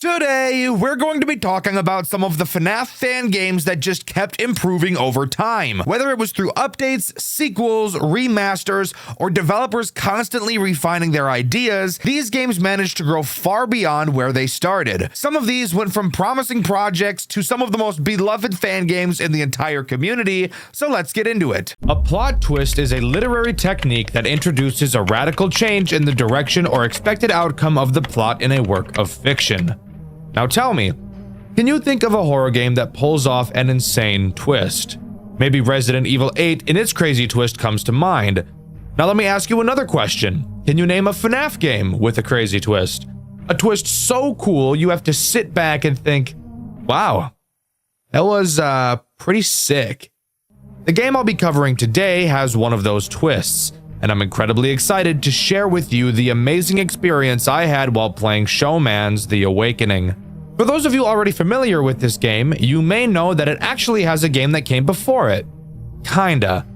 Today, we're going to be talking about some of the FNAF fan games that just kept improving over time. Whether it was through updates, sequels, remasters, or developers constantly refining their ideas, these games managed to grow far beyond where they started. Some of these went from promising projects to some of the most beloved fan games in the entire community, so let's get into it. A plot twist is a literary technique that introduces a radical change in the direction or expected outcome of the plot in a work of fiction. Now tell me, can you think of a horror game that pulls off an insane twist? Maybe Resident Evil 8 in its crazy twist comes to mind. Now let me ask you another question. Can you name a FNAF game with a crazy twist? A twist so cool you have to sit back and think, wow, that was pretty sick. The game I'll be covering today has one of those twists, and I'm incredibly excited to share with you the amazing experience I had while playing Showman's The Awakening. For those of you already familiar with this game, you may know that it actually has a game that came before it. Kinda.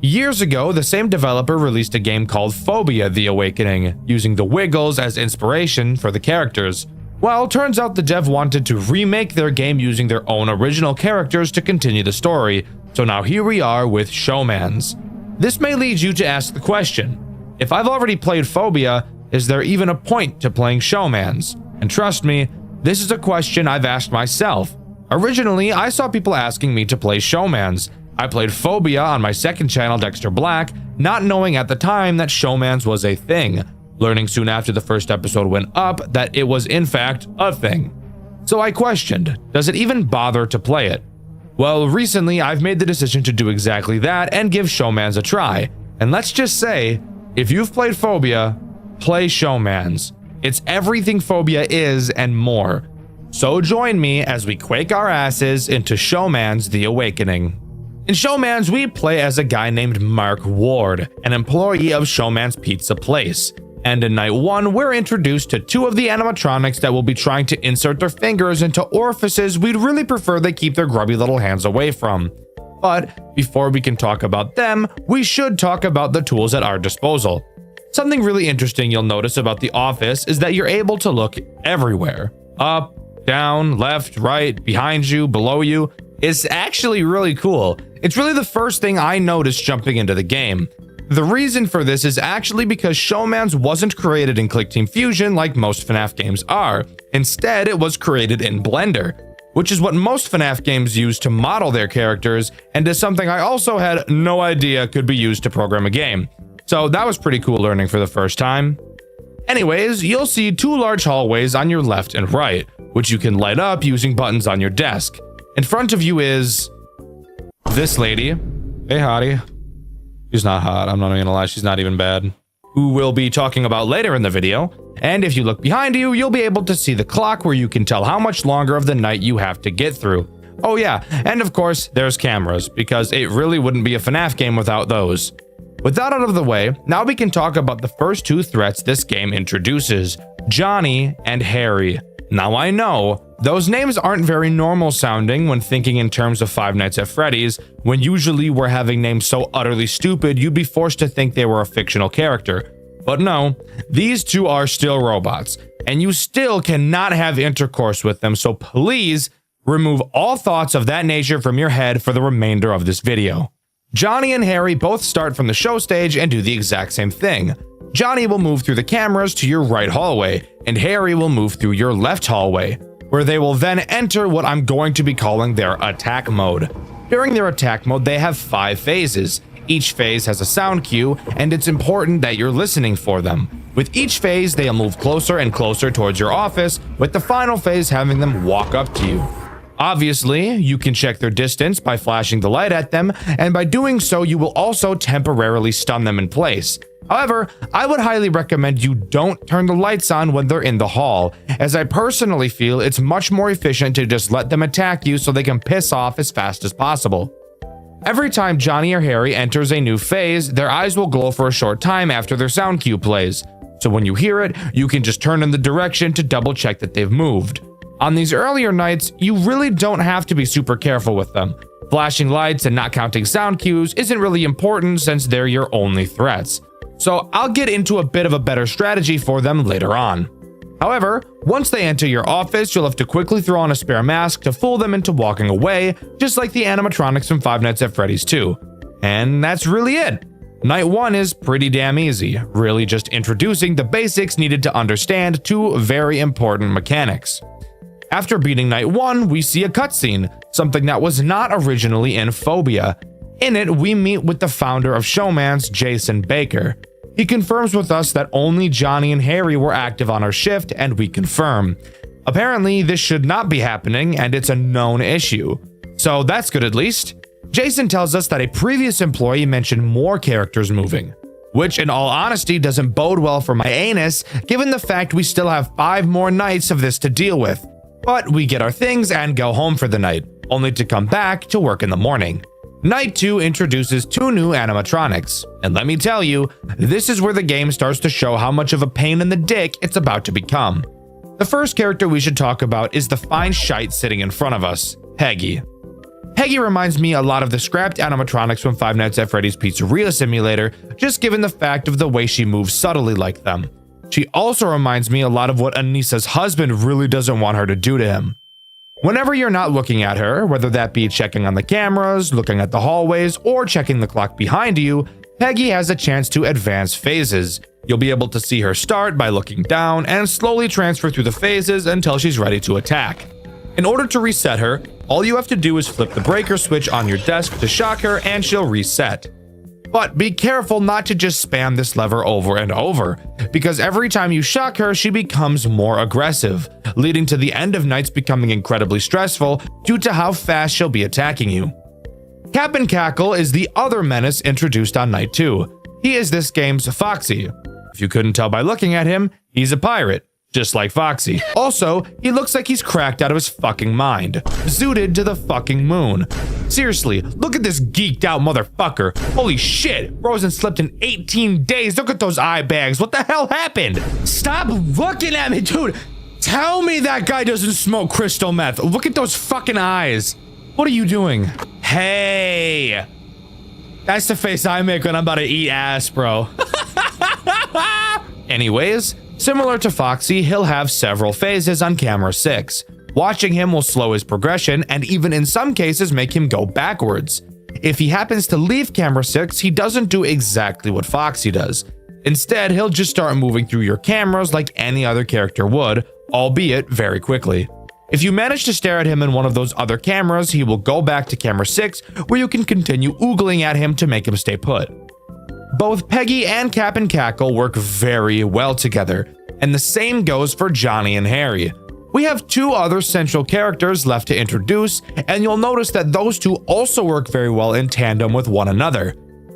Years ago, the same developer released a game called Phobia: The Awakening, using the Wiggles as inspiration for the characters. Well, turns out the dev wanted to remake their game using their own original characters to continue the story, so now here we are with Showman's. This may lead you to ask the question, if I've already played Phobia, is there even a point to playing Showman's? And trust me, this is a question I've asked myself. Originally, I saw people asking me to play Showman's. I played Phobia on my second channel, Dxtr Black, not knowing at the time that Showman's was a thing, learning soon after the first episode went up that it was in fact a thing. So I questioned, does it even bother to play it? Well, recently I've made the decision to do exactly that and give Showman's a try. And let's just say, if you've played Phobia, play Showman's. It's everything Phobia is and more. So join me as we quake our asses into Showman's The Awakening. In Showman's, we play as a guy named Mark Ward, an employee of Showman's Pizza Place. And in night one, we're introduced to two of the animatronics that will be trying to insert their fingers into orifices we'd really prefer they keep their grubby little hands away from. But before we can talk about them, we should talk about the tools at our disposal. Something really interesting you'll notice about the office is that you're able to look everywhere. Up, down, left, right, behind you, below you. It's actually really cool. It's really the first thing I noticed jumping into the game. The reason for this is actually because Showman's wasn't created in ClickTeam Fusion like most FNAF games are. Instead, it was created in Blender, which is what most FNAF games use to model their characters, and is something I also had no idea could be used to program a game. So that was pretty cool learning for the first time. Anyways, you'll see two large hallways on your left and right, which you can light up using buttons on your desk. In front of you is this lady. Hey, hottie. She's not hot, I'm not even gonna lie, she's not even bad. Who we'll be talking about later in the video. And if you look behind you, you'll be able to see the clock where you can tell how much longer of the night you have to get through. Oh yeah, and of course, there's cameras, because it really wouldn't be a FNAF game without those. With that out of the way, now we can talk about the first two threats this game introduces, Johnny and Harry. Now I know, those names aren't very normal sounding when thinking in terms of Five Nights at Freddy's, when usually we're having names so utterly stupid you'd be forced to think they were a fictional character. But no, these two are still robots, and you still cannot have intercourse with them, so please remove all thoughts of that nature from your head for the remainder of this video. Johnny and Harry both start from the show stage and do the exact same thing. Johnny will move through the cameras to your right hallway, and Harry will move through your left hallway, where they will then enter what I'm going to be calling their attack mode. During their attack mode, they have 5 phases. Each phase has a sound cue, and it's important that you're listening for them. With each phase, they'll move closer and closer towards your office, with the final phase having them walk up to you. Obviously, you can check their distance by flashing the light at them, and by doing so, you will also temporarily stun them in place. However, I would highly recommend you don't turn the lights on when they're in the hall, as I personally feel it's much more efficient to just let them attack you so they can piss off as fast as possible. Every time Johnny or Harry enters a new phase, their eyes will glow for a short time after their sound cue plays. So when you hear it, you can just turn in the direction to double check that they've moved. On these earlier nights, you really don't have to be super careful with them. Flashing lights and not counting sound cues isn't really important since they're your only threats. So I'll get into a bit of a better strategy for them later on. However, once they enter your office, you'll have to quickly throw on a spare mask to fool them into walking away, just like the animatronics from Five Nights at Freddy's 2. And that's really it. Night 1 is pretty damn easy, really just introducing the basics needed to understand two very important mechanics. After beating Night 1, we see a cutscene, something that was not originally in Phobia. In it, we meet with the founder of Showman's, Jason Baker. He confirms with us that only Johnny and Harry were active on our shift, and we confirm. Apparently, this should not be happening, and it's a known issue. So that's good at least. Jason tells us that a previous employee mentioned more characters moving, which in all honesty doesn't bode well for my anus, given the fact we still have 5 more nights of this to deal with. But we get our things and go home for the night, only to come back to work in the morning. Night 2 introduces 2 new animatronics, and let me tell you, this is where the game starts to show how much of a pain in the dick it's about to become. The first character we should talk about is the fine shite sitting in front of us, Peggy. Peggy reminds me a lot of the scrapped animatronics from Five Nights at Freddy's Pizzeria Simulator, just given the fact of the way she moves subtly like them. She also reminds me a lot of what Anissa's husband really doesn't want her to do to him. Whenever you're not looking at her, whether that be checking on the cameras, looking at the hallways, or checking the clock behind you, Peggy has a chance to advance phases. You'll be able to see her start by looking down and slowly transfer through the phases until she's ready to attack. In order to reset her, all you have to do is flip the breaker switch on your desk to shock her and she'll reset. But be careful not to just spam this lever over and over, because every time you shock her, she becomes more aggressive, leading to the end of nights becoming incredibly stressful due to how fast she'll be attacking you. Cap'n Cackle is the other menace introduced on Night 2. He is this game's Foxy. If you couldn't tell by looking at him, he's a pirate, just like Foxy. Also, he looks like he's cracked out of his fucking mind, zooted to the fucking moon. Seriously, look at this geeked out motherfucker. Holy shit, bro hasn't slept in 18 days. Look at those eye bags. What the hell happened? Stop looking at me, dude. Tell me that guy doesn't smoke crystal meth. Look at those fucking eyes. What are you doing? Hey. That's the face I make when I'm about to eat ass, bro. Anyways, similar to Foxy, he'll have several phases on camera 6. Watching him will slow his progression and even in some cases make him go backwards. If he happens to leave camera 6, he doesn't do exactly what Foxy does. Instead, he'll just start moving through your cameras like any other character would, albeit very quickly. If you manage to stare at him in one of those other cameras, he will go back to camera 6, where you can continue oogling at him to make him stay put. Both Peggy and Cap'n Cackle work very well together, and the same goes for Johnny and Harry. We have 2 other central characters left to introduce, and you'll notice that those 2 also work very well in tandem with one another.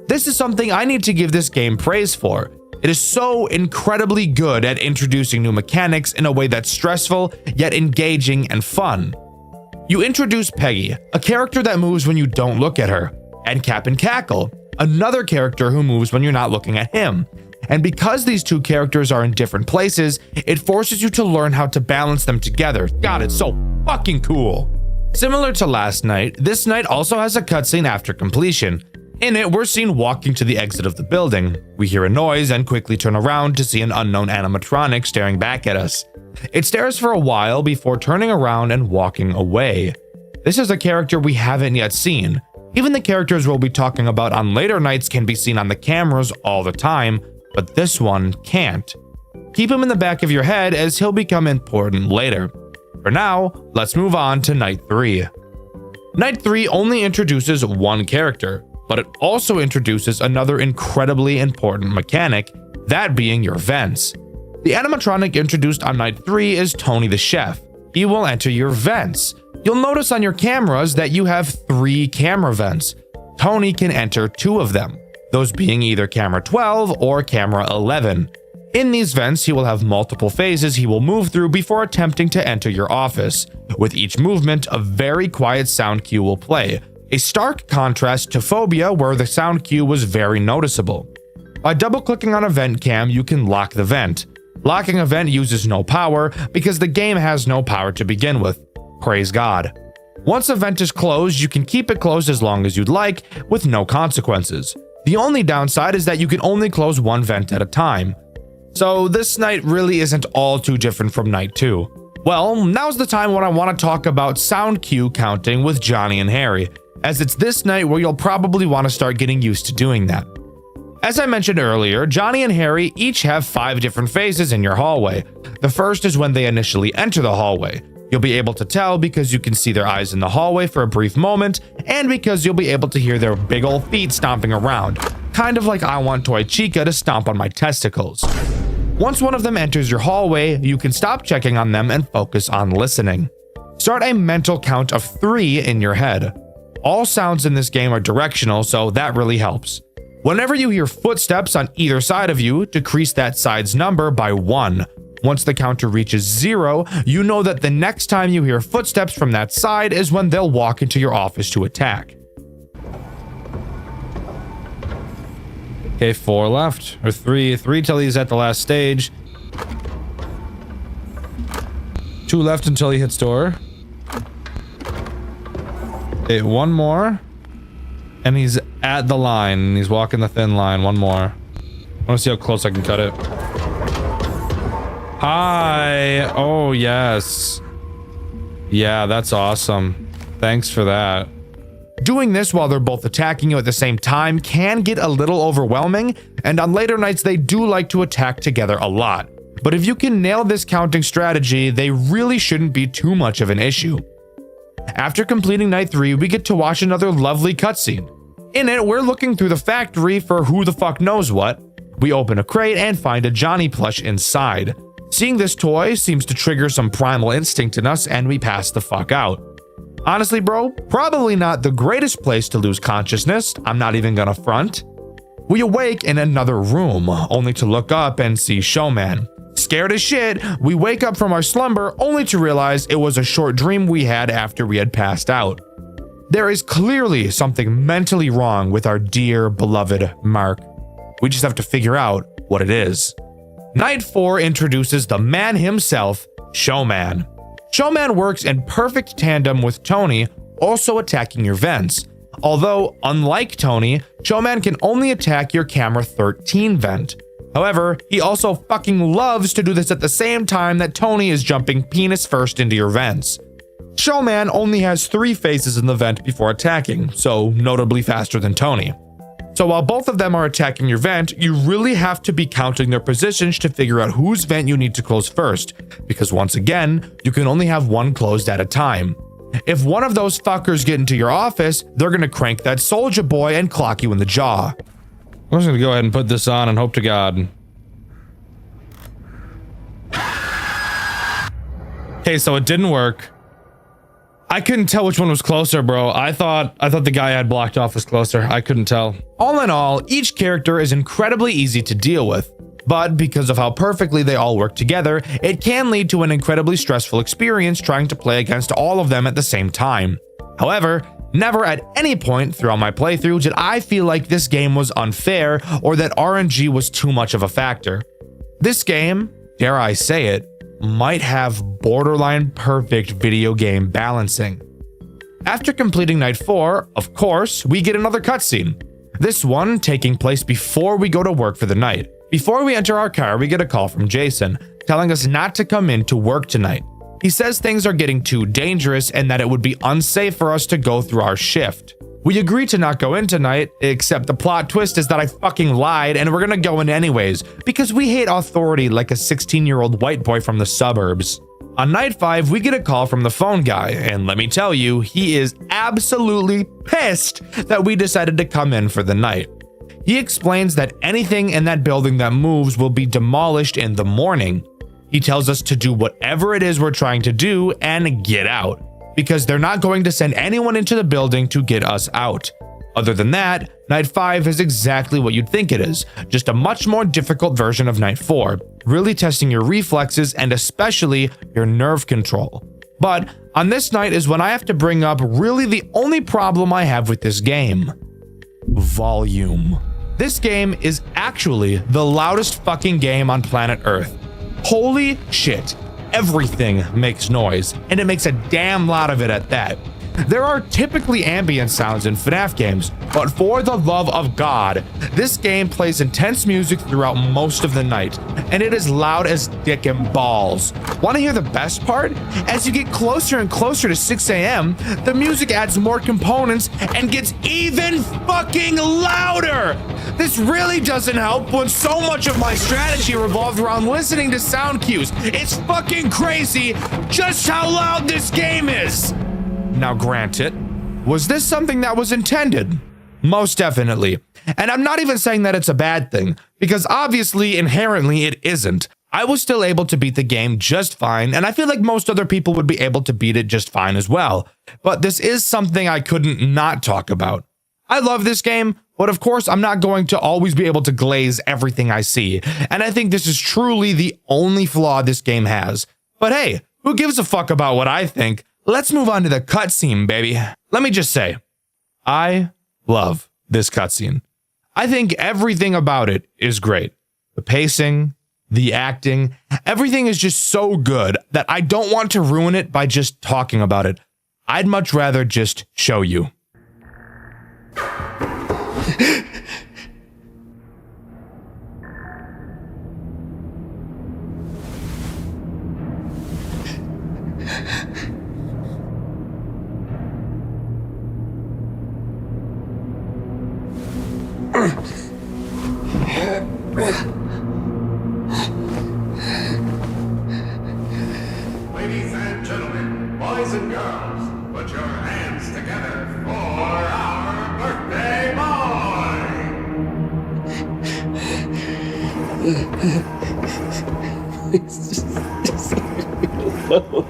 This is something I need to give this game praise for. It is so incredibly good at introducing new mechanics in a way that's stressful, yet engaging and fun. You introduce Peggy, a character that moves when you don't look at her, and Cap'n Cackle, another character who moves when you're not looking at him. And because these 2 characters are in different places, it forces you to learn how to balance them together. God, it's so fucking cool. Similar to last night, this night also has a cutscene after completion. In it, we're seen walking to the exit of the building. We hear a noise and quickly turn around to see an unknown animatronic staring back at us. It stares for a while before turning around and walking away. This is a character we haven't yet seen. Even the characters we'll be talking about on later nights can be seen on the cameras all the time, but this one can't. Keep him in the back of your head as he'll become important later. For now, let's move on to Night 3. Night 3 only introduces one character, but it also introduces another incredibly important mechanic, that being your vents. The animatronic introduced on Night 3 is Tony the Chef. He will enter your vents. You'll notice on your cameras that you have 3 camera vents. Tony can enter 2 of them, those being either camera 12 or camera 11. In these vents, he will have multiple phases he will move through before attempting to enter your office. With each movement, a very quiet sound cue will play, a stark contrast to Phobia where the sound cue was very noticeable. By double-clicking on a vent cam, you can lock the vent. Locking a vent uses no power because the game has no power to begin with. Praise God. Once a vent is closed, you can keep it closed as long as you'd like, with no consequences. The only downside is that you can only close one vent at a time. So this night really isn't all too different from night 2. Well, now's the time when I want to talk about sound cue counting with Johnny and Harry, as it's this night where you'll probably want to start getting used to doing that. As I mentioned earlier, Johnny and Harry each have 5 different phases in your hallway. The first is when they initially enter the hallway. You'll be able to tell because you can see their eyes in the hallway for a brief moment, and because you'll be able to hear their big ol' feet stomping around, kind of like I want Toy Chica to stomp on my testicles. Once one of them enters your hallway, you can stop checking on them and focus on listening. Start a mental count of 3 in your head. All sounds in this game are directional, so that really helps. Whenever you hear footsteps on either side of you, decrease that side's number by 1. Once the counter reaches 0, you know that the next time you hear footsteps from that side is when they'll walk into your office to attack. Okay, 4 left, or 3 till he's at the last stage. 2 left until he hits door. Okay, 1 more. And he's at the line, and he's walking the thin line. 1 more. I want to see how close I can cut it. Hi. Oh, yes. Yeah, that's awesome. Thanks for that. Doing this while they're both attacking you at the same time can get a little overwhelming, and on later nights they do like to attack together a lot. But if you can nail this counting strategy, they really shouldn't be too much of an issue. After completing night 3, we get to watch another lovely cutscene. In it, we're looking through the factory for who the fuck knows what. We open a crate and find a Johnny plush inside. Seeing this toy seems to trigger some primal instinct in us, and we pass the fuck out. Honestly, bro, probably not the greatest place to lose consciousness. I'm not even gonna front. We awake in another room, only to look up and see Showman. Scared as shit, we wake up from our slumber only to realize it was a short dream we had after we had passed out. There is clearly something mentally wrong with our dear, beloved Mark. We just have to figure out what it is. Night 4 introduces the man himself, Showman. Showman works in perfect tandem with Tony, also attacking your vents. Although, unlike Tony, Showman can only attack your camera 13 vent. However, he also fucking loves to do this at the same time that Tony is jumping penis first into your vents. Showman only has 3 phases in the vent before attacking, so notably faster than Tony. So while both of them are attacking your vent, you really have to be counting their positions to figure out whose vent you need to close first, because once again, you can only have one closed at a time. If one of those fuckers get into your office, they're gonna crank that soldier boy and clock you in the jaw. I'm just gonna go ahead and put this on and hope to God. Okay, so it didn't work. I couldn't tell which one was closer, bro. I thought the guy I had blocked off was closer. I couldn't tell. All in all, each character is incredibly easy to deal with, but because of how perfectly they all work together, it can lead to an incredibly stressful experience trying to play against all of them at the same time. However, never at any point throughout my playthrough did I feel like this game was unfair or that RNG was too much of a factor. This game, dare I say it, might have borderline perfect video game balancing. After completing night 4, of course, we get another cutscene. This one taking place before we go to work for the night. Before we enter our car, we get a call from Jason, telling us not to come in to work tonight. He says things are getting too dangerous and that it would be unsafe for us to go through our shift. We agree to not go in tonight, except the plot twist is that I fucking lied and we're gonna go in anyways, because we hate authority like a 16-year-old white boy from the suburbs. On night 5, we get a call from the phone guy, and let me tell you, he is absolutely pissed that we decided to come in for the night. He explains that anything in that building that moves will be demolished in the morning. He tells us to do whatever it is we're trying to do and get out, because they're not going to send anyone into the building to get us out. Other than that, Night 5 is exactly what you'd think it is, just a much more difficult version of Night 4, really testing your reflexes and especially your nerve control. But on this night is when I have to bring up really the only problem I have with this game. Volume. This game is actually the loudest fucking game on planet Earth. Holy shit. Everything makes noise, and it makes a damn lot of it at that. There are typically ambient sounds in FNAF games, but for the love of God, this game plays intense music throughout most of the night, and it is loud as dick and balls. Want to hear the best part? As you get closer and closer to 6 a.m., the music adds more components and gets even fucking louder! This really doesn't help when so much of my strategy revolved around listening to sound cues. It's fucking crazy just how loud this game is! Now granted, was this something that was intended? Most definitely. And I'm not even saying that it's a bad thing, because obviously, inherently, it isn't. I was still able to beat the game just fine, and I feel like most other people would be able to beat it just fine as well. But this is something I couldn't not talk about. I love this game, but of course I'm not going to always be able to glaze everything I see, and I think this is truly the only flaw this game has. But hey, who gives a fuck about what I think? Let's move on to the cutscene, baby. Let me just say, I love this cutscene. I think everything about it is great. The pacing, the acting, everything is just so good that I don't want to ruin it by just talking about it. I'd much rather just show you. Ladies and gentlemen, boys and girls, put your hands together for our birthday boy! Just leave me alone.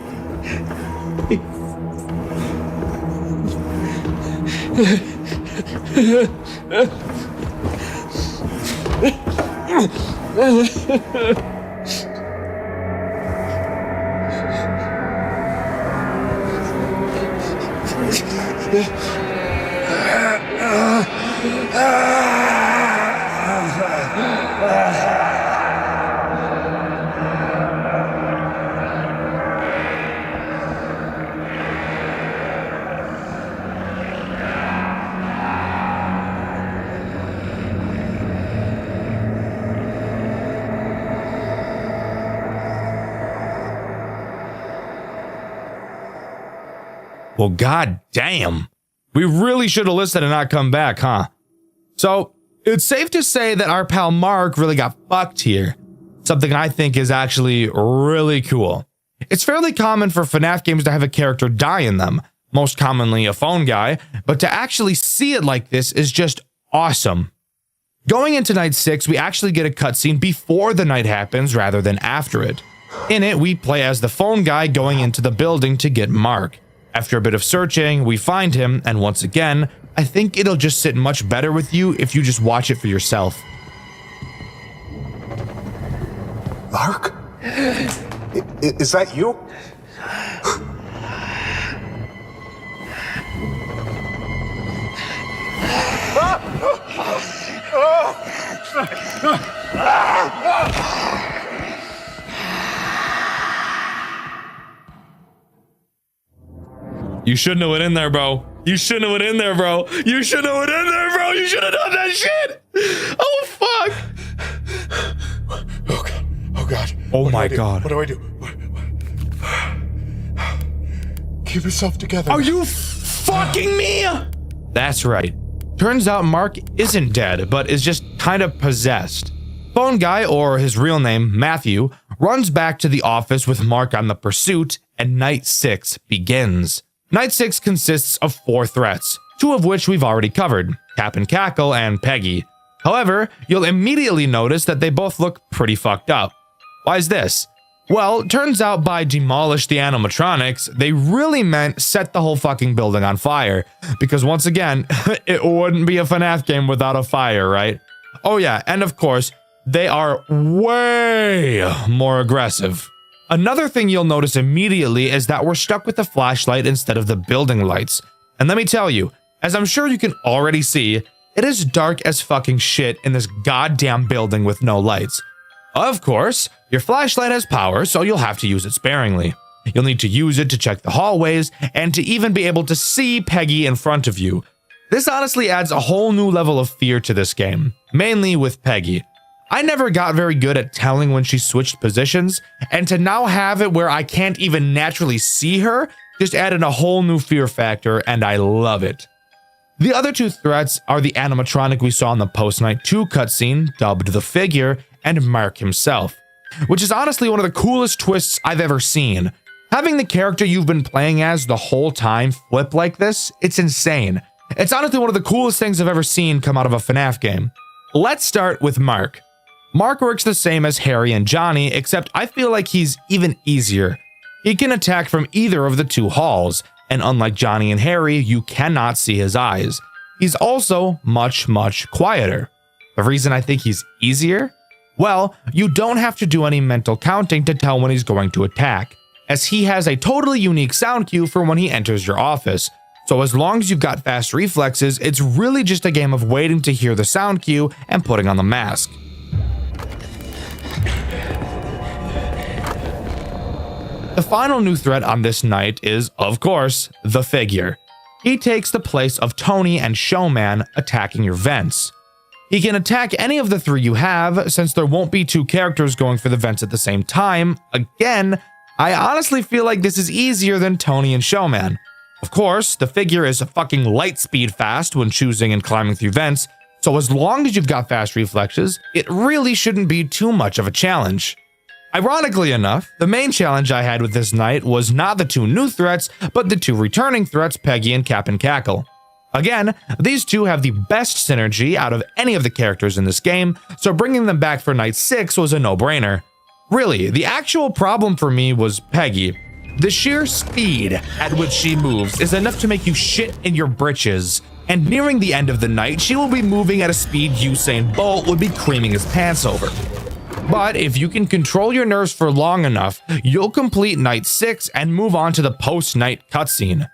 Well, god damn. We really should have listened and not come back, huh? So, it's safe to say that our pal Mark really got fucked here. Something I think is actually really cool. It's fairly common for FNAF games to have a character die in them, most commonly a phone guy, but to actually see it like this is just awesome. Going into night 6, we actually get a cutscene before the night happens rather than after it. In it, we play as the phone guy going into the building to get Mark. After a bit of searching, we find him, and once again, I think it'll just sit much better with you if you just watch it for yourself. Mark? Is that you? You shouldn't have went in there, bro. You shouldn't have went in there, bro. You shouldn't have went in there, bro. You should have done that shit. Oh, fuck. Oh, God. Oh, God. Oh, my God. What do I do? Keep yourself together. Are you fucking me? That's right. Turns out Mark isn't dead, but is just kind of possessed. Phone guy, or his real name, Matthew, runs back to the office with Mark on the pursuit, and night 6 begins. Night 6 consists of 4 threats, 2 of which we've already covered, Cap and Cackle and Peggy. However, you'll immediately notice that they both look pretty fucked up. Why is this? Well, turns out by demolish the animatronics, they really meant set the whole fucking building on fire. Because once again, it wouldn't be a FNAF game without a fire, right? Oh yeah, and of course, they are way more aggressive. Another thing you'll notice immediately is that we're stuck with the flashlight instead of the building lights. And let me tell you, as I'm sure you can already see, it is dark as fucking shit in this goddamn building with no lights. Of course, your flashlight has power, so you'll have to use it sparingly. You'll need to use it to check the hallways and to even be able to see Peggy in front of you. This honestly adds a whole new level of fear to this game, mainly with Peggy. I never got very good at telling when she switched positions, and to now have it where I can't even naturally see her just added a whole new fear factor, and I love it. The other two threats are the animatronic we saw in the post-night 2 cutscene, dubbed the Figure, and Mark himself, which is honestly one of the coolest twists I've ever seen. Having the character you've been playing as the whole time flip like this, it's insane. It's honestly one of the coolest things I've ever seen come out of a FNAF game. Let's start with Mark. Mark works the same as Harry and Johnny, except I feel like he's even easier. He can attack from either of the two halls, and unlike Johnny and Harry, you cannot see his eyes. He's also much quieter. The reason I think he's easier? Well, you don't have to do any mental counting to tell when he's going to attack, as he has a totally unique sound cue for when he enters your office. So as long as you've got fast reflexes, it's really just a game of waiting to hear the sound cue and putting on the mask. The final new threat on this night is, of course, the Figure. He takes the place of Tony and Showman attacking your vents. He can attack any of the three you have, since there won't be two characters going for the vents at the same time. Again, I honestly feel like this is easier than Tony and Showman. Of course, the Figure is fucking light speed fast when choosing and climbing through vents, so as long as you've got fast reflexes, it really shouldn't be too much of a challenge. Ironically enough, the main challenge I had with this night was not the two new threats, but the two returning threats, Peggy and Cap and Cackle. Again, these two have the best synergy out of any of the characters in this game, so bringing them back for night 6 was a no-brainer. Really, the actual problem for me was Peggy. The sheer speed at which she moves is enough to make you shit in your britches, and nearing the end of the night, she will be moving at a speed Usain Bolt would be creaming his pants over. But if you can control your nerves for long enough, you'll complete night 6 and move on to the post-night cutscene.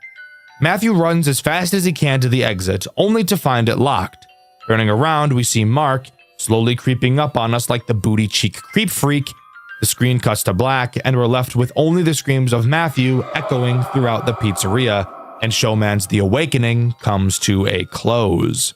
Matthew runs as fast as he can to the exit, only to find it locked. Turning around, we see Mark slowly creeping up on us like the booty cheek creep freak. The screen cuts to black, and we're left with only the screams of Matthew echoing throughout the pizzeria, and Showman's The Awakening comes to a close.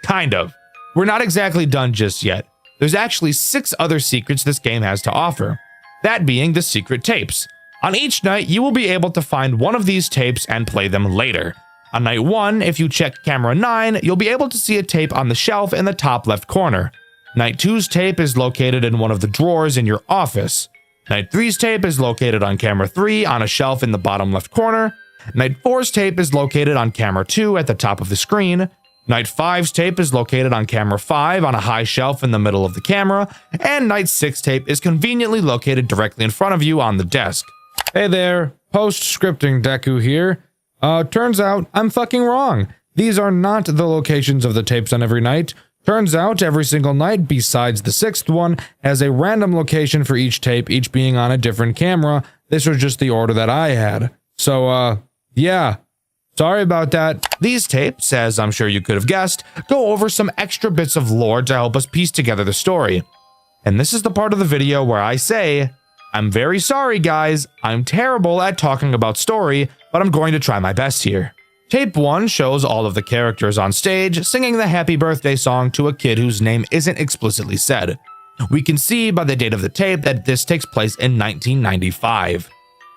Kind of. We're not exactly done just yet. There's actually 6 other secrets this game has to offer, that being the secret tapes. On each night, you will be able to find one of these tapes and play them later. On night 1, if you check camera 9, you'll be able to see a tape on the shelf in the top left corner. Night 2's tape is located in one of the drawers in your office. Night 3's tape is located on camera 3 on a shelf in the bottom left corner. Night 4's tape is located on camera 2 at the top of the screen. Night 5's tape is located on camera 5 on a high shelf in the middle of the camera, and Night 6 tape is conveniently located directly in front of you on the desk. Hey there, post-scripting Deku here. Turns out I'm fucking wrong. These are not the locations of the tapes on every night. Turns out every single night, besides the 6th one, has a random location for each tape, each being on a different camera. This was just the order that I had. So, yeah. Sorry about that. These tapes, as I'm sure you could have guessed, go over some extra bits of lore to help us piece together the story. And this is the part of the video where I say, I'm very sorry guys, I'm terrible at talking about story, but I'm going to try my best here. Tape 1 shows all of the characters on stage singing the happy birthday song to a kid whose name isn't explicitly said. We can see by the date of the tape that this takes place in 1995.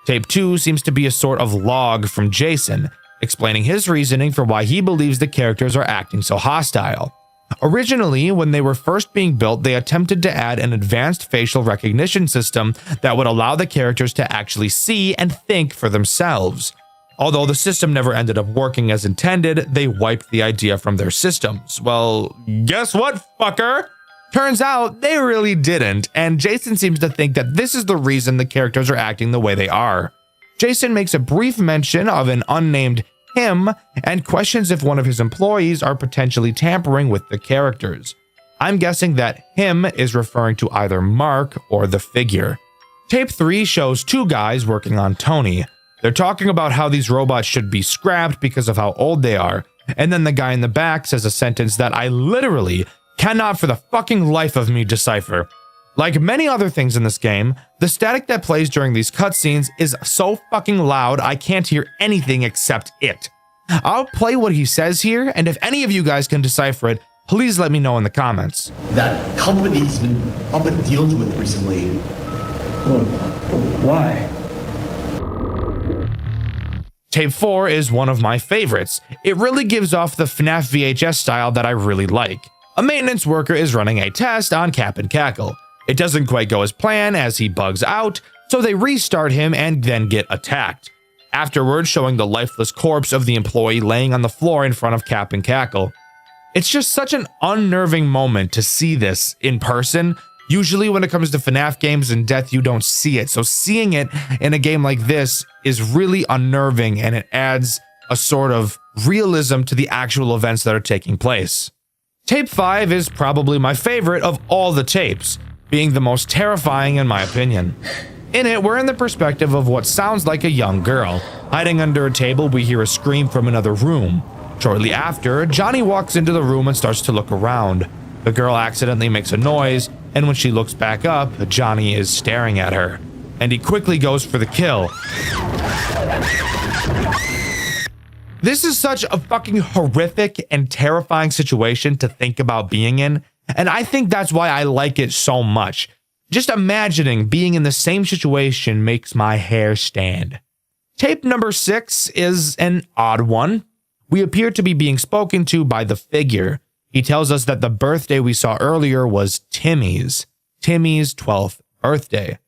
Tape 2 seems to be a sort of log from Jason, explaining his reasoning for why he believes the characters are acting so hostile. Originally, when they were first being built, they attempted to add an advanced facial recognition system that would allow the characters to actually see and think for themselves. Although the system never ended up working as intended, they wiped the idea from their systems. Well, guess what, fucker? Turns out they really didn't, and Jason seems to think that this is the reason the characters are acting the way they are. Jason makes a brief mention of an unnamed him and questions if one of his employees are potentially tampering with the characters. I'm guessing that him is referring to either Mark or the Figure. Tape 3 shows 2 guys working on Tony. They're talking about how these robots should be scrapped because of how old they are, and then the guy in the back says a sentence that I literally cannot for the fucking life of me decipher. Like many other things in this game, the static that plays during these cutscenes is so fucking loud I can't hear anything except it. I'll play what he says here, and if any of you guys can decipher it, please let me know in the comments. That company's been up in deals with recently. Why? Tape 4 is one of my favorites. It really gives off the FNAF VHS style that I really like. A maintenance worker is running a test on Cap'n Cackle. It doesn't quite go as planned as he bugs out, so they restart him and then get attacked. Afterwards, showing the lifeless corpse of the employee laying on the floor in front of Cap'n Cackle. It's just such an unnerving moment to see this in person. Usually when it comes to FNAF games and death, you don't see it. So seeing it in a game like this is really unnerving, and it adds a sort of realism to the actual events that are taking place. Tape 5 is probably my favorite of all the tapes, being the most terrifying in my opinion. In it, we're in the perspective of what sounds like a young girl. Hiding under a table, we hear a scream from another room. Shortly after, Johnny walks into the room and starts to look around. The girl accidentally makes a noise, and when she looks back up, Johnny is staring at her, and he quickly goes for the kill. This is such a fucking horrific and terrifying situation to think about being in, and I think that's why I like it so much. Just imagining being in the same situation makes my hair stand. Tape number 6 is an odd one. We appear to be being spoken to by the figure. He tells us that the birthday we saw earlier was Timmy's 12th birthday.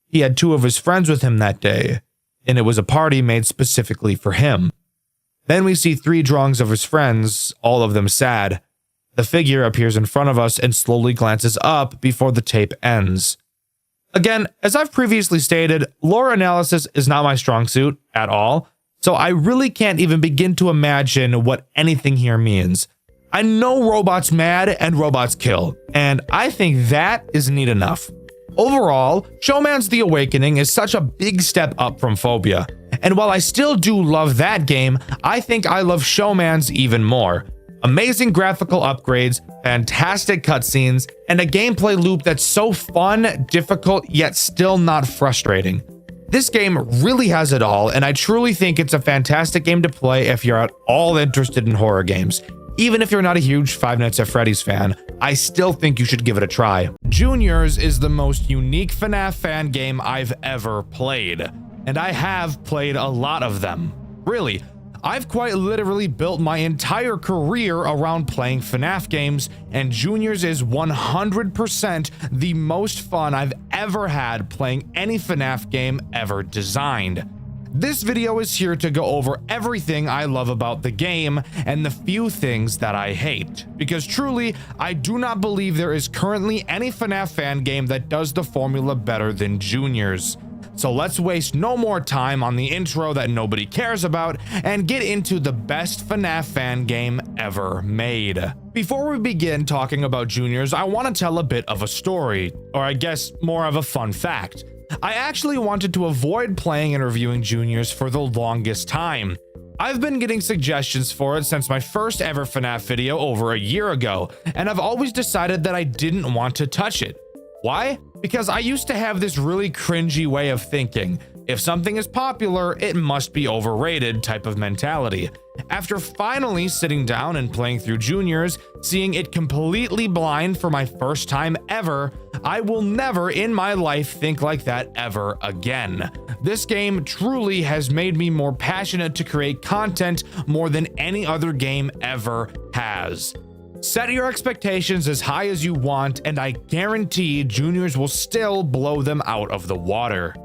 He had 2 of his friends with him that day, and it was a party made specifically for him. Then we see 3 drawings of his friends, all of them sad. The figure appears in front of us and slowly glances up before the tape ends. Again, as I've previously stated, lore analysis is not my strong suit at all, so I really can't even begin to imagine what anything here means. I know robots mad and robots kill, and I think that is neat enough. Overall, Showman's The Awakening is such a big step up from Phobia, and while I still do love that game, I think I love Showman's even more. Amazing graphical upgrades, fantastic cutscenes, and a gameplay loop that's so fun, difficult, yet still not frustrating. This game really has it all, and I truly think it's a fantastic game to play if you're at all interested in horror games. Even if you're not a huge Five Nights at Freddy's fan, I still think you should give it a try. Juniors is the most unique FNAF fan game I've ever played, and I have played a lot of them. Really, I've quite literally built my entire career around playing FNAF games, and Juniors is 100% the most fun I've ever had playing any FNAF game ever designed. This video is here to go over everything I love about the game and the few things that I hate, because truly, I do not believe there is currently any FNAF fan game that does the formula better than Juniors. So let's waste no more time on the intro that nobody cares about and get into the best FNAF fan game ever made. Before we begin talking about Juniors, I want to tell a bit of a story, or I guess more of a fun fact. I actually wanted to avoid playing and reviewing Juniors for the longest time. I've been getting suggestions for it since my first ever FNAF video over a year ago, and I've always decided that I didn't want to touch it. Why? Because I used to have this really cringy way of thinking. If something is popular, it must be overrated type of mentality. After finally sitting down and playing through Juniors, seeing it completely blind for my first time ever, I will never in my life think like that ever again. This game truly has made me more passionate to create content more than any other game ever has. Set your expectations as high as you want, and I guarantee Juniors will still blow them out of the water.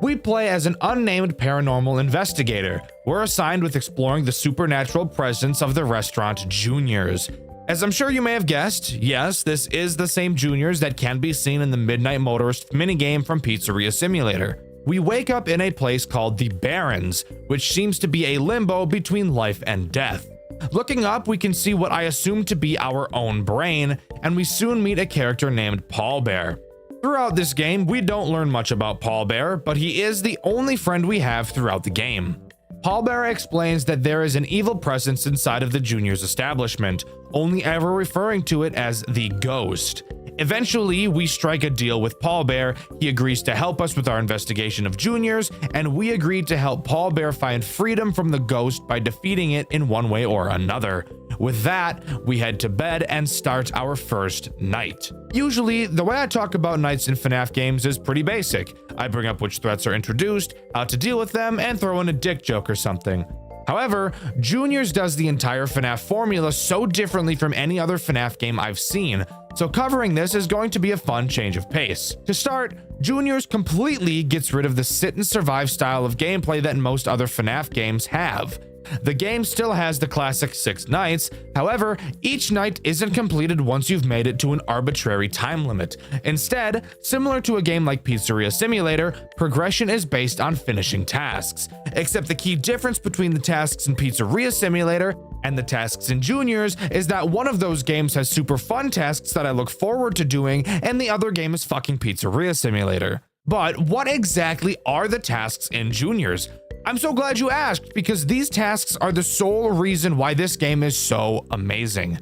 We play as an unnamed paranormal investigator. We're assigned with exploring the supernatural presence of the restaurant Juniors. As I'm sure you may have guessed, yes, this is the same Juniors that can be seen in the Midnight Motorist minigame from Pizzeria Simulator. We wake up in a place called the Barrens, which seems to be a limbo between life and death. Looking up, we can see what I assume to be our own brain, and we soon meet a character named Paul Bear. Throughout this game, we don't learn much about Paul Bear, but he is the only friend we have throughout the game. Paul Bear explains that there is an evil presence inside of the Juniors establishment, only ever referring to it as the Ghost. Eventually, we strike a deal with Paul Bear. He agrees to help us with our investigation of juniors, and we agreed to help Paul Bear find freedom from the ghost by defeating it in one way or another. With that, we head to bed and start our first night. Usually, the way I talk about nights in FNAF games is pretty basic. I bring up which threats are introduced, how to deal with them, and throw in a dick joke or something. However, Juniors does the entire FNAF formula so differently from any other FNAF game I've seen, so covering this is going to be a fun change of pace. To start, Juniors completely gets rid of the sit and survive style of gameplay that most other FNAF games have. The game still has the classic 6 nights, however, each night isn't completed once you've made it to an arbitrary time limit. Instead, similar to a game like Pizzeria Simulator, progression is based on finishing tasks. Except the key difference between the tasks in Pizzeria Simulator and the tasks in Juniors is that one of those games has super fun tasks that I look forward to doing, and the other game is fucking Pizzeria Simulator. But what exactly are the tasks in Juniors? I'm so glad you asked, because these tasks are the sole reason why this game is so amazing.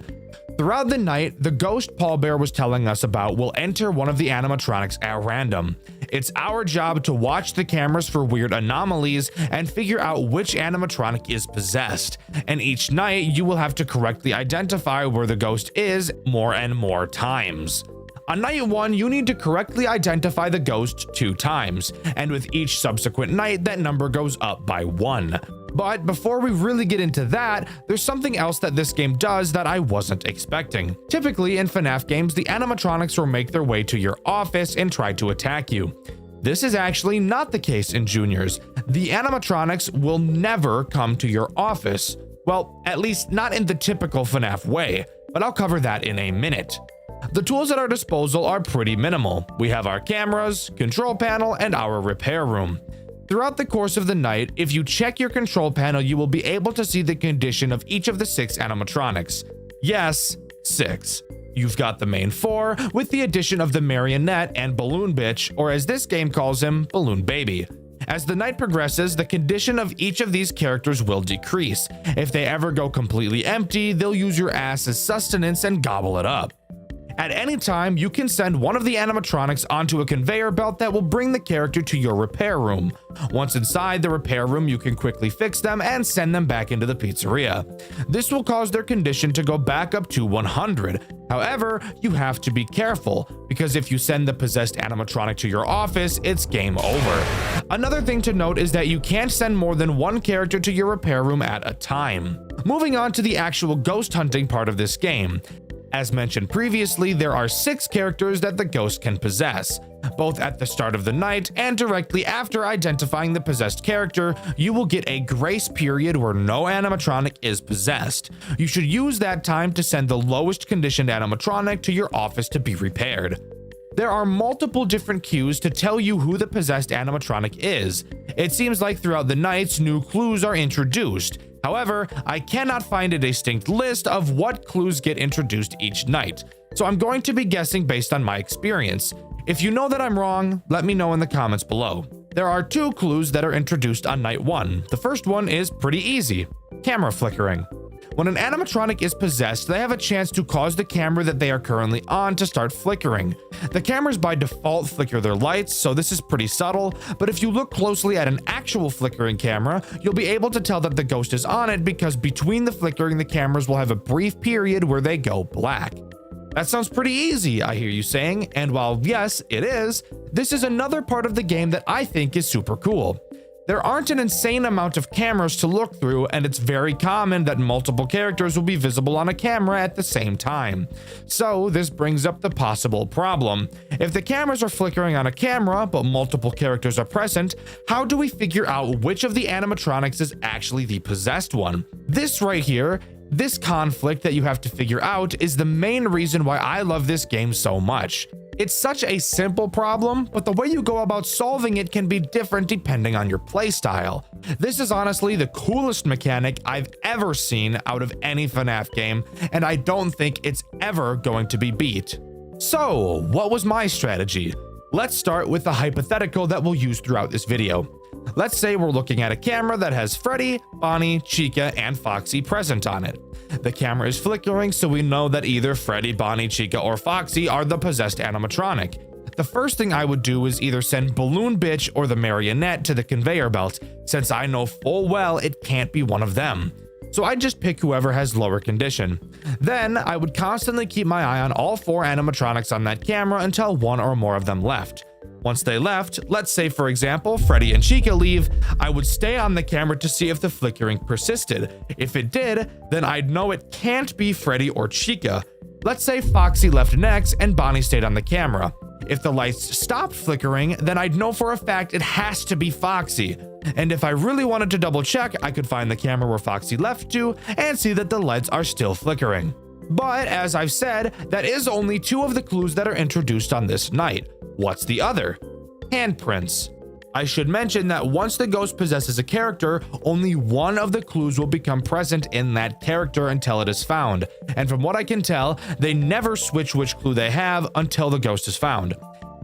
Throughout the night, the ghost Paul Bear was telling us about will enter one of the animatronics at random. It's our job to watch the cameras for weird anomalies and figure out which animatronic is possessed. And each night, you will have to correctly identify where the ghost is more and more times. On night 1, you need to correctly identify the ghost 2 times, and with each subsequent night, that number goes up by 1. But before we really get into that, there's something else that this game does that I wasn't expecting. Typically in FNAF games, the animatronics will make their way to your office and try to attack you. This is actually not the case in Juniors. The animatronics will never come to your office. Well, at least not in the typical FNAF way, but I'll cover that in a minute. The tools at our disposal are pretty minimal. We have our cameras, control panel, and our repair room. Throughout the course of the night, if you check your control panel, you will be able to see the condition of each of the 6 animatronics. Yes, 6. You've got the main 4, with the addition of the marionette and balloon bitch, or as this game calls him, balloon baby. As the night progresses, the condition of each of these characters will decrease. If they ever go completely empty, they'll use your ass as sustenance and gobble it up. At any time, you can send one of the animatronics onto a conveyor belt that will bring the character to your repair room. Once inside the repair room, you can quickly fix them and send them back into the pizzeria. This will cause their condition to go back up to 100. However, you have to be careful, because if you send the possessed animatronic to your office, it's game over. Another thing to note is that you can't send more than one character to your repair room at a time. Moving on to the actual ghost hunting part of this game. As mentioned previously, there are 6 characters that the ghost can possess. Both at the start of the night and directly after identifying the possessed character, you will get a grace period where no animatronic is possessed. You should use that time to send the lowest conditioned animatronic to your office to be repaired. There are multiple different cues to tell you who the possessed animatronic is. It seems like throughout the nights, new clues are introduced. However, I cannot find a distinct list of what clues get introduced each night, so I'm going to be guessing based on my experience. If you know that I'm wrong, let me know in the comments below. There are 2 clues that are introduced on night 1. The first one is pretty easy: camera flickering. When an animatronic is possessed, they have a chance to cause the camera that they are currently on to start flickering. The cameras by default flicker their lights, so this is pretty subtle, but if you look closely at an actual flickering camera, you'll be able to tell that the ghost is on it, because between the flickering, the cameras will have a brief period where they go black. That sounds pretty easy, I hear you saying, and while yes, it is, this is another part of the game that I think is super cool. There aren't an insane amount of cameras to look through, and it's very common that multiple characters will be visible on a camera at the same time. So this brings up the possible problem. If the cameras are flickering on a camera, but multiple characters are present, how do we figure out which of the animatronics is actually the possessed one? This right here, this conflict that you have to figure out, is the main reason why I love this game so much. It's such a simple problem, but the way you go about solving it can be different depending on your playstyle. This is honestly the coolest mechanic I've ever seen out of any FNAF game, and I don't think it's ever going to be beat. So, what was my strategy? Let's start with the hypothetical that we'll use throughout this video. Let's say we're looking at a camera that has Freddy, Bonnie, Chica, and Foxy present on it. The camera is flickering, so we know that either Freddy, Bonnie, Chica, or Foxy are the possessed animatronic. The first thing I would do is either send Balloon Bitch or the marionette to the conveyor belt, since I know full well it can't be one of them. So I'd just pick whoever has lower condition. Then I would constantly keep my eye on all 4 animatronics on that camera until 1 or more of them left. Once they left, let's say for example Freddy and Chica leave, I would stay on the camera to see if the flickering persisted. If it did, then I'd know it can't be Freddy or Chica. Let's say Foxy left next and Bonnie stayed on the camera. If the lights stopped flickering, then I'd know for a fact it has to be Foxy. And if I really wanted to double check, I could find the camera where Foxy left to and see that the lights are still flickering. But as I've said, that is only 2 of the clues that are introduced on this night. What's the other? Handprints. I should mention that once the ghost possesses a character, only 1 of the clues will become present in that character until it is found. And from what I can tell, they never switch which clue they have until the ghost is found.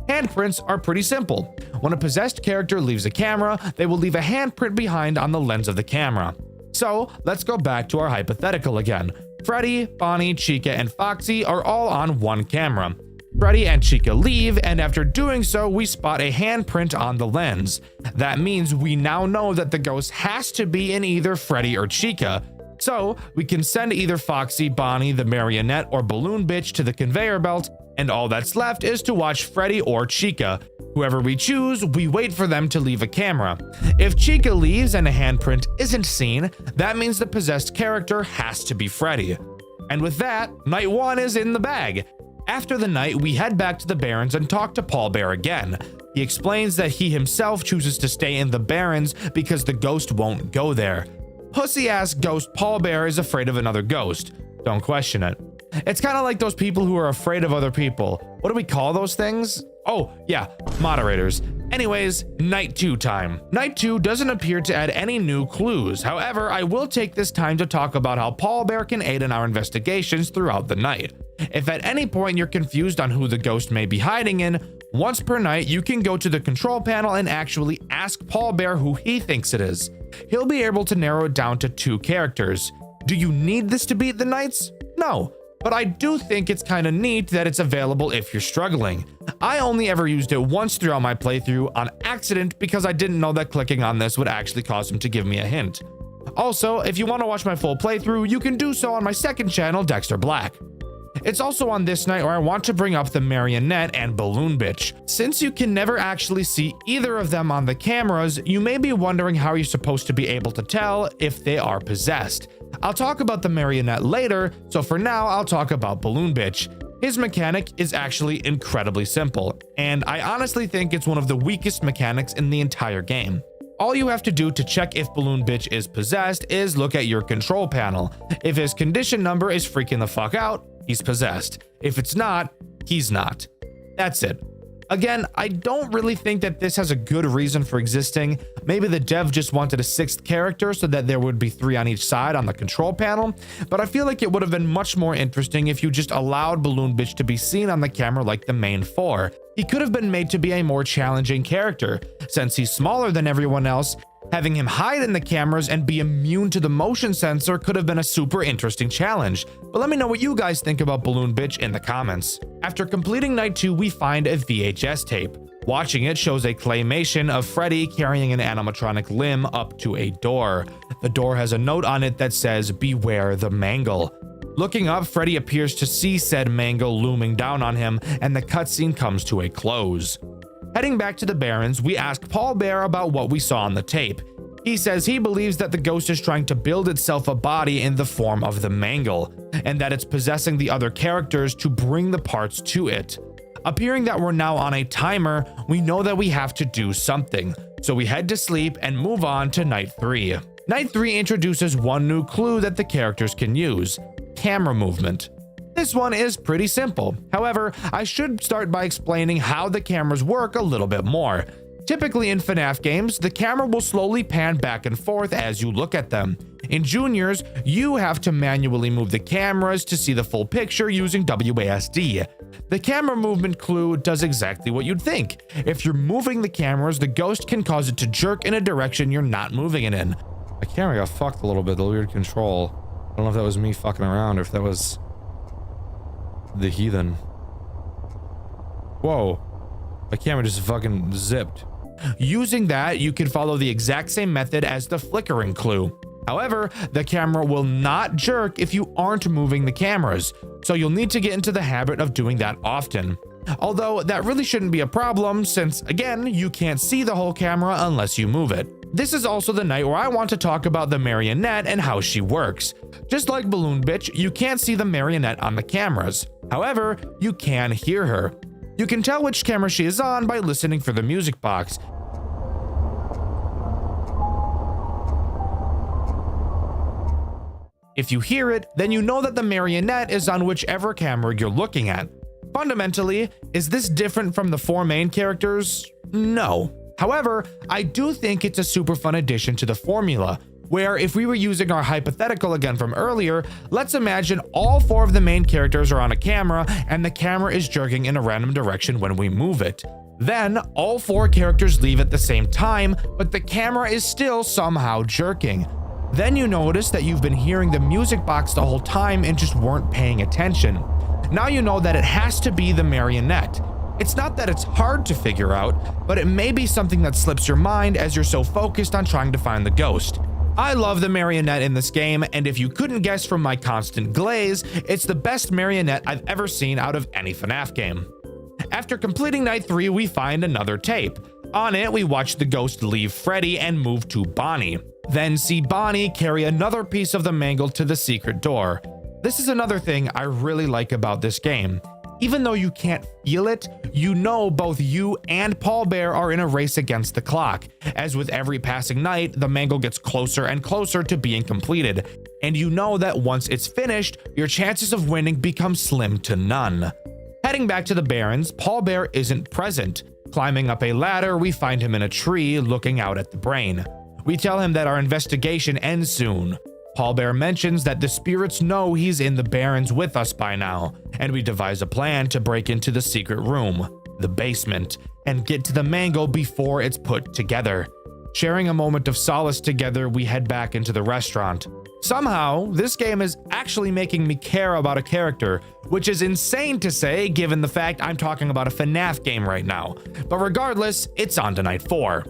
Handprints are pretty simple. When a possessed character leaves a camera, they will leave a handprint behind on the lens of the camera. So let's go back to our hypothetical again. Freddy, Bonnie, Chica, and Foxy are all on 1 camera. Freddy and Chica leave, and after doing so, we spot a handprint on the lens. That means we now know that the ghost has to be in either Freddy or Chica. So we can send either Foxy, Bonnie, the marionette, or Balloon Bitch to the conveyor belt, and all that's left is to watch Freddy or Chica. Whoever we choose, we wait for them to leave a camera. If Chica leaves and a handprint isn't seen, that means the possessed character has to be Freddy. And with that, night 1 is in the bag. After the night, we head back to the Barrens and talk to Paul Bear again. He explains that he himself chooses to stay in the Barrens because the ghost won't go there. Pussy-ass ghost Paul Bear is afraid of another ghost. Don't question it. It's kind of like those people who are afraid of other people. What do we call those things? Oh, yeah, moderators. Anyways, night 2 time. Night 2 doesn't appear to add any new clues. However, I will take this time to talk about how Paul Bear can aid in our investigations throughout the night. If at any point you're confused on who the ghost may be hiding in, once per night you can go to the control panel and actually ask Paul Bear who he thinks it is. He'll be able to narrow it down to 2 characters. Do you need this to beat the nights? No. But I do think it's kind of neat that it's available if you're struggling. I only ever used it once throughout my playthrough on accident because I didn't know that clicking on this would actually cause him to give me a hint. Also, if you want to watch my full playthrough, you can do so on my second channel, Dxtr Black. It's also on this night where I want to bring up the marionette and Balloon Bitch. Since you can never actually see either of them on the cameras, you may be wondering how you're supposed to be able to tell if they are possessed. I'll talk about the marionette later, so for now I'll talk about Balloon Bitch. His mechanic is actually incredibly simple, and I honestly think it's one of the weakest mechanics in the entire game. All you have to do to check if Balloon Bitch is possessed is look at your control panel. If his condition number is freaking the fuck out, he's possessed. If it's not, he's not. That's it. Again, I don't really think that this has a good reason for existing. Maybe the dev just wanted a 6th character so that there would be 3 on each side on the control panel, but I feel like it would have been much more interesting if you just allowed Balloon Bitch to be seen on the camera like the main 4. He could have been made to be a more challenging character. Since he's smaller than everyone else, having him hide in the cameras and be immune to the motion sensor could have been a super interesting challenge. But let me know what you guys think about Balloon Bitch in the comments. After completing night 2, we find a VHS tape. Watching it shows a claymation of Freddy carrying an animatronic limb up to a door. The door has a note on it that says, "Beware the mangle." Looking up, Freddy appears to see said mangle looming down on him, and the cutscene comes to a close. Heading back to the Barrens, we ask Paul Bear about what we saw on the tape. He says he believes that the ghost is trying to build itself a body in the form of the mangle, and that it's possessing the other characters to bring the parts to it. Appearing that we're now on a timer, we know that we have to do something, so we head to sleep and move on to night 3. Night 3 introduces one new clue that the characters can use: camera movement. This one is pretty simple. However, I should start by explaining how the cameras work a little bit more. Typically in FNAF games, the camera will slowly pan back and forth as you look at them. In Juniors, you have to manually move the cameras to see the full picture using WASD. The camera movement clue does exactly what you'd think. If you're moving the cameras, the ghost can cause it to jerk in a direction you're not moving it in. My camera got fucked a little bit, the weird control. I don't know if that was me fucking around or if that was the heathen. Whoa. My camera just fucking zipped. Using that, you can follow the exact same method as the flickering clue. However, the camera will not jerk if you aren't moving the cameras, so you'll need to get into the habit of doing that often. Although that really shouldn't be a problem since, again, you can't see the whole camera unless you move it. This is also the night where I want to talk about the marionette and how she works. Just like Balloon Bitch, you can't see the marionette on the cameras. However, you can hear her. You can tell which camera she is on by listening for the music box. If you hear it, then you know that the marionette is on whichever camera you're looking at. Fundamentally, is this different from the 4 main characters? No. However, I do think it's a super fun addition to the formula, where if we were using our hypothetical again from earlier, let's imagine all 4 of the main characters are on a camera and the camera is jerking in a random direction when we move it. Then all 4 characters leave at the same time, but the camera is still somehow jerking. Then you notice that you've been hearing the music box the whole time and just weren't paying attention. Now you know that it has to be the marionette. It's not that it's hard to figure out, but it may be something that slips your mind as you're so focused on trying to find the ghost. I love the marionette in this game, and if you couldn't guess from my constant glaze, it's the best marionette I've ever seen out of any FNAF game. After completing night 3, we find another tape. On it, we watch the ghost leave Freddy and move to Bonnie. Then see Bonnie carry another piece of the mangle to the secret door. This is another thing I really like about this game. Even though you can't feel it, you know both you and Paul Bear are in a race against the clock, as with every passing night, the mangle gets closer and closer to being completed, and you know that once it's finished, your chances of winning become slim to none. Heading back to the Barrens, Paul Bear isn't present. Climbing up a ladder, we find him in a tree looking out at the brain. We tell him that our investigation ends soon. Paul Bear mentions that the spirits know he's in the Barrens with us by now, and we devise a plan to break into the secret room, the basement, and get to the mangle before it's put together. Sharing a moment of solace together, we head back into the restaurant. Somehow, this game is actually making me care about a character, which is insane to say given the fact I'm talking about a FNAF game right now. But regardless, it's on to night 4.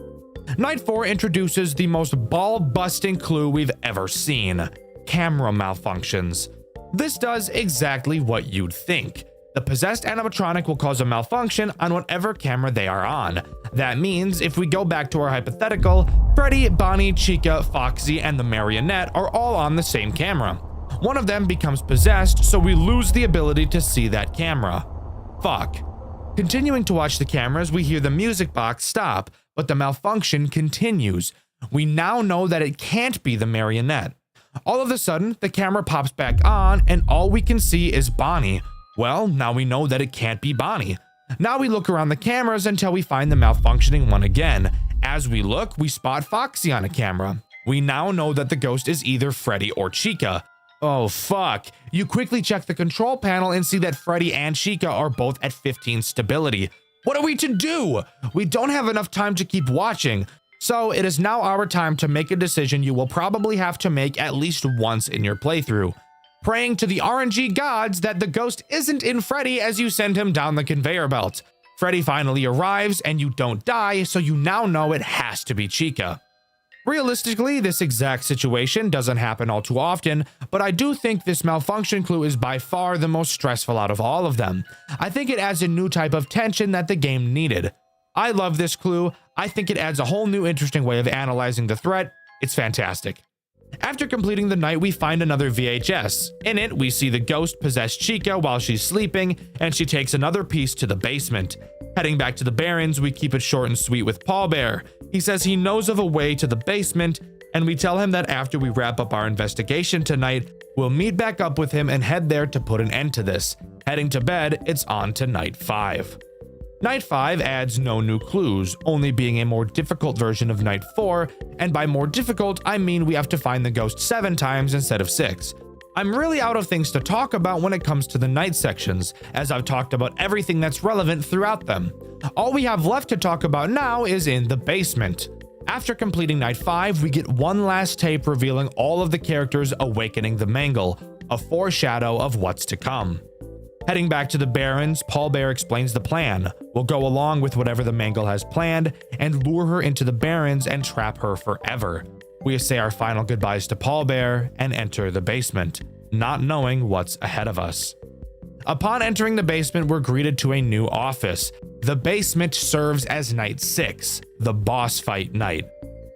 Night 4 introduces the most ball-busting clue we've ever seen: camera malfunctions. This does exactly what you'd think. The possessed animatronic will cause a malfunction on whatever camera they are on. That means if we go back to our hypothetical, Freddy, Bonnie, Chica, Foxy, and the marionette are all on the same camera. One of them becomes possessed, so we lose the ability to see that camera. Fuck. Continuing to watch the cameras, we hear the music box stop, but the malfunction continues. We now know that it can't be the marionette. All of a sudden, the camera pops back on, and all we can see is Bonnie. Well, now we know that it can't be Bonnie. Now we look around the cameras until we find the malfunctioning one again. As we look, we spot Foxy on a camera. We now know that the ghost is either Freddy or Chica. Oh fuck. You quickly check the control panel and see that Freddy and Chica are both at 15 stability. What are we to do? We don't have enough time to keep watching. So it is now our time to make a decision you will probably have to make at least once in your playthrough. Praying to the RNG gods that the ghost isn't in Freddy as you send him down the conveyor belt. Freddy finally arrives and you don't die, so you now know it has to be Chica. Realistically, this exact situation doesn't happen all too often, but I do think this malfunction clue is by far the most stressful out of all of them. I think it adds a new type of tension that the game needed. I love this clue. I think it adds a whole new interesting way of analyzing the threat. It's fantastic. After completing the night, we find another VHS. In it, we see the ghost possess Chica while she's sleeping, and she takes another piece to the basement. Heading back to the Barrens, we keep it short and sweet with Paul Bear. He says he knows of a way to the basement, and we tell him that after we wrap up our investigation tonight, we'll meet back up with him and head there to put an end to this. Heading to bed, it's on to night 5. Night 5 adds no new clues, only being a more difficult version of night 4, and by more difficult, I mean we have to find the ghost 7 times instead of 6. I'm really out of things to talk about when it comes to the night sections, as I've talked about everything that's relevant throughout them. All we have left to talk about now is in the basement. After completing night 5, we get one last tape revealing all of the characters awakening the Mangle, a foreshadow of what's to come. Heading back to the Barrens, Pallbear explains the plan. We'll go along with whatever the Mangle has planned and lure her into the Barrens and trap her forever. We say our final goodbyes to Pallbear and enter the basement, not knowing what's ahead of us. Upon entering the basement, we're greeted to a new office. The basement serves as night 6, the boss fight night.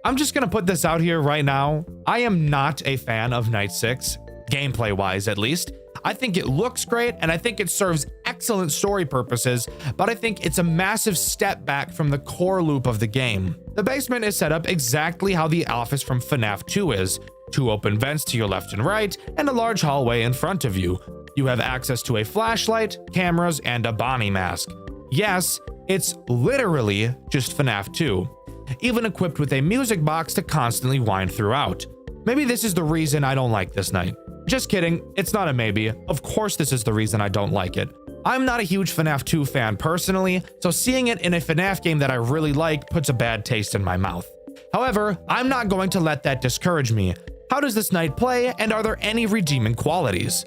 I'm just gonna put this out here right now. I am not a fan of night 6, gameplay-wise at least. I think it looks great and I think it serves excellent story purposes, but I think it's a massive step back from the core loop of the game. The basement is set up exactly how the office from FNAF 2 is. 2 open vents to your left and right, and a large hallway in front of you. You have access to a flashlight, cameras, and a Bonnie mask. Yes, it's literally just FNAF 2, even equipped with a music box to constantly wind throughout. Maybe this is the reason I don't like this night. Just kidding, it's not a maybe. Of course this is the reason I don't like it. I'm not a huge FNAF 2 fan personally, so seeing it in a FNAF game that I really like puts a bad taste in my mouth. However, I'm not going to let that discourage me. How does this night play, and are there any redeeming qualities?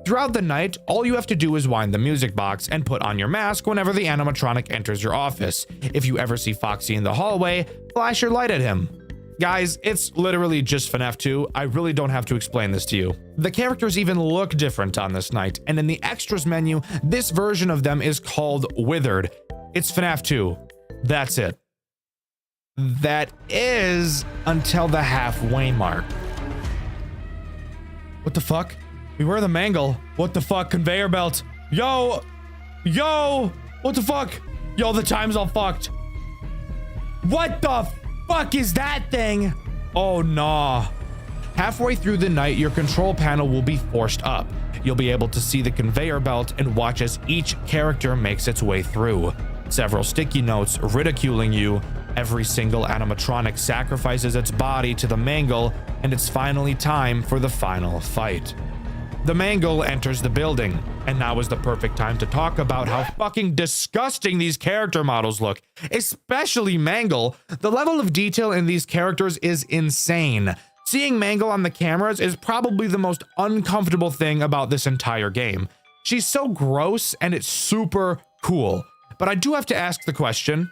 Throughout the night, all you have to do is wind the music box and put on your mask whenever the animatronic enters your office. If you ever see Foxy in the hallway, flash your light at him. Guys, it's literally just FNAF 2. I really don't have to explain this to you. The characters even look different on this night, and in the extras menu, this version of them is called Withered. It's FNAF 2. That's it. That is until the halfway mark. What the fuck? We were the Mangle. What the fuck? Conveyor belt. Yo! Yo! What the fuck? Yo, the time's all fucked. What the fuck is that thing? Oh, nah. Halfway through the night, your control panel will be forced up. You'll be able to see the conveyor belt and watch as each character makes its way through. Several sticky notes ridiculing you. Every single animatronic sacrifices its body to the Mangle, and it's finally time for the final fight. The Mangle enters the building, and now is the perfect time to talk about how fucking disgusting these character models look, especially Mangle. The level of detail in these characters is insane. Seeing Mangle on the cameras is probably the most uncomfortable thing about this entire game. She's so gross, and it's super cool. But I do have to ask the question,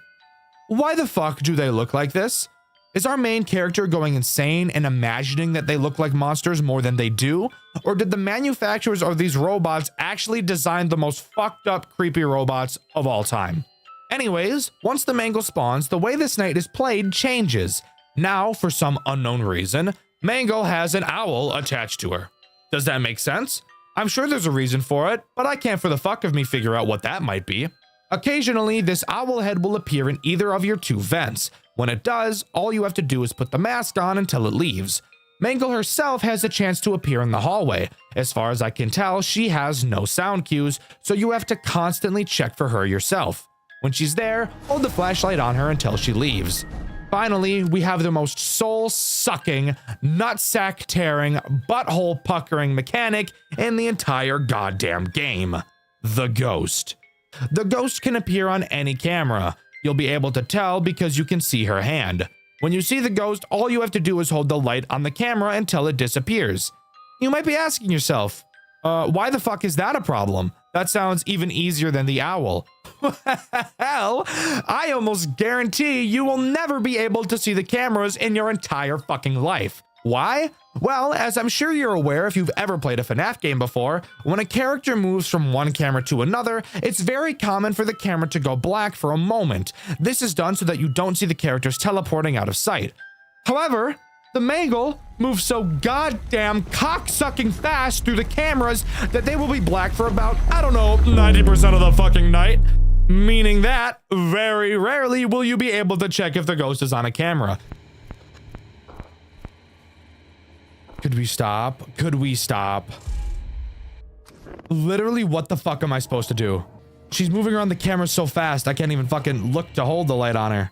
why the fuck do they look like this? Is our main character going insane and imagining that they look like monsters more than they do? Or did the manufacturers of these robots actually design the most fucked up, creepy robots of all time? Anyways, once the Mangle spawns, the way this night is played changes. Now, for some unknown reason, Mangle has an owl attached to her. Does that make sense? I'm sure there's a reason for it, but I can't for the fuck of me figure out what that might be. Occasionally, this owl head will appear in either of your 2 vents. When it does, all you have to do is put the mask on until it leaves. Mangle herself has a chance to appear in the hallway. As far as I can tell, she has no sound cues, so you have to constantly check for her yourself. When she's there, hold the flashlight on her until she leaves. Finally, we have the most soul-sucking, nutsack-tearing, butthole-puckering mechanic in the entire goddamn game. The Ghost. The Ghost can appear on any camera. You'll be able to tell because you can see her hand. When you see the Ghost, all you have to do is hold the light on the camera until it disappears. You might be asking yourself, why the fuck is that a problem? That sounds even easier than the owl. Hell, I almost guarantee you will never be able to see the cameras in your entire fucking life. Why? Well, as I'm sure you're aware if you've ever played a FNAF game before, when a character moves from one camera to another, it's very common for the camera to go black for a moment. This is done so that you don't see the characters teleporting out of sight. However, the Mangle moves so goddamn cocksucking fast through the cameras that they will be black for about, I don't know, 90% of the fucking night. Meaning that, very rarely will you be able to check if the Ghost is on a camera. Could we stop? Could we stop? Literally, what the fuck am I supposed to do? She's moving around the camera so fast, I can't even fucking look to hold the light on her.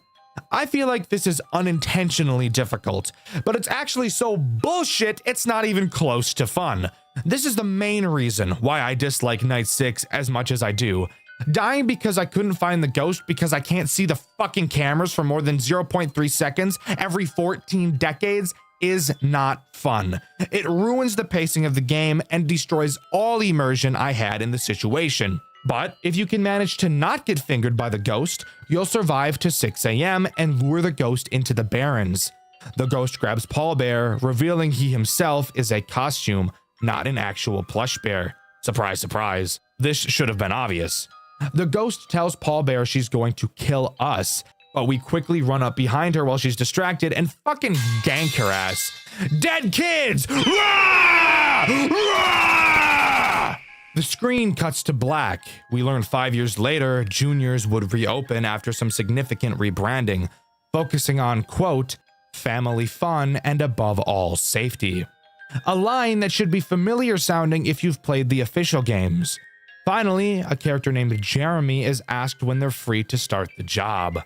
I feel like this is unintentionally difficult, but it's actually so bullshit, it's not even close to fun. This is the main reason why I dislike Night 6 as much as I do. Dying because I couldn't find the ghost because I can't see the fucking cameras for more than 0.3 seconds every 14 decades is not fun. It ruins the pacing of the game and destroys all immersion I had in the situation. But if you can manage to not get fingered by the ghost, you'll survive to 6 a.m. and lure the ghost into the Barrens. The ghost grabs Paul Bear, revealing he himself is a costume, not an actual plush bear. Surprise, surprise. This should have been obvious. The ghost tells Paul Bear she's going to kill us, but we quickly run up behind her while she's distracted and fucking gank her ass. Dead kids! Rah! Rah! The screen cuts to black. We learn 5 years later, Juniors would reopen after some significant rebranding, focusing on, quote, family fun and above all safety. A line that should be familiar sounding if you've played the official games. Finally, a character named Jeremy is asked when they're free to start the job.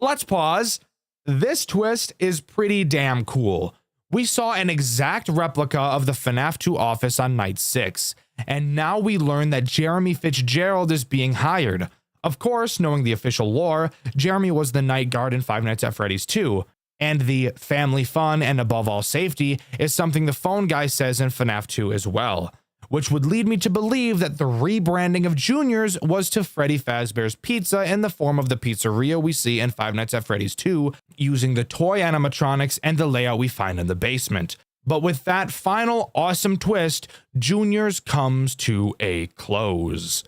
Let's pause. This twist is pretty damn cool. We saw an exact replica of the FNAF 2 office on night 6, and now we learn that Jeremy Fitzgerald is being hired. Of course, knowing the official lore, Jeremy was the night guard in Five Nights at Freddy's 2, and the family fun and above all safety is something the phone guy says in FNAF 2 as well, which would lead me to believe that the rebranding of Juniors was to Freddy Fazbear's Pizza in the form of the pizzeria we see in Five Nights at Freddy's 2, using the toy animatronics and the layout we find in the basement. But with that final awesome twist, Juniors comes to a close.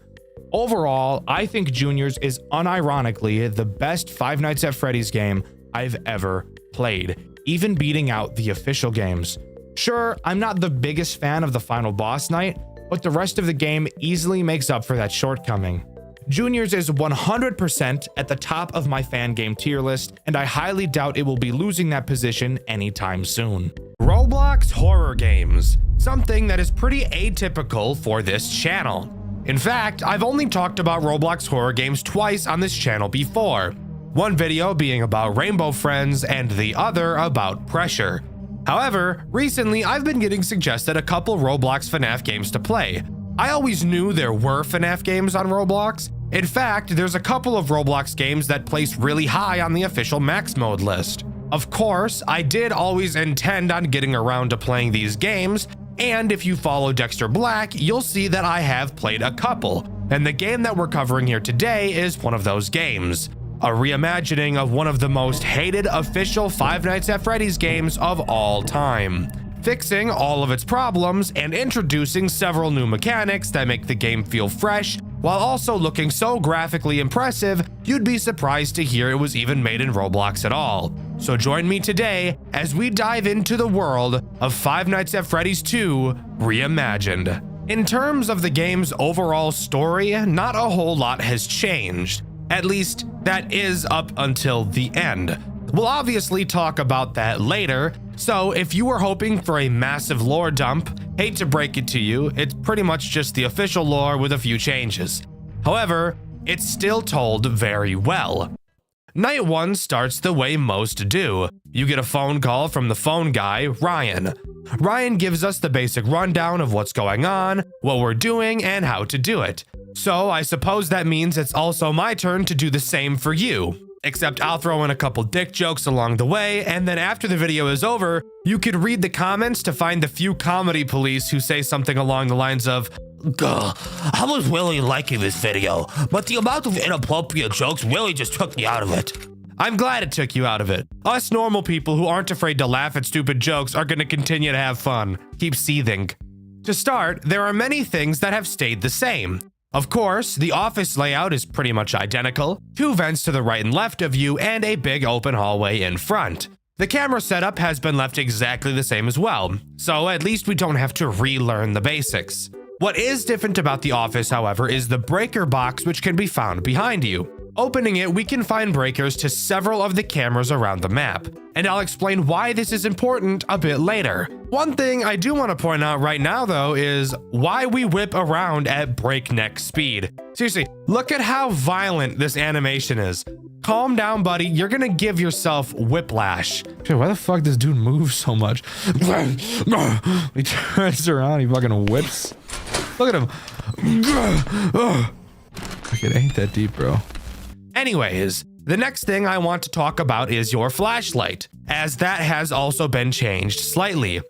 Overall, I think Juniors is unironically the best Five Nights at Freddy's game I've ever played, even beating out the official games. Sure, I'm not the biggest fan of the final boss night, but the rest of the game easily makes up for that shortcoming. Juniors is 100% at the top of my fan game tier list, and I highly doubt it will be losing that position anytime soon. Roblox horror games, something that is pretty atypical for this channel. In fact, I've only talked about Roblox horror games twice on this channel before. One video being about Rainbow Friends and the other about Pressure. However, recently I've been getting suggested a couple Roblox FNAF games to play. I always knew there were FNAF games on Roblox. In fact, there's a couple of Roblox games that place really high on the official max mode list. Of course, I did always intend on getting around to playing these games, and if you follow Dxtr Black, you'll see that I have played a couple, and the game that we're covering here today is one of those games. A reimagining of one of the most hated official Five Nights at Freddy's games of all time, fixing all of its problems and introducing several new mechanics that make the game feel fresh, while also looking so graphically impressive, you'd be surprised to hear it was even made in Roblox at all. So join me today as we dive into the world of Five Nights at Freddy's 2 Reimagined. In terms of the game's overall story, not a whole lot has changed. At least, that is up until the end. We'll obviously talk about that later, so if you were hoping for a massive lore dump, hate to break it to you, it's pretty much just the official lore with a few changes. However, it's still told very well. Night 1 starts the way most do. You get a phone call from the phone guy, Ryan. Ryan gives us the basic rundown of what's going on, what we're doing, and how to do it. So I suppose that means it's also my turn to do the same for you. Except I'll throw in a couple dick jokes along the way, and then after the video is over, you could read the comments to find the few comedy police who say something along the lines of, "Gah, I was really liking this video, but the amount of inappropriate jokes really just took me out of it." I'm glad it took you out of it. Us normal people who aren't afraid to laugh at stupid jokes are going to continue to have fun. Keep seething. To start, there are many things that have stayed the same. Of course, the office layout is pretty much identical, 2 vents to the right and left of you, and a big open hallway in front. The camera setup has been left exactly the same as well, so at least we don't have to relearn the basics. What is different about the office, however, is the breaker box which can be found behind you. Opening it, we can find breakers to several of the cameras around the map, and I'll explain why this is important a bit later. One thing I do want to point out right now though is why we whip around at breakneck speed. Seriously, look at how violent this animation is. Calm down, buddy, you're gonna give yourself whiplash. Dude, why the fuck does dude move so much? He turns around, he fucking whips. Look at him. It ain't that deep, bro. Anyways, the next thing I want to talk about is your flashlight, as that has also been changed slightly.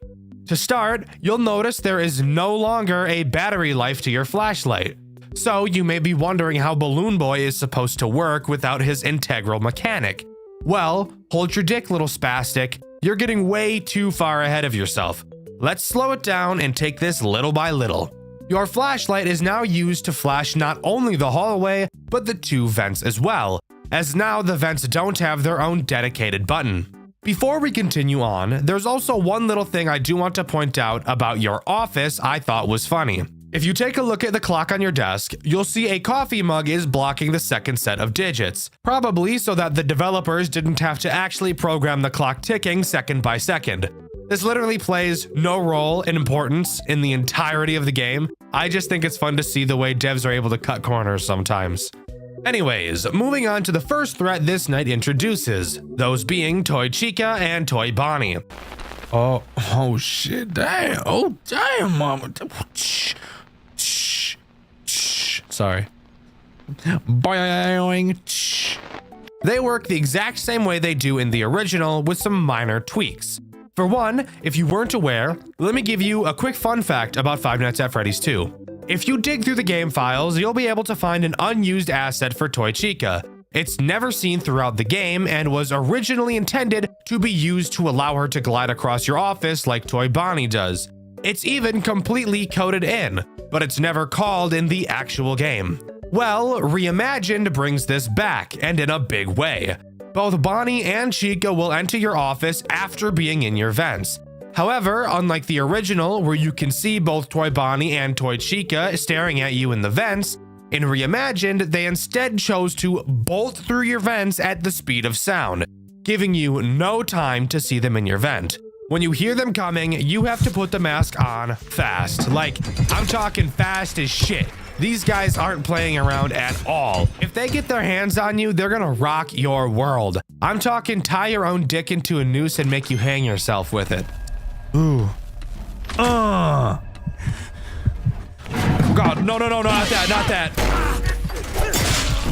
To start, you'll notice there is no longer a battery life to your flashlight. So you may be wondering how Balloon Boy is supposed to work without his integral mechanic. Well, hold your dick, little spastic. You're getting way too far ahead of yourself. Let's slow it down and take this little by little. Your flashlight is now used to flash not only the hallway, but the 2 vents as well, as now the vents don't have their own dedicated button. Before we continue on, there's also one little thing I do want to point out about your office I thought was funny. If you take a look at the clock on your desk, you'll see a coffee mug is blocking the second set of digits, probably so that the developers didn't have to actually program the clock ticking second by second. This literally plays no role in importance in the entirety of the game. I just think it's fun to see the way devs are able to cut corners sometimes. Anyways, moving on to the first threat this night introduces, those being Toy Chica and Toy Bonnie. Oh shit, damn. Oh, damn, mama. Sorry. Boing. They work the exact same way they do in the original with some minor tweaks. For one, if you weren't aware, let me give you a quick fun fact about Five Nights at Freddy's 2. If you dig through the game files, you'll be able to find an unused asset for Toy Chica. It's never seen throughout the game and was originally intended to be used to allow her to glide across your office like Toy Bonnie does. It's even completely coded in, but it's never called in the actual game. Well, Reimagined brings this back, and in a big way. Both Bonnie and Chica will enter your office after being in your vents. However, unlike the original, where you can see both Toy Bonnie and Toy Chica staring at you in the vents, in Reimagined, they instead chose to bolt through your vents at the speed of sound, giving you no time to see them in your vent. When you hear them coming, you have to put the mask on fast. Like, I'm talking fast as shit. These guys aren't playing around at all. If they get their hands on you, they're gonna rock your world. I'm talking tie your own dick into a noose and make you hang yourself with it. Ooh. God, no, not that.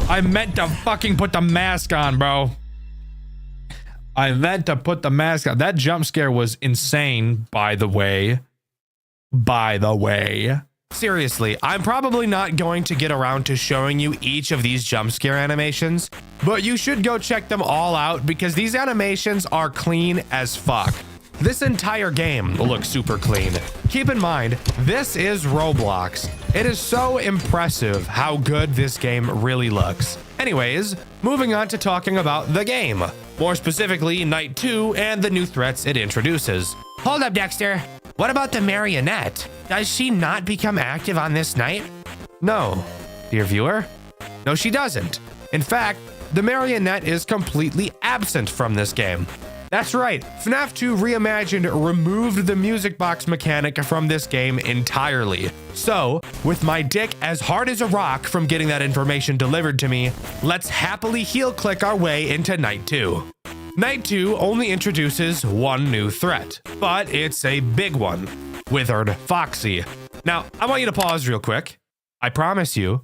I meant to fucking put the mask on, bro. I meant to put the mask on. That jump scare was insane, by the way. Seriously, I'm probably not going to get around to showing you each of these jump scare animations, but you should go check them all out because these animations are clean as fuck. This entire game looks super clean. Keep in mind, this is Roblox. It is so impressive how good this game really looks. Anyways, moving on to talking about the game. More specifically, Night 2 and the new threats it introduces. Hold up, Dexter. What about the marionette? Does she not become active on this night? No, dear viewer. No, she doesn't. In fact, the marionette is completely absent from this game. That's right, FNAF 2 Reimagined removed the music box mechanic from this game entirely. So, with my dick as hard as a rock from getting that information delivered to me, let's happily heel click our way into Night 2. Night 2 only introduces one new threat, but it's a big one. Withered Foxy. Now, I want you to pause real quick. I promise you,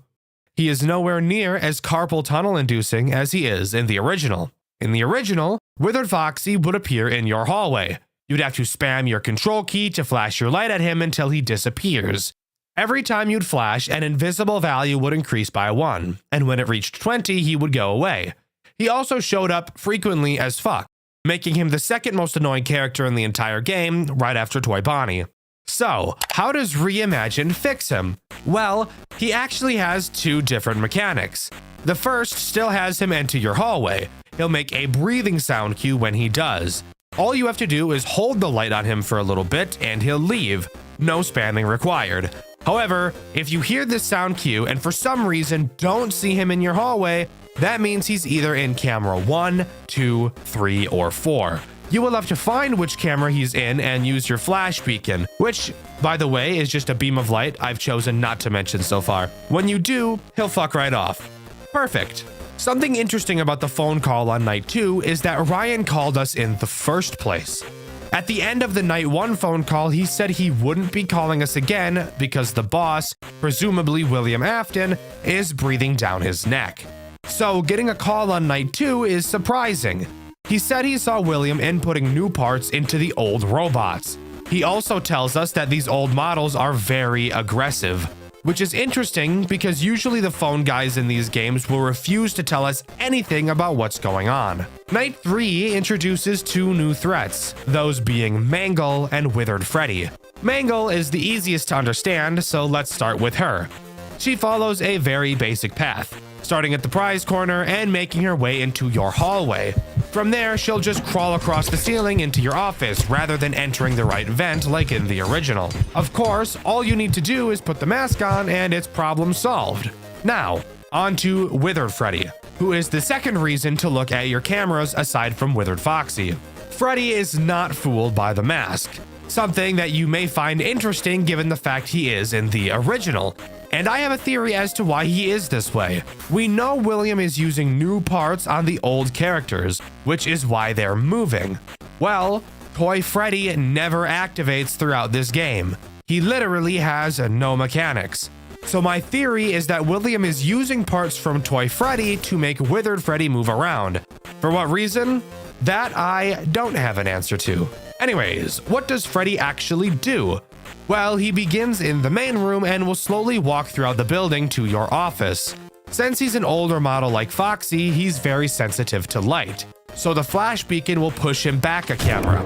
he is nowhere near as carpal tunnel inducing as he is in the original. In the original, Withered Foxy would appear in your hallway. You'd have to spam your control key to flash your light at him until he disappears. Every time you'd flash, an invisible value would increase by 1, and when it reached 20, he would go away. He also showed up frequently as fuck, making him the second most annoying character in the entire game, right after Toy Bonnie. So, how does Reimagined fix him? Well, he actually has two different mechanics. The first still has him enter your hallway. He'll make a breathing sound cue when he does. All you have to do is hold the light on him for a little bit and he'll leave. No spamming required. However, if you hear this sound cue and for some reason don't see him in your hallway, that means he's either in camera 1, 2, 3, or 4. You will have to find which camera he's in and use your flash beacon, which, by the way, is just a beam of light I've chosen not to mention so far. When you do, he'll fuck right off. Perfect. Something interesting about the phone call on Night 2 is that Ryan called us in the first place. At the end of the night 1 phone call, he said he wouldn't be calling us again because the boss, presumably William Afton, is breathing down his neck. So getting a call on night 2 is surprising. He said he saw William inputting new parts into the old robots. He also tells us that these old models are very aggressive, which is interesting because usually the phone guys in these games will refuse to tell us anything about what's going on. Night 3 introduces 2 new threats, those being Mangle and Withered Freddy. Mangle is the easiest to understand, so let's start with her. She follows a very basic path, starting at the prize corner and making her way into your hallway. From there, she'll just crawl across the ceiling into your office rather than entering the right vent like in the original. Of course, all you need to do is put the mask on and it's problem solved. Now, on to Withered Freddy, who is the second reason to look at your cameras aside from Withered Foxy. Freddy is not fooled by the mask, something that you may find interesting given the fact he is in the original. And I have a theory as to why he is this way. We know William is using new parts on the old characters, which is why they're moving. Well, Toy Freddy never activates throughout this game. He literally has no mechanics. So my theory is that William is using parts from Toy Freddy to make Withered Freddy move around. For what reason? That I don't have an answer to. Anyways, what does Freddy actually do? Well, he begins in the main room and will slowly walk throughout the building to your office. Since he's an older model like Foxy, he's very sensitive to light, so the flash beacon will push him back a camera.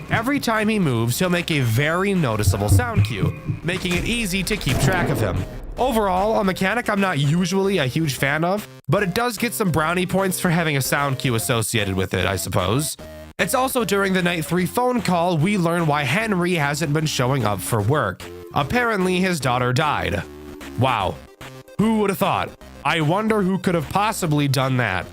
Every time he moves, he'll make a very noticeable sound cue, making it easy to keep track of him. Overall, a mechanic I'm not usually a huge fan of, but it does get some brownie points for having a sound cue associated with it, I suppose. It's also during the night 3 phone call we learn why Henry hasn't been showing up for work. Apparently his daughter died. Wow. Who would have thought? I wonder who could have possibly done that.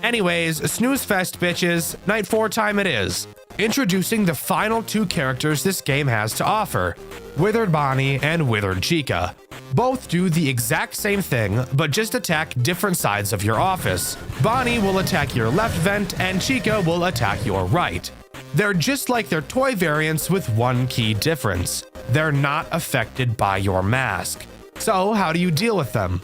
Anyways, snooze fest bitches, night 4 time it is. Introducing the final 2 characters this game has to offer, Withered Bonnie and Withered Chica. Both do the exact same thing, but just attack different sides of your office. Bonnie will attack your left vent and Chica will attack your right. They're just like their toy variants with one key difference. They're not affected by your mask. So how do you deal with them?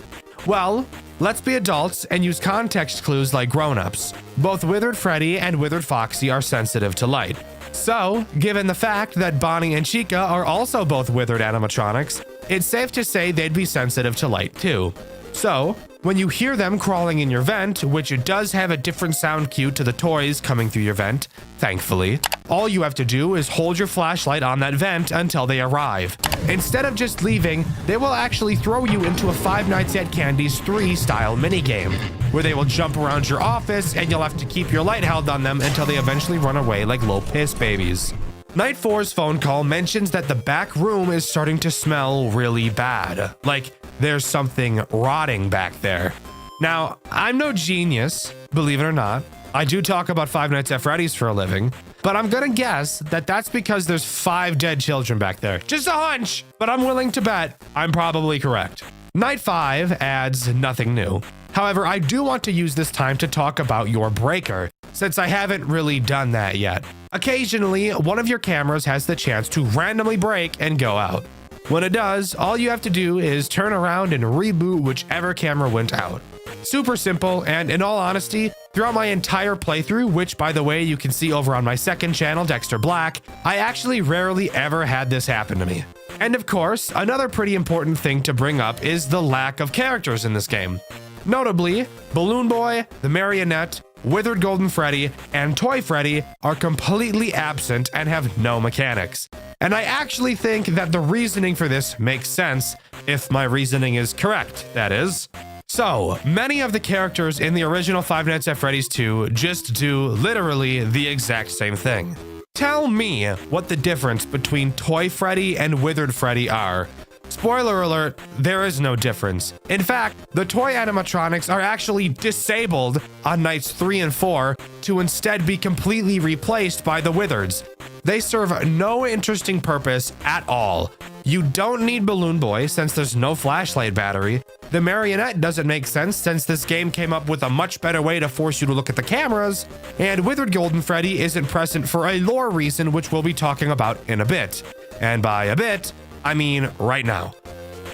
Well, let's be adults and use context clues like grown-ups. Both Withered Freddy and Withered Foxy are sensitive to light. So, given the fact that Bonnie and Chica are also both withered animatronics, it's safe to say they'd be sensitive to light too. So, when you hear them crawling in your vent, which it does have a different sound cue to the toys coming through your vent, thankfully, all you have to do is hold your flashlight on that vent until they arrive. Instead of just leaving, they will actually throw you into a Five Nights at Candy's 3 style minigame, where they will jump around your office and you'll have to keep your light held on them until they eventually run away like little piss babies. Night 4's phone call mentions that the back room is starting to smell really bad, like there's something rotting back there. Now, I'm no genius, believe it or not. I do talk about Five Nights at Freddy's for a living, but I'm gonna guess that that's because there's 5 dead children back there. Just a hunch, but I'm willing to bet I'm probably correct. Night 5 adds nothing new. However, I do want to use this time to talk about your breaker, since I haven't really done that yet. Occasionally, one of your cameras has the chance to randomly break and go out. When it does, all you have to do is turn around and reboot whichever camera went out. Super simple, and in all honesty, throughout my entire playthrough, which by the way you can see over on my second channel, Dxtr Black, I actually rarely ever had this happen to me. And of course, another pretty important thing to bring up is the lack of characters in this game. Notably, Balloon Boy, the Marionette, Withered Golden Freddy, and Toy Freddy are completely absent and have no mechanics. And I actually think that the reasoning for this makes sense, if my reasoning is correct, that is. So, many of the characters in the original Five Nights at Freddy's 2 just do literally the exact same thing. Tell me what the difference between Toy Freddy and Withered Freddy are. Spoiler alert, there is no difference. In fact, the toy animatronics are actually disabled on nights 3 and 4 to instead be completely replaced by the Withereds. They serve no interesting purpose at all. You don't need Balloon Boy since there's no flashlight battery. The marionette doesn't make sense since this game came up with a much better way to force you to look at the cameras, and Withered Golden Freddy isn't present for a lore reason which we'll be talking about in a bit. And by a bit, I mean right now.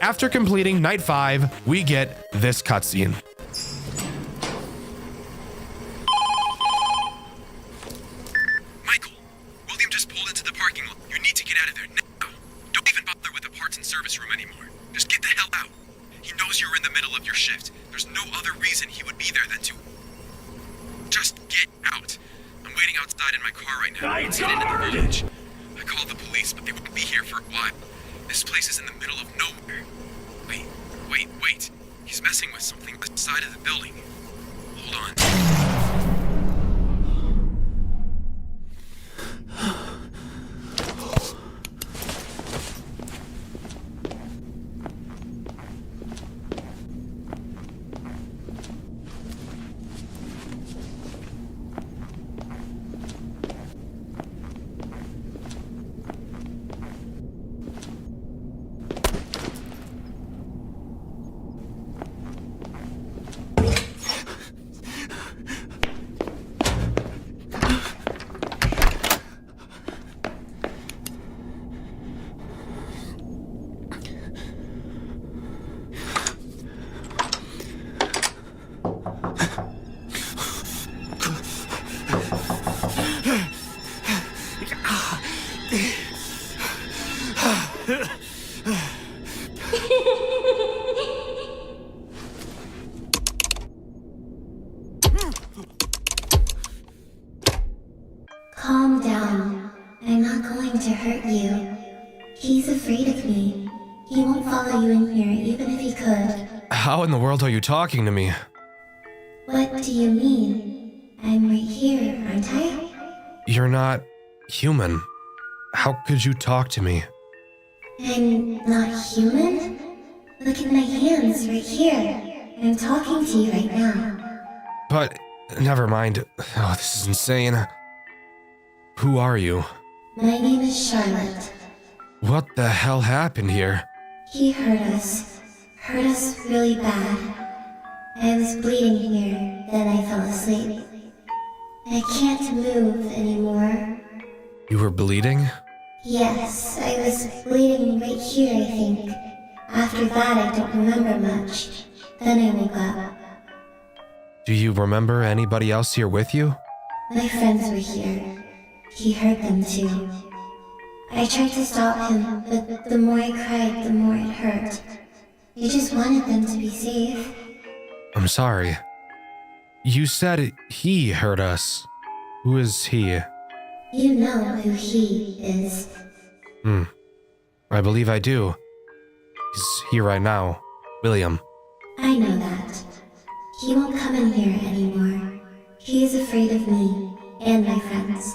After completing Night 5, we get this cutscene. Michael, William just pulled into the parking lot. You need to get out of there now. Don't even bother with the parts and service room anymore. Just get the hell out. He knows you're in the middle of your shift. There's no other reason he would be there than to... Just get out. I'm waiting outside in my car right now. Let's get into the village. I called the police, but they won't be here for a while. This place is in the middle of nowhere. Wait. He's messing with something on the side of the building. Hold on. Calm down. I'm not going to hurt you. He's afraid of me. He won't follow you in here even if he could. How in the world are you talking to me? What do you mean? I'm right here, aren't I? You're not human. How could you talk to me? I'm not human? Look at my hands right here. I'm talking to you right now. But, never mind. Oh, this is insane. Who are you? My name is Charlotte. What the hell happened here? He hurt us really bad. I was bleeding here, then I fell asleep. I can't move anymore. You were bleeding? Yes, I was bleeding right here, I think. After that, I don't remember much. Then I woke up. Do you remember anybody else here with you? My friends were here. He hurt them too. I tried to stop him, but the more I cried, the more it hurt. I just wanted them to be safe. I'm sorry. You said he hurt us. Who is he? You know who he is. I believe I do. He's here right now. William. I know that. He won't come in here anymore. He is afraid of me and my friends.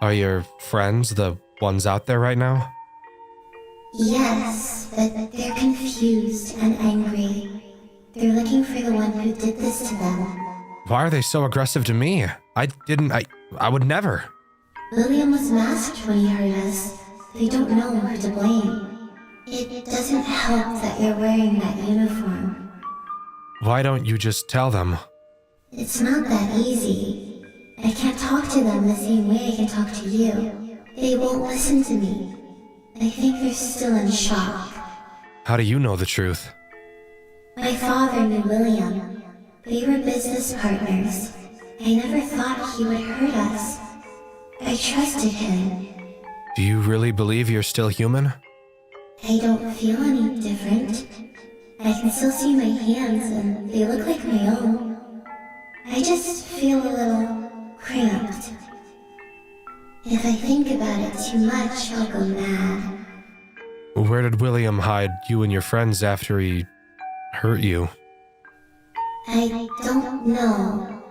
Are your friends the ones out there right now? Yes, but they're confused and angry. They're looking for the one who did this to them. Why are they so aggressive to me? I would never. William was masked when he hurt us. They don't know who to blame. It doesn't help that you're wearing that uniform. Why don't you just tell them? It's not that easy. I can't talk to them the same way I can talk to you. They won't listen to me. I think they're still in shock. How do you know the truth? My father knew William. They were business partners. I never thought he would hurt us. I trusted him. Do you really believe you're still human? I don't feel any different. I can still see my hands and they look like my own. I just feel a little cramped. If I think about it too much, I'll go mad. Where did William hide you and your friends after he hurt you? I don't know.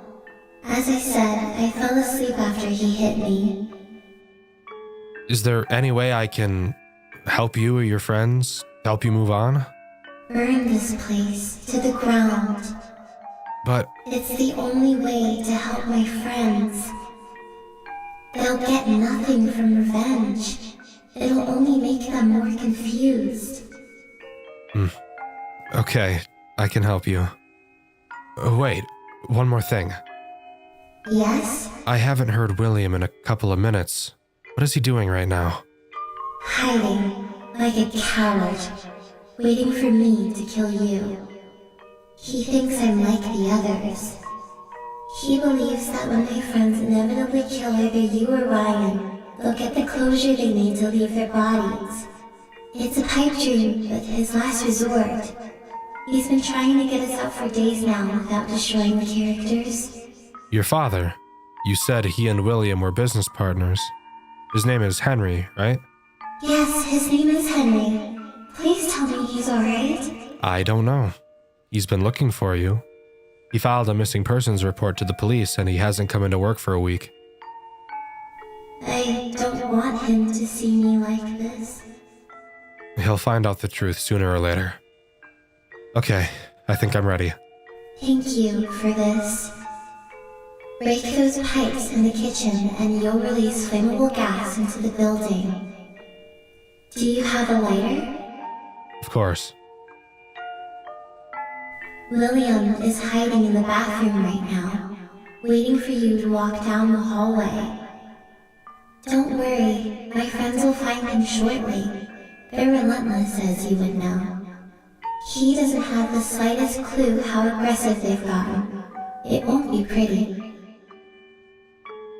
As I said, I fell asleep after he hit me. Is there any way I can help you or your friends? Help you move on? Burn this place to the ground. But It's the only way to help my friends. They'll get nothing from revenge. It'll only make them more confused. Okay, I can help you. Wait, one more thing. Yes? I haven't heard William in a couple of minutes. What is he doing right now? Hiding, like a coward, waiting for me to kill you. He thinks I'm like the others. He believes that when my friends inevitably kill either you or Ryan, they'll get the closure they need to leave their bodies. It's a pipe dream, but his last resort. He's been trying to get us out for days now without destroying the characters. Your father. You said he and William were business partners. His name is Henry, right? Yes, his name is Henry. Please tell me he's alright. I don't know. He's been looking for you. He filed a missing persons report to the police and he hasn't come into work for a week. I don't want him to see me like this. He'll find out the truth sooner or later. Okay, I think I'm ready. Thank you for this. Break those pipes in the kitchen and you'll release flammable gas into the building. Do you have a lighter? Of course. William is hiding in the bathroom right now, waiting for you to walk down the hallway. Don't worry, my friends will find him shortly. They're relentless, as you would know. He doesn't have the slightest clue how aggressive they've gotten. It won't be pretty.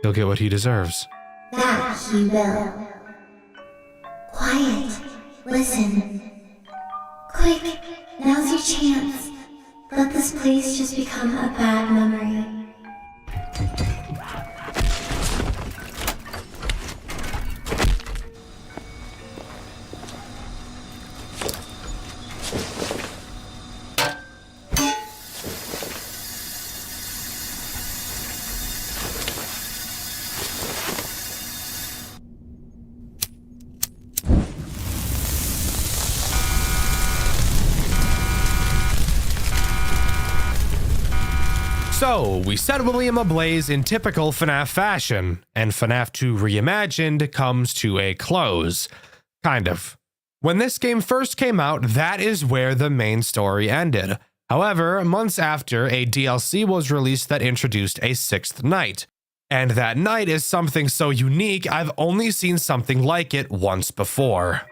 He'll get what he deserves. That he will. Quiet. Listen. Quick, now's your chance. Let this place just become a bad memory. So, we set William ablaze in typical FNAF fashion, and FNAF 2 Reimagined comes to a close. Kind of. When this game first came out, that is where the main story ended. However, months after, a DLC was released that introduced a sixth night. And that night is something so unique, I've only seen something like it once before.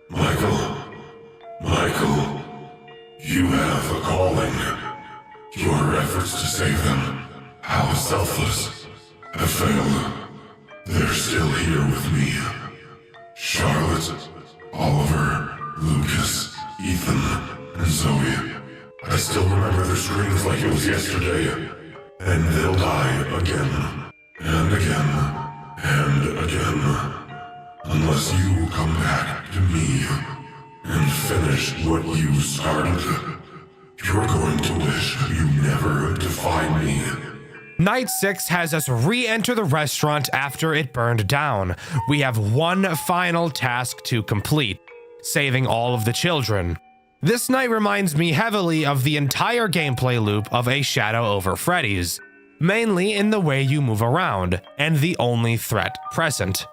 Michael, you have a calling. Your efforts to save them, how selfless, have failed. They're still here with me. Charlotte, Oliver, Lucas, Ethan, and Zoe. I still remember their screams like it was yesterday. And they'll die again, and again, and again. Unless you come back to me and finish what you started. You're going to wish you never defied me. Night 6 has us re-enter the restaurant after it burned down. We have one final task to complete, saving all of the children. This night reminds me heavily of the entire gameplay loop of A Shadow over Freddy's, mainly in the way you move around, and the only threat present.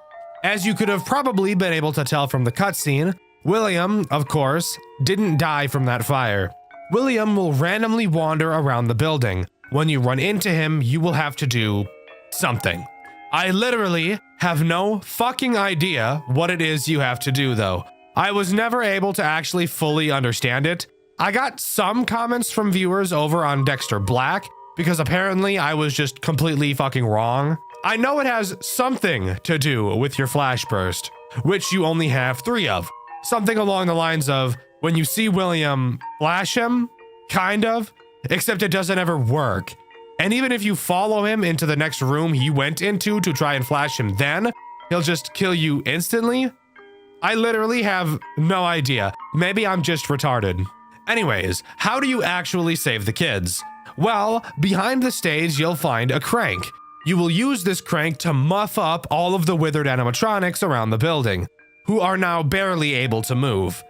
As you could have probably been able to tell from the cutscene, William, of course, didn't die from that fire. William will randomly wander around the building. When you run into him, you will have to do something. I literally have no fucking idea what it is you have to do though. I was never able to actually fully understand it. I got some comments from viewers over on Dxtr Black because apparently I was just completely fucking wrong. I know it has something to do with your flash burst, which you only have 3 of. Something along the lines of, when you see William, flash him, kind of, except it doesn't ever work. And even if you follow him into the next room he went into to try and flash him then, he'll just kill you instantly. I literally have no idea. Maybe I'm just retarded. Anyways, how do you actually save the kids? Well, behind the stage, you'll find a crank. You will use this crank to muff up all of the withered animatronics around the building, who are now barely able to move.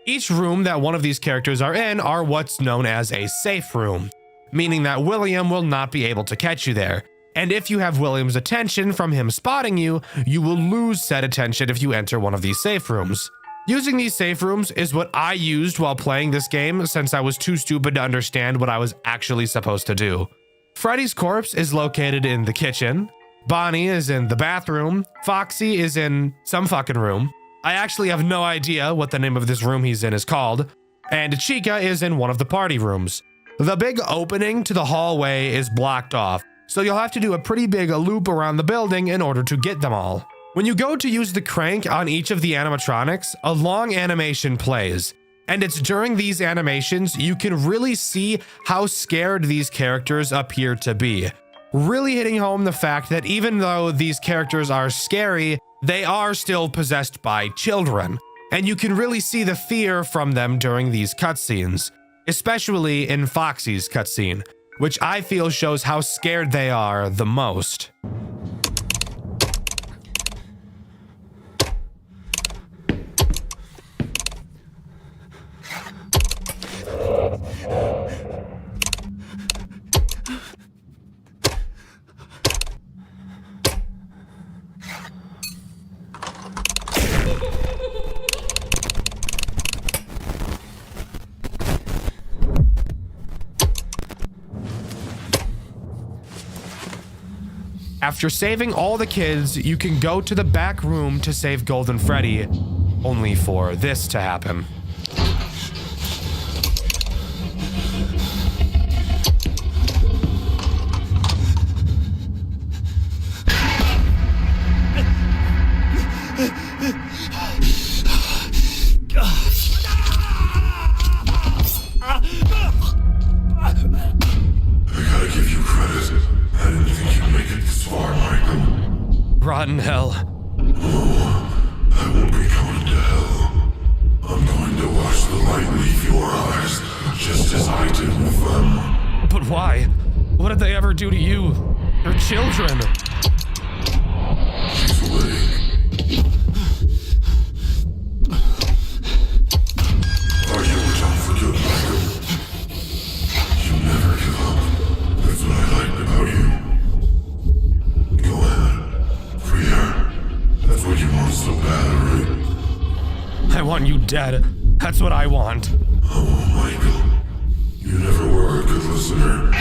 Each room that one of these characters are in are what's known as a safe room, meaning that William will not be able to catch you there. And if you have William's attention from him spotting you, you will lose said attention if you enter one of these safe rooms. Using these safe rooms is what I used while playing this game since I was too stupid to understand what I was actually supposed to do. Freddy's corpse is located in the kitchen. Bonnie is in the bathroom. Foxy is in some fucking room. I actually have no idea what the name of this room he's in is called. And Chica is in one of the party rooms. The big opening to the hallway is blocked off, so you'll have to do a pretty big loop around the building in order to get them all. When you go to use the crank on each of the animatronics, a long animation plays. And it's during these animations you can really see how scared these characters appear to be. Really hitting home the fact that even though these characters are scary, they are still possessed by children. And you can really see the fear from them during these cutscenes, especially in Foxy's cutscene, which I feel shows how scared they are the most. After saving all the kids, you can go to the back room to save Golden Freddy, only for this to happen. Rotten hell. I won't be going to hell. I'm going to watch the light leave your eyes, just as I did with them. But why? What did they ever do to you? They're children. She's awake. Are you down for good, Michael? You never give up. That's what I liked about you. Go ahead. Free her. That's what you want so bad, right? I want you dead. That's what I want. Oh, Michael. You never were a good listener.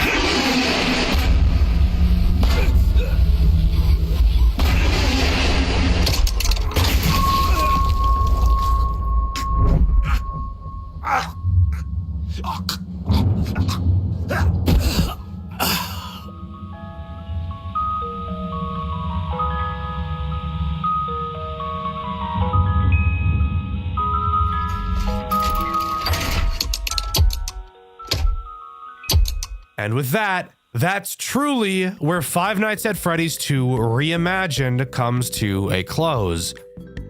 And with that, that's truly where Five Nights at Freddy's 2 Reimagined comes to a close.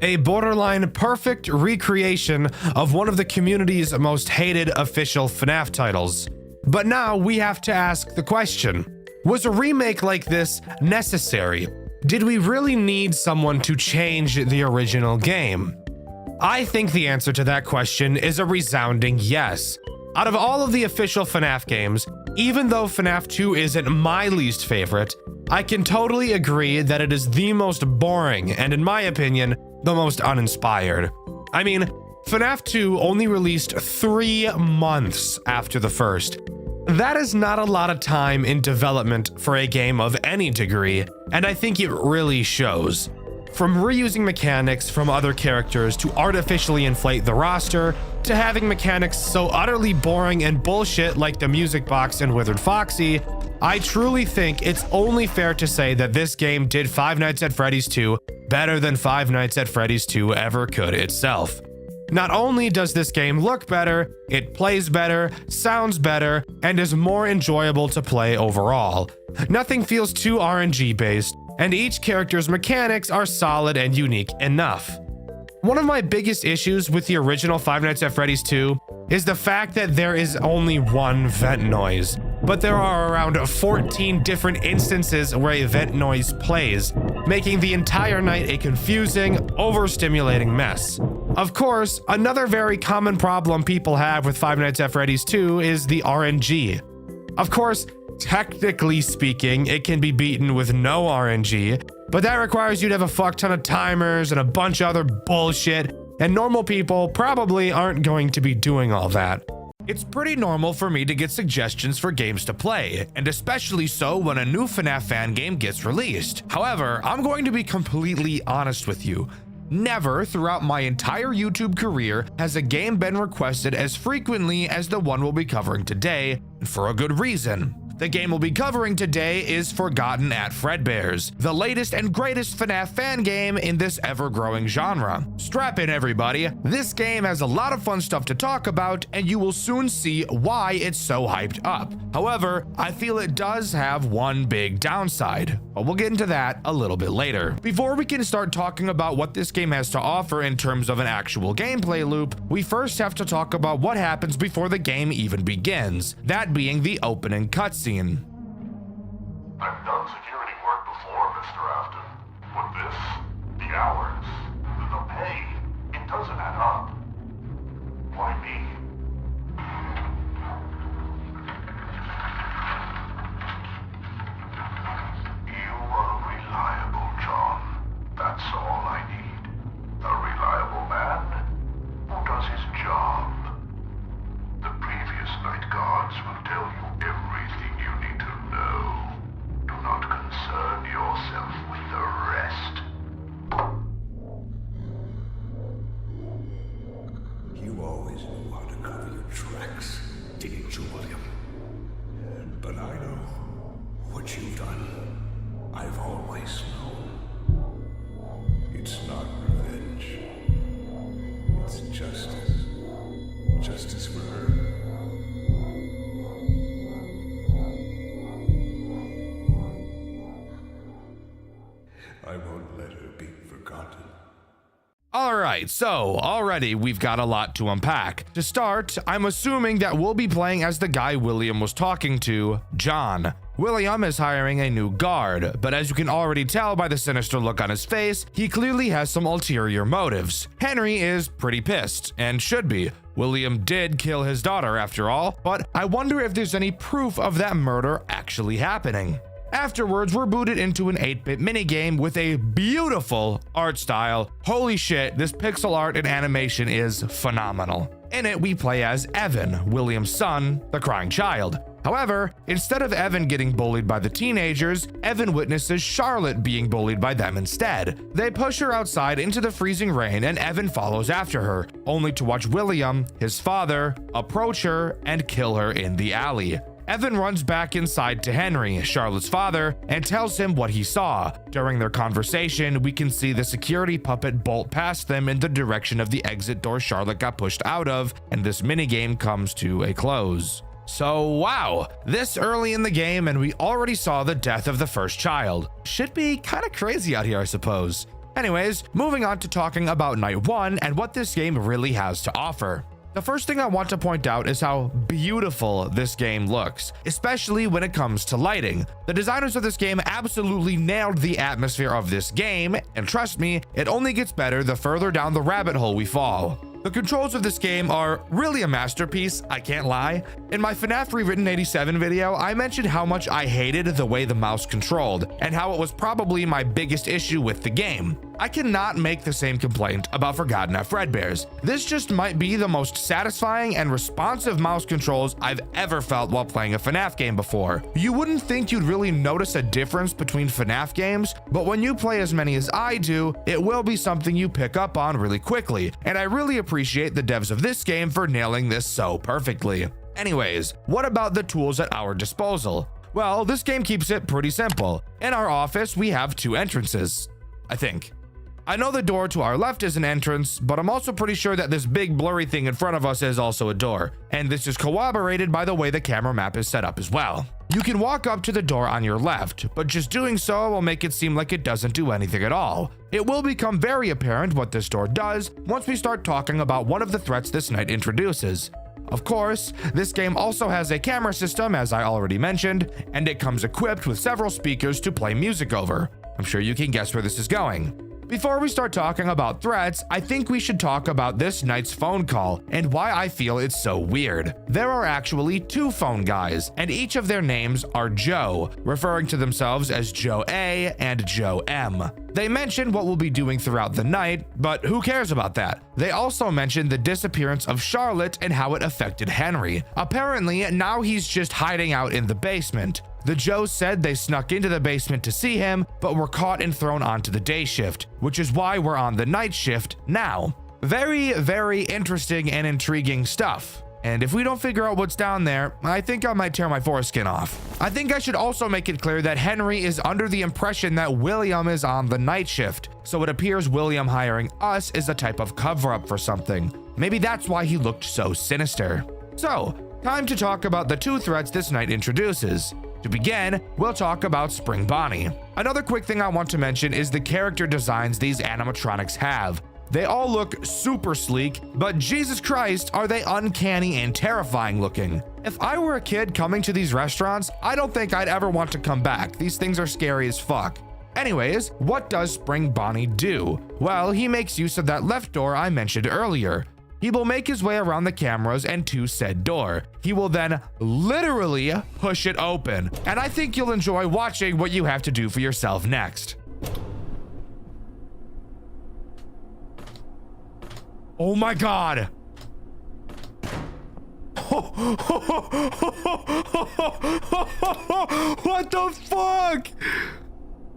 A borderline perfect recreation of one of the community's most hated official FNAF titles. But now we have to ask the question, was a remake like this necessary? Did we really need someone to change the original game? I think the answer to that question is a resounding yes. Out of all of the official FNAF games, even though FNAF 2 isn't my least favorite, I can totally agree that it is the most boring and, in my opinion, the most uninspired. I mean, FNAF 2 only released 3 months after the first. That is not a lot of time in development for a game of any degree, and I think it really shows. From reusing mechanics from other characters to artificially inflate the roster, to having mechanics so utterly boring and bullshit like the music box in Withered Foxy, I truly think it's only fair to say that this game did Five Nights at Freddy's 2 better than Five Nights at Freddy's 2 ever could itself. Not only does this game look better, it plays better, sounds better, and is more enjoyable to play overall. Nothing feels too RNG based, and each character's mechanics are solid and unique enough. One of my biggest issues with the original Five Nights at Freddy's 2 is the fact that there is only one vent noise, but there are around 14 different instances where a vent noise plays, making the entire night a confusing, overstimulating mess. Of course, another very common problem people have with Five Nights at Freddy's 2 is the RNG. Of course, technically speaking, it can be beaten with no RNG, but that requires you to have a fuck ton of timers and a bunch of other bullshit, and normal people probably aren't going to be doing all that. It's pretty normal for me to get suggestions for games to play, and especially so when a new FNAF fan game gets released. However, I'm going to be completely honest with you. Never throughout my entire YouTube career has a game been requested as frequently as the one we'll be covering today, and for a good reason. The game we'll be covering today is Forgotten at Fredbear's, the latest and greatest FNAF fan game in this ever-growing genre. Strap in, everybody. This game has a lot of fun stuff to talk about, and you will soon see why it's so hyped up. However, I feel it does have one big downside, but we'll get into that a little bit later. Before we can start talking about what this game has to offer in terms of an actual gameplay loop, we first have to talk about what happens before the game even begins, that being the opening cutscene. I've done security work before, Mr. Afton. But this, the hours, the pay, it doesn't add up. Why me? You are reliable, John. That's all I need. A reliable man who does his job. The previous night guards will tell you everything you need to know. Do not concern yourself with the rest. You always knew how to cover your tracks, didn't you, William? But I know what you've done. I've always known. It's not revenge. It's justice. Justice for her. I won't let her be forgotten. Alright, so already we've got a lot to unpack. To start, I'm assuming that we'll be playing as the guy William was talking to, John. William is hiring a new guard, but as you can already tell by the sinister look on his face, he clearly has some ulterior motives. Henry is pretty pissed, and should be. William did kill his daughter after all, but I wonder if there's any proof of that murder actually happening. Afterwards, we're booted into an 8-bit minigame with a beautiful art style. Holy shit, this pixel art and animation is phenomenal. In it, we play as Evan, William's son, the crying child. However, instead of Evan getting bullied by the teenagers, Evan witnesses Charlotte being bullied by them instead. They push her outside into the freezing rain and Evan follows after her, only to watch William, his father, approach her and kill her in the alley. Evan runs back inside to Henry, Charlotte's father, and tells him what he saw. During their conversation, we can see the security puppet bolt past them in the direction of the exit door Charlotte got pushed out of, and this minigame comes to a close. So wow, this early in the game and we already saw the death of the first child. Should be kind of crazy out here, I suppose. Anyways, moving on to talking about night one and what this game really has to offer. The first thing I want to point out is how beautiful this game looks, especially when it comes to lighting. The designers of this game absolutely nailed the atmosphere of this game, and trust me, it only gets better the further down the rabbit hole we fall. The controls of this game are really a masterpiece, I can't lie. In my FNAF Rewritten 87 video, I mentioned how much I hated the way the mouse controlled, and how it was probably my biggest issue with the game. I cannot make the same complaint about Forgotten at Fredbear's. This just might be the most satisfying and responsive mouse controls I've ever felt while playing a FNAF game before. You wouldn't think you'd really notice a difference between FNAF games, but when you play as many as I do, it will be something you pick up on really quickly, and I really appreciate the devs of this game for nailing this so perfectly. Anyways, what about the tools at our disposal? Well, this game keeps it pretty simple. In our office, we have two entrances, I think. I know the door to our left is an entrance, but I'm also pretty sure that this big blurry thing in front of us is also a door. And this is corroborated by the way the camera map is set up as well. You can walk up to the door on your left, but just doing so will make it seem like it doesn't do anything at all. It will become very apparent what this door does once we start talking about one of the threats this night introduces. Of course, this game also has a camera system, as I already mentioned, and it comes equipped with several speakers to play music over. I'm sure you can guess where this is going. Before we start talking about threats, I think we should talk about this night's phone call and why I feel it's so weird. There are actually two phone guys, and each of their names are Joe, referring to themselves as Joe A and Joe M. They mention what we'll be doing throughout the night, but who cares about that? They also mention the disappearance of Charlotte and how it affected Henry. Apparently, now he's just hiding out in the basement. The Joes said they snuck into the basement to see him, but were caught and thrown onto the day shift, which is why we're on the night shift now. Very, very interesting and intriguing stuff. And if we don't figure out what's down there, I think I might tear my foreskin off. I think I should also make it clear that Henry is under the impression that William is on the night shift, so it appears William hiring us is a type of cover-up for something. Maybe that's why he looked so sinister. So, time to talk about the 2 threats this night introduces. To begin, we'll talk about Spring Bonnie. Another quick thing I want to mention is the character designs these animatronics have. They all look super sleek, but Jesus Christ, are they uncanny and terrifying looking. If I were a kid coming to these restaurants, I don't think I'd ever want to come back. These things are scary as fuck. Anyways, what does Spring Bonnie do? Well, he makes use of that left door I mentioned earlier. He will make his way around the cameras and to said door. He will then literally push it open. And I think you'll enjoy watching what you have to do for yourself next. Oh my God. What the fuck?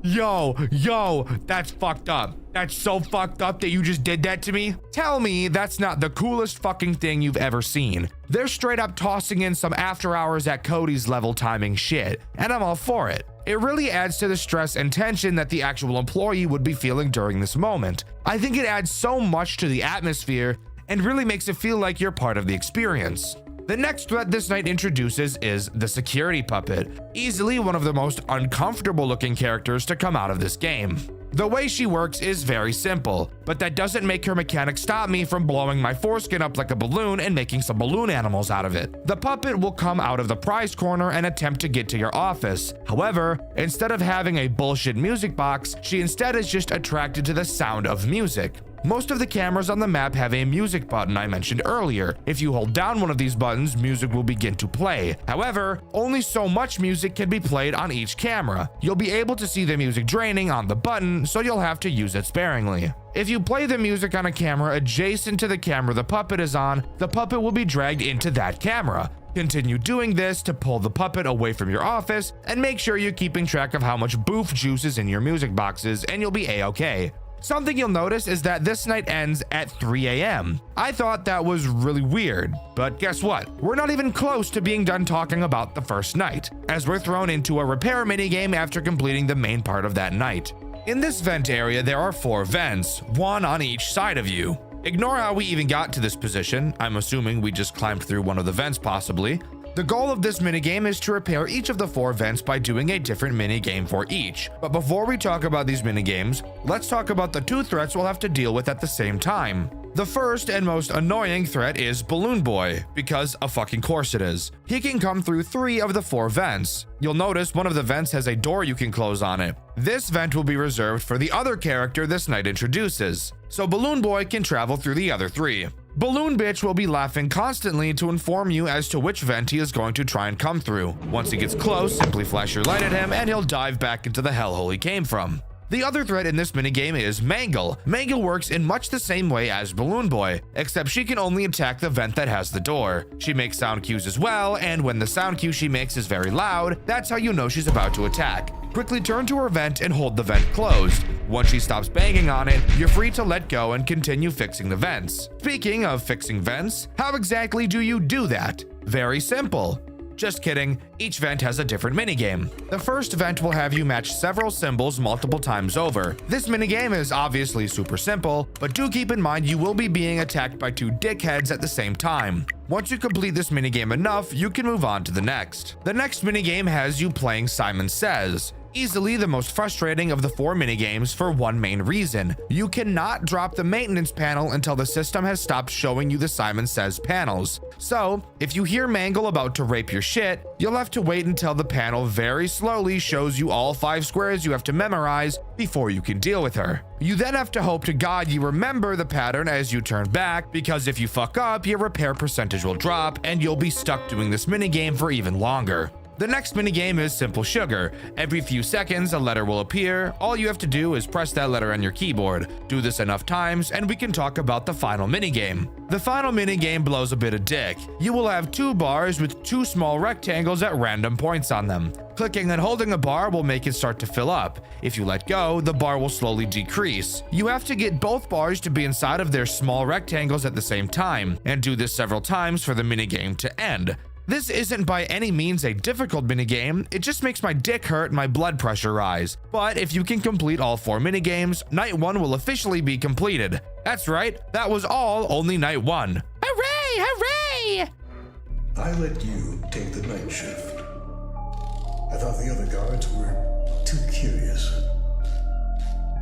Yo, that's fucked up. That's so fucked up that you just did that to me. Tell me that's not the coolest fucking thing you've ever seen. They're straight up tossing in some after hours at Cody's level timing shit, and I'm all for it. It really adds to the stress and tension that the actual employee would be feeling during this moment. I think it adds so much to the atmosphere and really makes it feel like you're part of the experience. The next threat this night introduces is the security puppet, easily one of the most uncomfortable looking characters to come out of this game. The way she works is very simple, but that doesn't make her mechanic stop me from blowing my foreskin up like a balloon and making some balloon animals out of it. The puppet will come out of the prize corner and attempt to get to your office. However, instead of having a bullshit music box, she instead is just attracted to the sound of music. Most of the cameras on the map have a music button I mentioned earlier. If you hold down one of these buttons, music will begin to play. However, only so much music can be played on each camera. You'll be able to see the music draining on the button, so you'll have to use it sparingly. If you play the music on a camera adjacent to the camera the puppet is on, the puppet will be dragged into that camera. Continue doing this to pull the puppet away from your office, and make sure you're keeping track of how much boof juice is in your music boxes, and you'll be a-okay. Something you'll notice is that this night ends at 3 a.m. I thought that was really weird, but guess what? We're not even close to being done talking about the first night, as we're thrown into a repair minigame after completing the main part of that night. In this vent area, there are 4 vents, one on each side of you. Ignore how we even got to this position. I'm assuming we just climbed through one of the vents possibly. The goal of this minigame is to repair each of the 4 vents by doing a different minigame for each. But before we talk about these minigames, let's talk about the 2 threats we'll have to deal with at the same time. The first and most annoying threat is Balloon Boy, because of fucking course it is. He can come through 3 of the 4 vents. You'll notice one of the vents has a door you can close on it. This vent will be reserved for the other character this night introduces, so Balloon Boy can travel through the other 3. Balloon Bitch will be laughing constantly to inform you as to which vent he is going to try and come through. Once he gets close, simply flash your light at him and he'll dive back into the hellhole he came from. The other threat in this minigame is Mangle. Mangle works in much the same way as Balloon Boy, except she can only attack the vent that has the door. She makes sound cues as well, and when the sound cue she makes is very loud, that's how you know she's about to attack. Quickly turn to her vent and hold the vent closed. Once she stops banging on it, you're free to let go and continue fixing the vents. Speaking of fixing vents, how exactly do you do that? Very simple. Just kidding, each vent has a different minigame. The first vent will have you match several symbols multiple times over. This minigame is obviously super simple, but do keep in mind you will be being attacked by 2 dickheads at the same time. Once you complete this minigame enough, you can move on to the next. The next minigame has you playing Simon Says. Easily the most frustrating of the 4 minigames for one main reason. You cannot drop the maintenance panel until the system has stopped showing you the Simon Says panels. So, if you hear Mangle about to rape your shit, you'll have to wait until the panel very slowly shows you all 5 squares you have to memorize before you can deal with her. You then have to hope to God you remember the pattern as you turn back, because if you fuck up, your repair percentage will drop and you'll be stuck doing this minigame for even longer. The next minigame is Simple Sugar. Every few seconds, a letter will appear. All you have to do is press that letter on your keyboard. Do this enough times, and we can talk about the final minigame. The final minigame blows a bit of dick. You will have 2 bars with 2 small rectangles at random points on them. Clicking and holding a bar will make it start to fill up. If you let go, the bar will slowly decrease. You have to get both bars to be inside of their small rectangles at the same time, and do this several times for the minigame to end. This isn't by any means a difficult minigame, it just makes my dick hurt and my blood pressure rise. But if you can complete all 4 minigames, Night 1 will officially be completed. That's right, that was only Night 1. Hooray! Hooray! I let you take the night shift. I thought the other guards were too curious.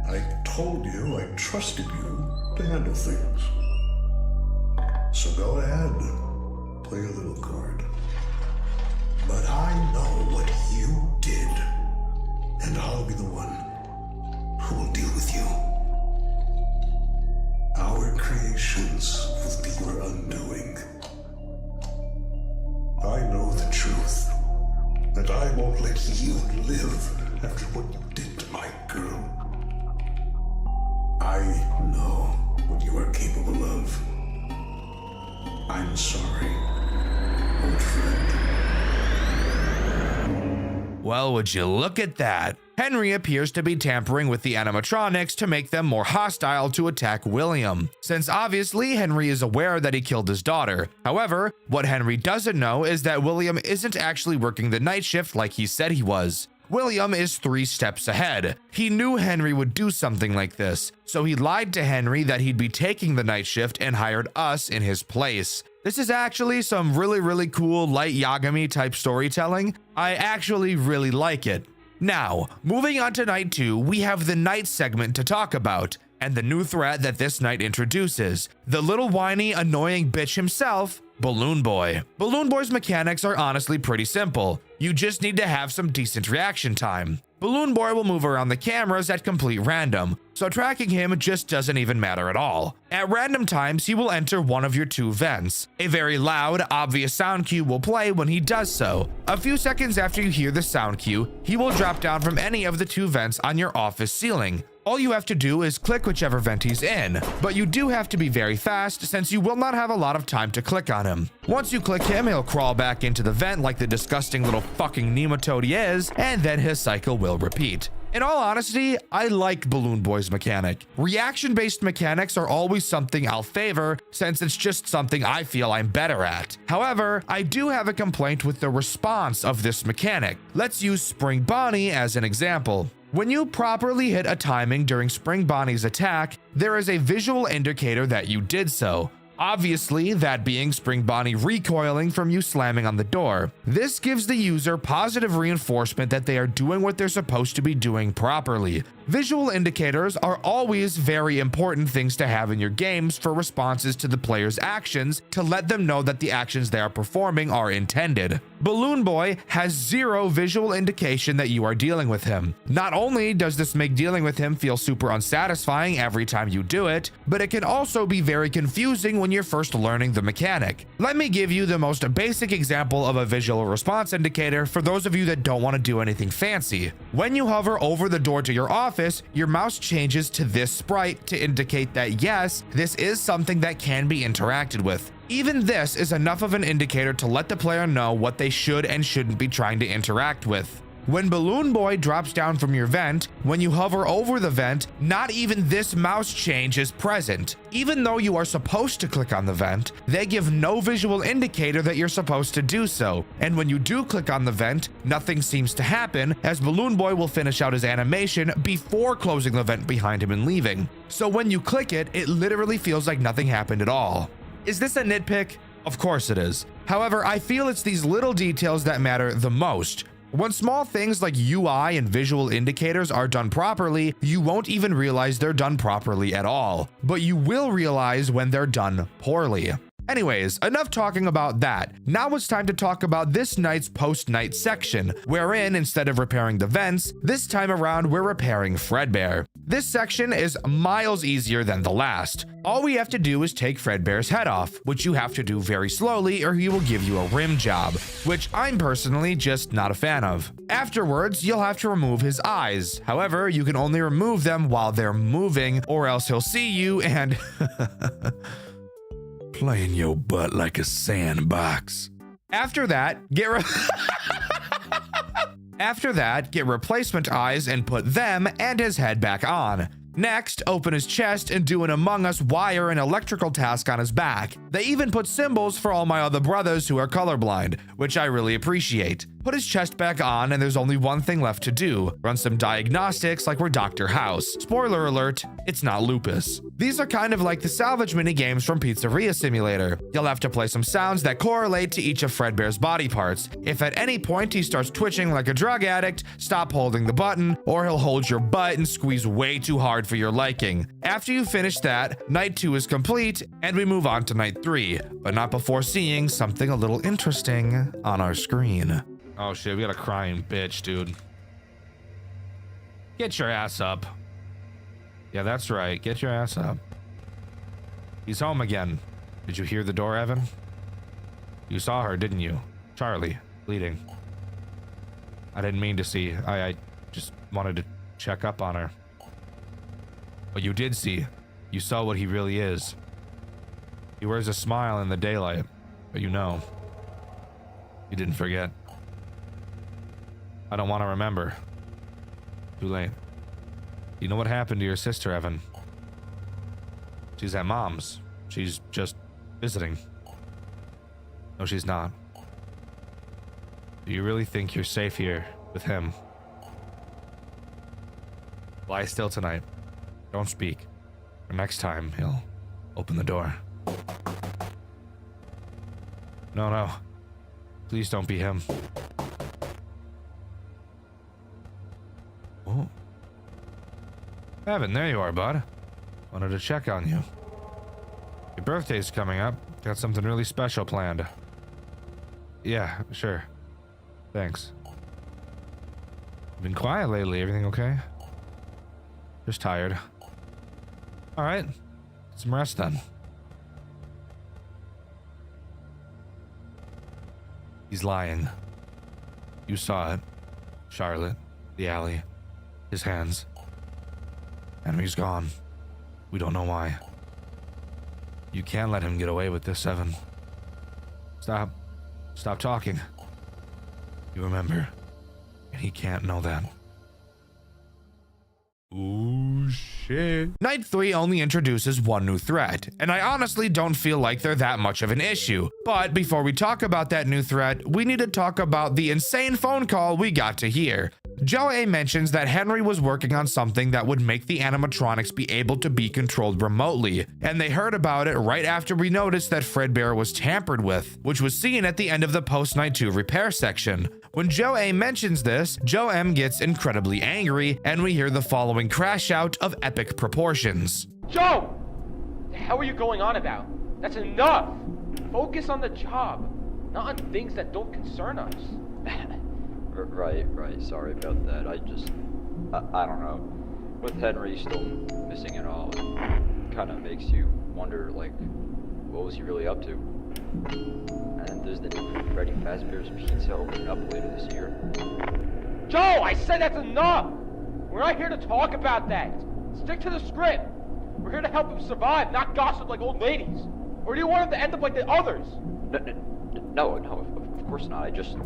I told you I trusted you to handle things. So go ahead, play a little card. But I know what you did, and I'll be the one who will deal with you. Our creations will be your undoing. I know the truth, and I won't let you live after what you did to my girl. I know what you are capable of. I'm sorry, old friend. Well, would you look at that? Henry appears to be tampering with the animatronics to make them more hostile to attack William, since obviously Henry is aware that he killed his daughter. However, what Henry doesn't know is that William isn't actually working the night shift like he said he was. William is 3 steps ahead. He knew Henry would do something like this, so he lied to Henry that he'd be taking the night shift and hired us in his place. This is actually some really cool Light Yagami type storytelling. I actually really like it. Now, moving on to Night 2, we have the night segment to talk about, and the new threat that this night introduces. The little whiny, annoying bitch himself, Balloon Boy. Balloon Boy's mechanics are honestly pretty simple. You just need to have some decent reaction time. Balloon Boy will move around the cameras at complete random, so tracking him just doesn't even matter at all. At random times, he will enter one of your 2 vents. A very loud, obvious sound cue will play when he does so. A few seconds after you hear the sound cue, he will drop down from any of the 2 vents on your office ceiling. All you have to do is click whichever vent he's in, but you do have to be very fast since you will not have a lot of time to click on him. Once you click him, he'll crawl back into the vent like the disgusting little fucking nematode he is, and then his cycle will repeat. In all honesty, I like Balloon Boy's mechanic. Reaction-based mechanics are always something I'll favor since it's just something I feel I'm better at. However, I do have a complaint with the response of this mechanic. Let's use Spring Bonnie as an example. When you properly hit a timing during Spring Bonnie's attack, there is a visual indicator that you did so. Obviously, that being Spring Bonnie recoiling from you slamming on the door. This gives the user positive reinforcement that they are doing what they're supposed to be doing properly. Visual indicators are always very important things to have in your games for responses to the player's actions to let them know that the actions they are performing are intended. Balloon Boy has 0 visual indication that you are dealing with him. Not only does this make dealing with him feel super unsatisfying every time you do it, but it can also be very confusing when you're first learning the mechanic. Let me give you the most basic example of a visual response indicator for those of you that don't want to do anything fancy. When you hover over the door to your office, your mouse changes to this sprite to indicate that yes, this is something that can be interacted with. Even this is enough of an indicator to let the player know what they should and shouldn't be trying to interact with. When Balloon Boy drops down from your vent, when you hover over the vent, not even this mouse change is present. Even though you are supposed to click on the vent, they give no visual indicator that you're supposed to do so. And when you do click on the vent, nothing seems to happen, as Balloon Boy will finish out his animation before closing the vent behind him and leaving. So when you click it, it literally feels like nothing happened at all. Is this a nitpick? Of course it is. However, I feel it's these little details that matter the most. When small things like UI and visual indicators are done properly, you won't even realize they're done properly at all, but you will realize when they're done poorly. Anyways, enough talking about that. Now it's time to talk about this night's post-night section, wherein instead of repairing the vents, this time around we're repairing Fredbear. This section is miles easier than the last. All we have to do is take Fredbear's head off, which you have to do very slowly or he will give you a rim job, which I'm personally just not a fan of. Afterwards, you'll have to remove his eyes. However, you can only remove them while they're moving or else he'll see you and Playing your butt like a sandbox. After that, get replacement eyes and put them and his head back on. Next, open his chest and do an Among Us wire and electrical task on his back. They even put symbols for all my other brothers who are colorblind, which I really appreciate. Put his chest back on and there's only one thing left to do. Run some diagnostics like we're Dr. House. Spoiler alert, it's not lupus. These are kind of like the salvage mini games from Pizzeria Simulator. You'll have to play some sounds that correlate to each of Fredbear's body parts. If at any point he starts twitching like a drug addict, stop holding the button, or he'll hold your butt and squeeze way too hard for your liking. After you finish that, night 2 is complete and we move on to night 3, but not before seeing something a little interesting on our screen. Oh shit, we got a crying bitch, dude. Get your ass up. Yeah, that's right. Get your ass up. He's home again. Did you hear the door, Evan? You saw her, didn't you? Charlie, bleeding. I didn't mean to see. I just wanted to check up on her. But you did see. You saw what he really is. He wears a smile in the daylight, but you know. You didn't forget. I don't want to remember. Too late. You know what happened to your sister, Evan? She's at Mom's. She's just visiting. No, she's not. Do you really think you're safe here with him? Lie still tonight. Don't speak. For next time, he'll open the door. No. Please don't be him. Oh. Evan, there you are, bud. Wanted to check on you. Your birthday's coming up. Got something really special planned. Yeah, sure. Thanks. Been quiet lately. Everything okay? Just tired. Alright. Get some rest then. He's lying. You saw it. Charlotte. The alley. His hands. And he's gone. We don't know why. You can't let him get away with this, Evan. Stop. Stop talking. You remember. And he can't know that. Ooh, shit. Night 3 only introduces one new threat, and I honestly don't feel like they're that much of an issue. But before we talk about that new threat, we need to talk about the insane phone call we got to hear. Joe A mentions that Henry was working on something that would make the animatronics be able to be controlled remotely, and they heard about it right after we noticed that Fredbear was tampered with, which was seen at the end of the post-night 2 repair section. When Joe A mentions this, Joe M gets incredibly angry, and we hear the following crash out of epic proportions. Joe! What the hell are you going on about? That's enough! Focus on the job, not on things that don't concern us. Right. Sorry about that. I don't know. With Henry still missing and all, it kind of makes you wonder, like, what was he really up to? And there's the new Freddy Fazbear's Pizza opening up later this year. Joe, I said that's enough! We're not here to talk about that. Stick to the script. We're here to help him survive, not gossip like old ladies. Or do you want him to end up like the others? No, of course not. I just...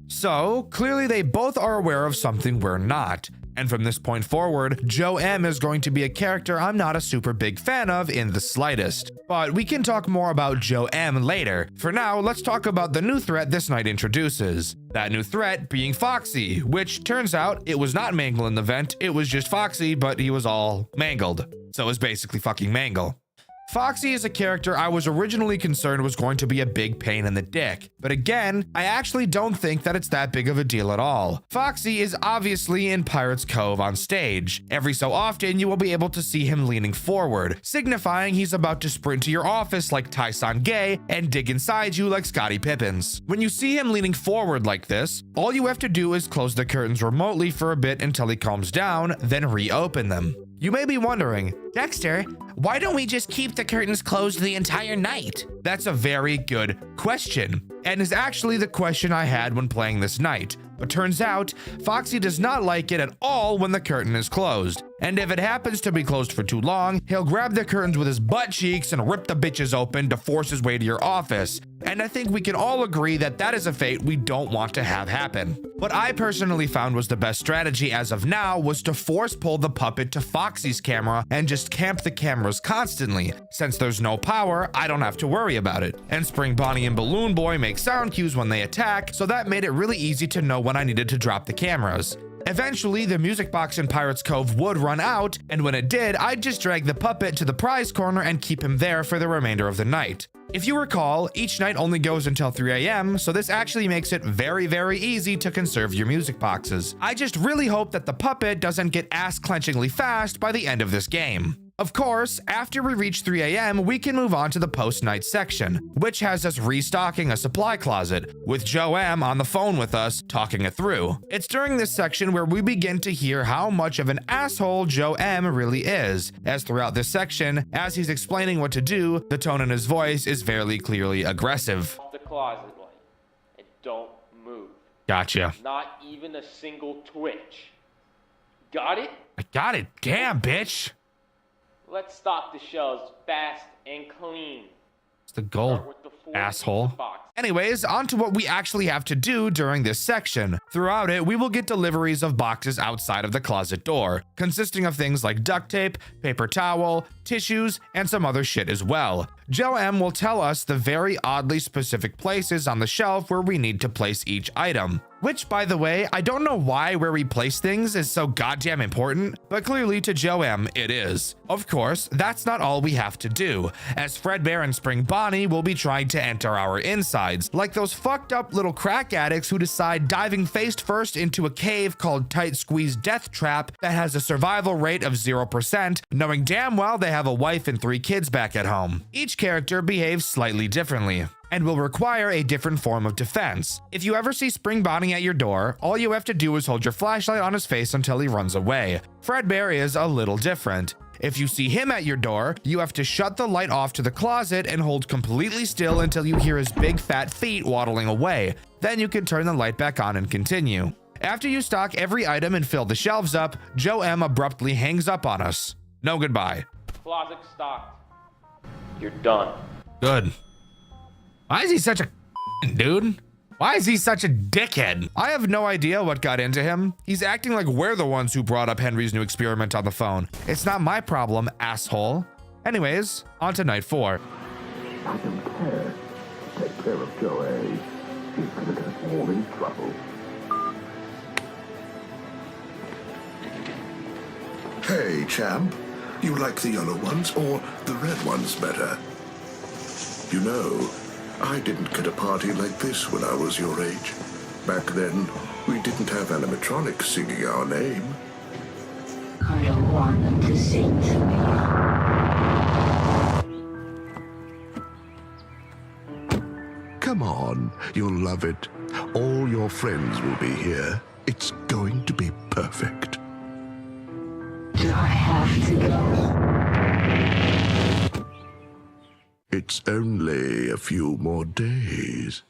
So, clearly they both are aware of something we're not. And from this point forward, Joe M is going to be a character I'm not a super big fan of in the slightest. But we can talk more about Joe M later. For now, let's talk about the new threat this night introduces. That new threat being Foxy, which turns out it was not Mangle in the vent, it was just Foxy, but he was all mangled. So it was basically fucking Mangle. Foxy is a character I was originally concerned was going to be a big pain in the dick, but again, I actually don't think that it's that big of a deal at all. Foxy is obviously in Pirate's Cove on stage. Every so often, you will be able to see him leaning forward, signifying he's about to sprint to your office like Tyson Gay and dig inside you like Scottie Pippins. When you see him leaning forward like this, all you have to do is close the curtains remotely for a bit until he calms down, then reopen them. You may be wondering, Dexter, why don't we just keep the curtains closed the entire night? That's a very good question, and is actually the question I had when playing this night. But turns out, Foxy does not like it at all when the curtain is closed. And if it happens to be closed for too long, he'll grab the curtains with his butt cheeks and rip the bitches open to force his way to your office. And I think we can all agree that that is a fate we don't want to have happen. What I personally found was the best strategy as of now was to force pull the puppet to Foxy's camera and just camp the cameras constantly. Since there's no power, I don't have to worry about it. And Spring Bonnie and Balloon Boy make sound cues when they attack, so that made it really easy to know when I needed to drop the cameras. Eventually, the music box in Pirate's Cove would run out, and when it did, I'd just drag the puppet to the prize corner and keep him there for the remainder of the night. If you recall, each night only goes until 3 a.m., so this actually makes it very, very easy to conserve your music boxes. I just really hope that the puppet doesn't get ass-clenchingly fast by the end of this game. Of course, after we reach 3 a.m., we can move on to the post-night section, which has us restocking a supply closet, with Joe M on the phone with us, talking it through. It's during this section where we begin to hear how much of an asshole Joe M really is, as throughout this section, as he's explaining what to do, the tone in his voice is very clearly aggressive. Off the closet light and don't move. Gotcha. Not even a single twitch. Got it? I got it. Damn, bitch. Let's stop the shelves fast and clean. It's the goal, Start with the 4 asshole. box. Anyways, on to what we actually have to do during this section. Throughout it, we will get deliveries of boxes outside of the closet door, consisting of things like duct tape, paper towel, tissues, and some other shit as well. Joe M will tell us the very oddly specific places on the shelf where we need to place each item. Which, by the way, I don't know why where we place things is so goddamn important, but clearly to Joe M, it is. Of course, that's not all we have to do, as Fredbear and Spring Bonnie will be trying to enter our insides, like those fucked up little crack addicts who decide diving face first into a cave called Tight Squeeze Death Trap that has a survival rate of 0%, knowing damn well they have a wife and 3 kids back at home. Each character behaves slightly differently and will require a different form of defense. If you ever see Spring Bonnie at your door, all you have to do is hold your flashlight on his face until he runs away. Fredbear is a little different. If you see him at your door, you have to shut the light off to the closet and hold completely still until you hear his big fat feet waddling away. Then you can turn the light back on and continue. After you stock every item and fill the shelves up, Joe M abruptly hangs up on us. No goodbye. Closet stocked. You're done. Good. Why is he such a dude? Why is he such a dickhead? I have no idea what got into him. He's acting like we're the ones who brought up Henry's new experiment on the phone. It's not my problem, asshole. Anyways, on to night 4. I don't care. Take care of Joe A. He's gonna get us all in trouble. Hey, champ. You like the yellow ones or the red ones better? You know, I didn't get a party like this when I was your age. Back then, we didn't have animatronics singing our name. I don't want them to sing to me. Come on, you'll love it. All your friends will be here. It's going to be perfect. Do I have to go? It's only a few more days.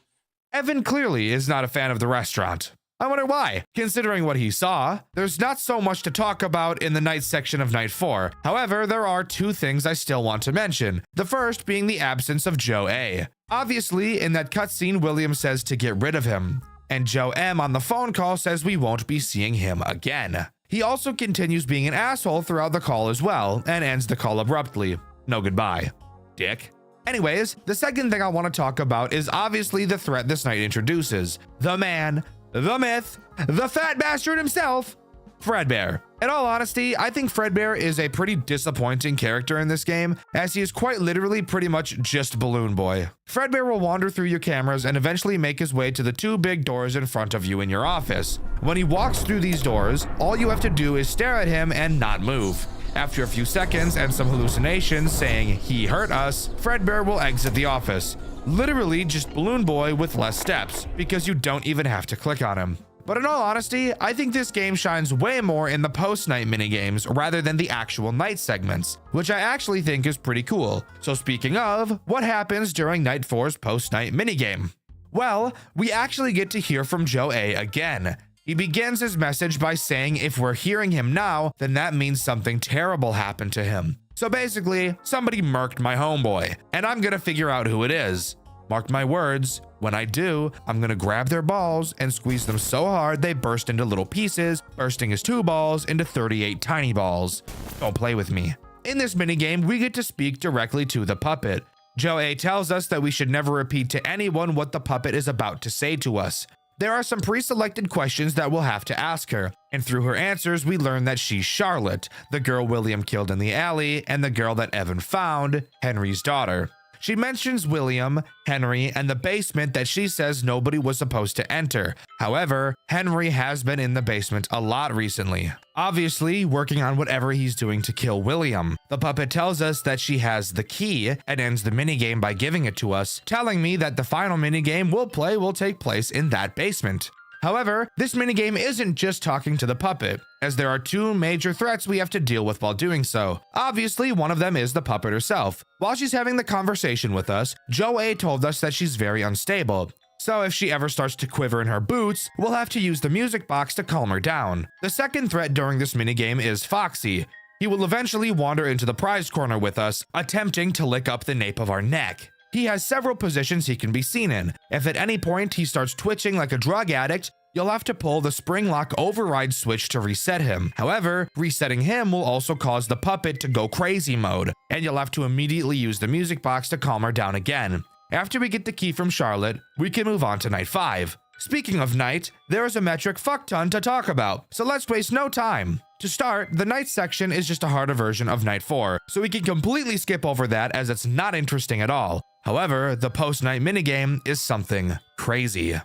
Evan clearly is not a fan of the restaurant. I wonder why. Considering what he saw, there's not so much to talk about in the night section of night 4. However, there are 2 things I still want to mention. The first being the absence of Joe A. Obviously, in that cutscene, William says to get rid of him, and Joe M on the phone call says we won't be seeing him again. He also continues being an asshole throughout the call as well, and ends the call abruptly. No goodbye, dick. Anyways, the second thing I want to talk about is obviously the threat this night introduces. The man, the myth, the fat bastard himself, Fredbear. In all honesty, I think Fredbear is a pretty disappointing character in this game, as he is quite literally pretty much just Balloon Boy. Fredbear will wander through your cameras and eventually make his way to the 2 big doors in front of you in your office. When he walks through these doors, all you have to do is stare at him and not move. After a few seconds and some hallucinations saying he hurt us, Fredbear will exit the office. Literally just Balloon Boy with less steps, because you don't even have to click on him. But in all honesty, I think this game shines way more in the post-night minigames rather than the actual night segments, which I actually think is pretty cool. So speaking of, what happens during Night 4's post-night minigame? Well, we actually get to hear from Joe A again. He begins his message by saying if we're hearing him now, then that means something terrible happened to him. So basically, somebody murked my homeboy, and I'm gonna figure out who it is. Mark my words, when I do, I'm gonna grab their balls and squeeze them so hard they burst into little pieces, bursting his 2 balls into 38 tiny balls. Don't play with me. In this minigame, we get to speak directly to the puppet. Joe A tells us that we should never repeat to anyone what the puppet is about to say to us. There are some pre-selected questions that we'll have to ask her, and through her answers, we learn that she's Charlotte, the girl William killed in the alley, and the girl that Evan found, Henry's daughter. She mentions William, Henry, and the basement that she says nobody was supposed to enter. However, Henry has been in the basement a lot recently, obviously working on whatever he's doing to kill William. The puppet tells us that she has the key and ends the minigame by giving it to us, telling me that the final minigame we'll play will take place in that basement. However, this minigame isn't just talking to the puppet, as there are 2 major threats we have to deal with while doing so. Obviously, one of them is the puppet herself. While she's having the conversation with us, Joe A told us that she's very unstable. So if she ever starts to quiver in her boots, we'll have to use the music box to calm her down. The second threat during this minigame is Foxy. He will eventually wander into the prize corner with us, attempting to lick up the nape of our neck. He has several positions he can be seen in. If at any point he starts twitching like a drug addict, you'll have to pull the spring lock override switch to reset him. However, resetting him will also cause the puppet to go crazy mode, and you'll have to immediately use the music box to calm her down again. After we get the key from Charlotte, we can move on to Night 5. Speaking of night, there is a metric fuck ton to talk about, so let's waste no time. To start, the night section is just a harder version of Night 4, so we can completely skip over that as it's not interesting at all. However, the post-night minigame is something crazy.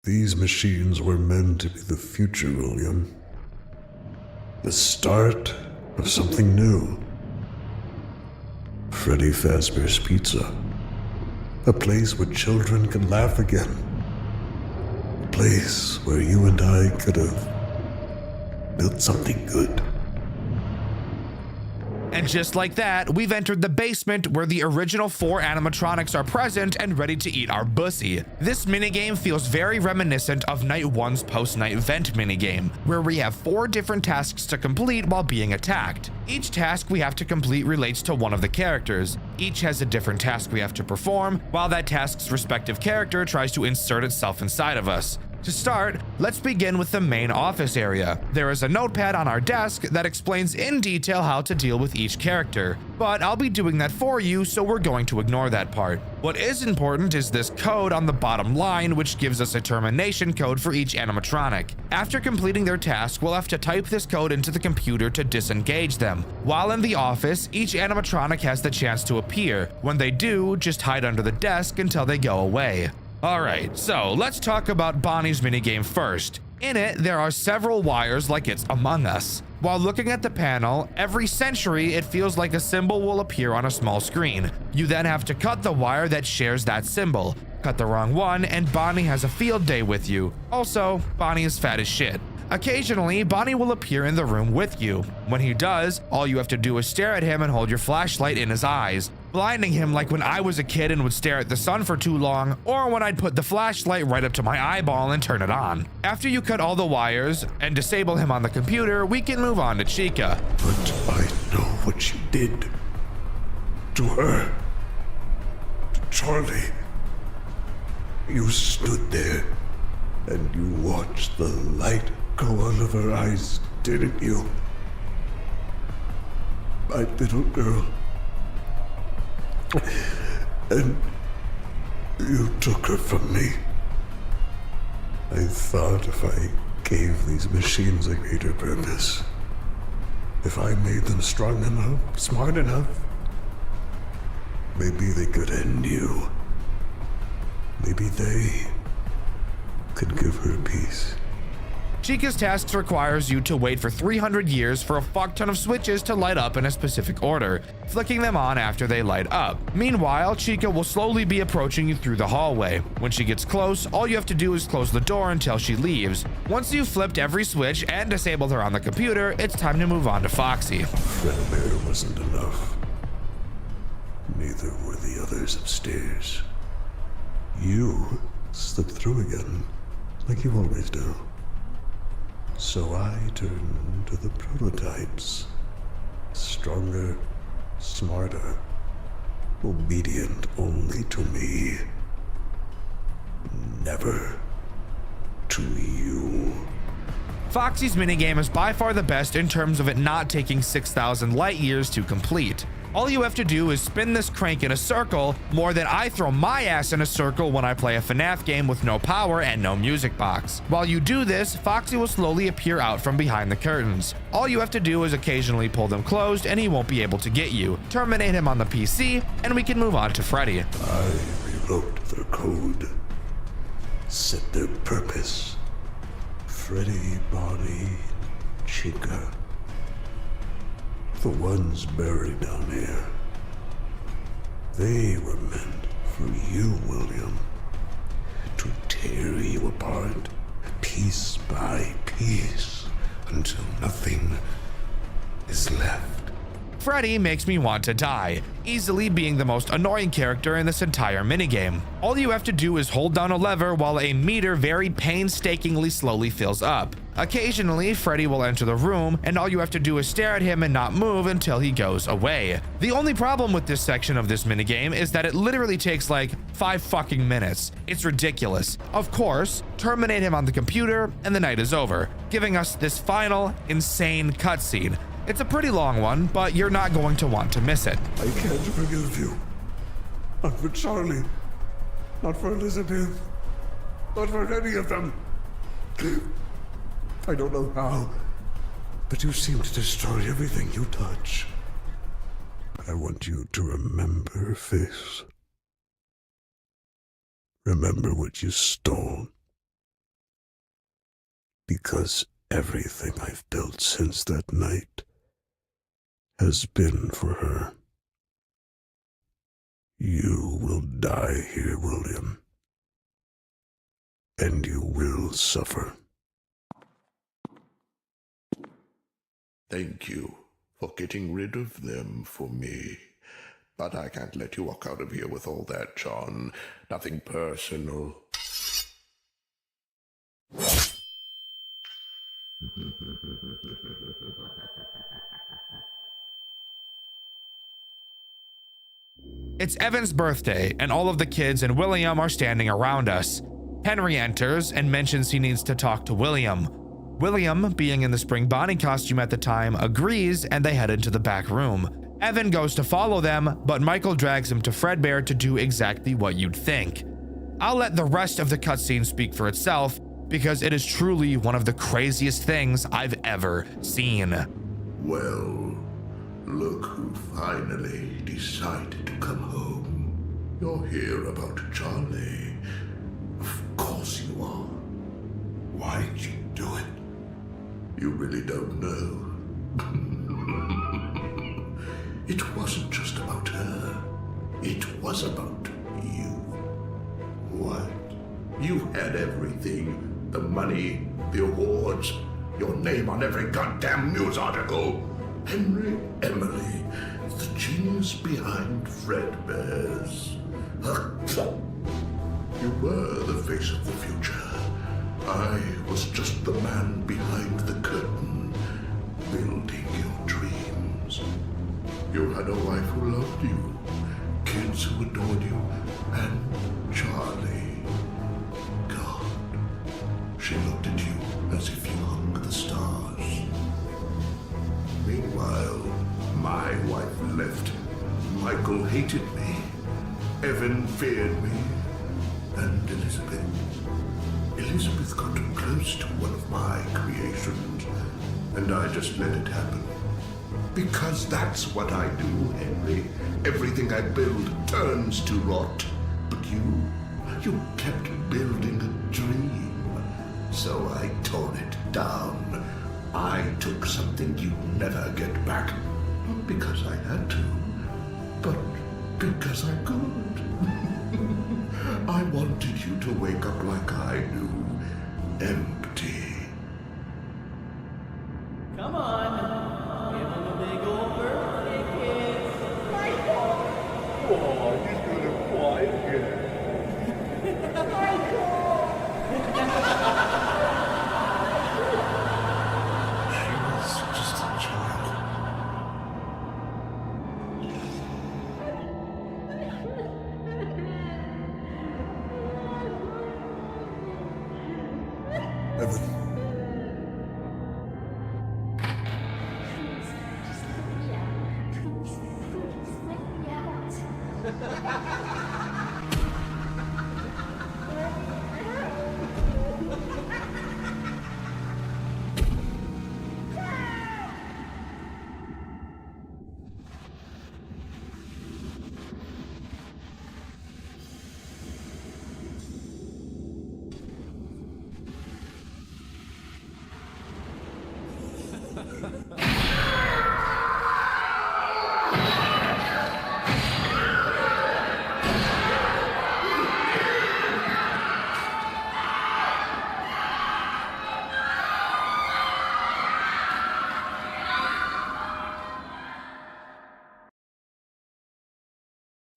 These machines were meant to be the future, William. The start of something new. Freddy Fazbear's Pizza. A place where children can laugh again. A place where you and I could have built something good. And just like that, we've entered the basement where the original 4 animatronics are present and ready to eat our bussy. This minigame feels very reminiscent of Night 1's post-night vent minigame, where we have 4 different tasks to complete while being attacked. Each task we have to complete relates to one of the characters. Each has a different task we have to perform, while that task's respective character tries to insert itself inside of us. To start, let's begin with the main office area. There is a notepad on our desk that explains in detail how to deal with each character, but I'll be doing that for you, so we're going to ignore that part. What is important is this code on the bottom line, which gives us a termination code for each animatronic. After completing their task, we'll have to type this code into the computer to disengage them. While in the office, each animatronic has the chance to appear. When they do, just hide under the desk until they go away. Alright, so let's talk about Bonnie's minigame first. In it, there are several wires like it's Among Us. While looking at the panel, every century it feels like a symbol will appear on a small screen. You then have to cut the wire that shares that symbol. Cut the wrong one and Bonnie has a field day with you. Also, Bonnie is fat as shit. Occasionally, Bonnie will appear in the room with you. When he does, all you have to do is stare at him and hold your flashlight in his eyes, blinding him like when I was a kid and would stare at the sun for too long, or when I'd put the flashlight right up to my eyeball and turn it on. After you cut all the wires and disable him on the computer, we can move on to Chica. But I know what you did. To her. To Charlie. You stood there and you watched the light go out of her eyes, didn't you? My little girl. And you took her from me. I thought if I gave these machines a greater purpose, if I made them strong enough, smart enough, maybe they could end you. Maybe they could give her peace. Chica's tasks requires you to wait for 300 years for a fuck ton of switches to light up in a specific order, flicking them on after they light up. Meanwhile, Chica will slowly be approaching you through the hallway. When she gets close, all you have to do is close the door until she leaves. Once you've flipped every switch and disabled her on the computer, it's time to move on to Foxy. Fredbear wasn't enough. Neither were the others upstairs. You slipped through again, like you always do. So I turned to the prototypes. Stronger, smarter, obedient only to me. Never to you. Foxy's minigame is by far the best in terms of it not taking 6,000 light years to complete. All you have to do is spin this crank in a circle more than I throw my ass in a circle when I play a FNAF game with no power and no music box. While you do this, Foxy will slowly appear out from behind the curtains. All you have to do is occasionally pull them closed and he won't be able to get you. Terminate him on the PC and we can move on to Freddy. I rewrote their code, set their purpose. Freddy, Bonnie, Chica. The ones buried down here. They were meant for you, William. To tear you apart, piece by piece, until nothing is left. Freddy makes me want to die, easily being the most annoying character in this entire minigame. All you have to do is hold down a lever while a meter very painstakingly slowly fills up. Occasionally, Freddy will enter the room, and all you have to do is stare at him and not move until he goes away. The only problem with this section of this minigame is that it literally takes like 5 fucking minutes. It's ridiculous. Of course, terminate him on the computer, and the night is over, giving us this final, insane cutscene. It's a pretty long one, but you're not going to want to miss it. I can't forgive you. Not for Charlie. Not for Elizabeth. Not for any of them. I don't know how, but you seem to destroy everything you touch. I want you to remember her face. Remember what you stole. Because everything I've built since that night has been for her. You will die here, William. And you will suffer. Thank you for getting rid of them for me. But I can't let you walk out of here with all that, John. Nothing personal. It's Evan's birthday, and all of the kids and William are standing around us. Henry enters and mentions he needs to talk to William. William, being in the spring Bonnie costume at the time, agrees and they head into the back room. Evan goes to follow them, but Michael drags him to Fredbear to do exactly what you'd think. I'll let the rest of the cutscene speak for itself, because it is truly one of the craziest things I've ever seen. Well, look who finally decided to come home. You're here about Charlie. Of course you are. Why'd you do it? You really don't know. It wasn't just about her. It was about you. What? You had everything. The money, the awards, your name on every goddamn news article. Henry Emily, the genius behind Fredbear's. You were the face of the future. I was just the man behind the curtain, building your dreams. You had a wife who loved you, kids who adored you, and Charlie. God, she looked at you as if you hung the stars. Meanwhile, my wife left. Michael hated me. Evan feared me. And Elizabeth. Elizabeth got too close to one of my creations, and I just let it happen. Because that's what I do, Henry. Everything I build turns to rot. But you kept building a dream. So I tore it down. I took something you'd never get back. Not because I had to, but because I could. I wanted you to wake up like I do, empty. Come on, give him a big old birthday kiss. Oh, he's gonna cry again. She was just a child. Evan.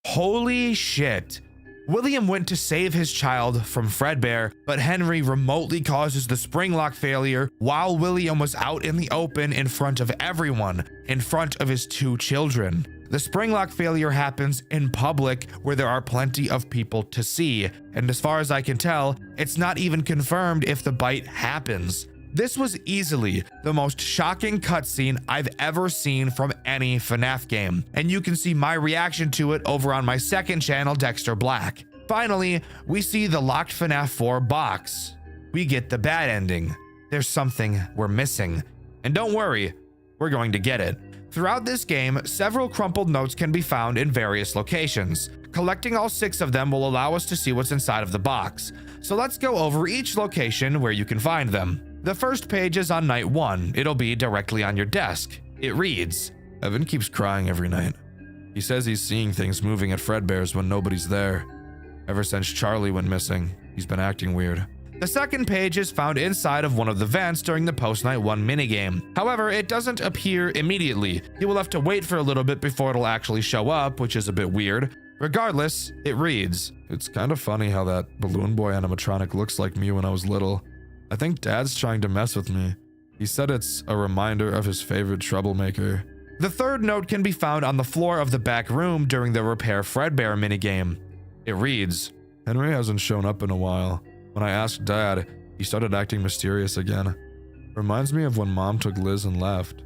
Holy shit. William went to save his child from Fredbear, but Henry remotely causes the spring lock failure while William was out in the open in front of everyone, in front of his 2 children. The spring lock failure happens in public where there are plenty of people to see, and as far as I can tell, it's not even confirmed if the bite happens. This was easily the most shocking cutscene I've ever seen from any FNAF game, and you can see my reaction to it over on my second channel, Dxtr Black. Finally, we see the locked FNAF 4 box. We get the bad ending. There's something we're missing. And don't worry, we're going to get it. Throughout this game, several crumpled notes can be found in various locations. Collecting all 6 of them will allow us to see what's inside of the box. So let's go over each location where you can find them. The first page is on night 1. It'll be directly on your desk. It reads, Evan keeps crying every night. He says he's seeing things moving at Fredbear's when nobody's there. Ever since Charlie went missing, he's been acting weird. The second page is found inside of one of the vents during the post-night 1 minigame. However, it doesn't appear immediately. You will have to wait for a little bit before it'll actually show up, which is a bit weird. Regardless, it reads, It's kind of funny how that balloon boy animatronic looks like me when I was little. I think Dad's trying to mess with me. He said it's a reminder of his favorite troublemaker. The third note can be found on the floor of the back room during the Repair Fredbear minigame. It reads, Henry hasn't shown up in a while. When I asked Dad, he started acting mysterious again. Reminds me of when Mom took Liz and left.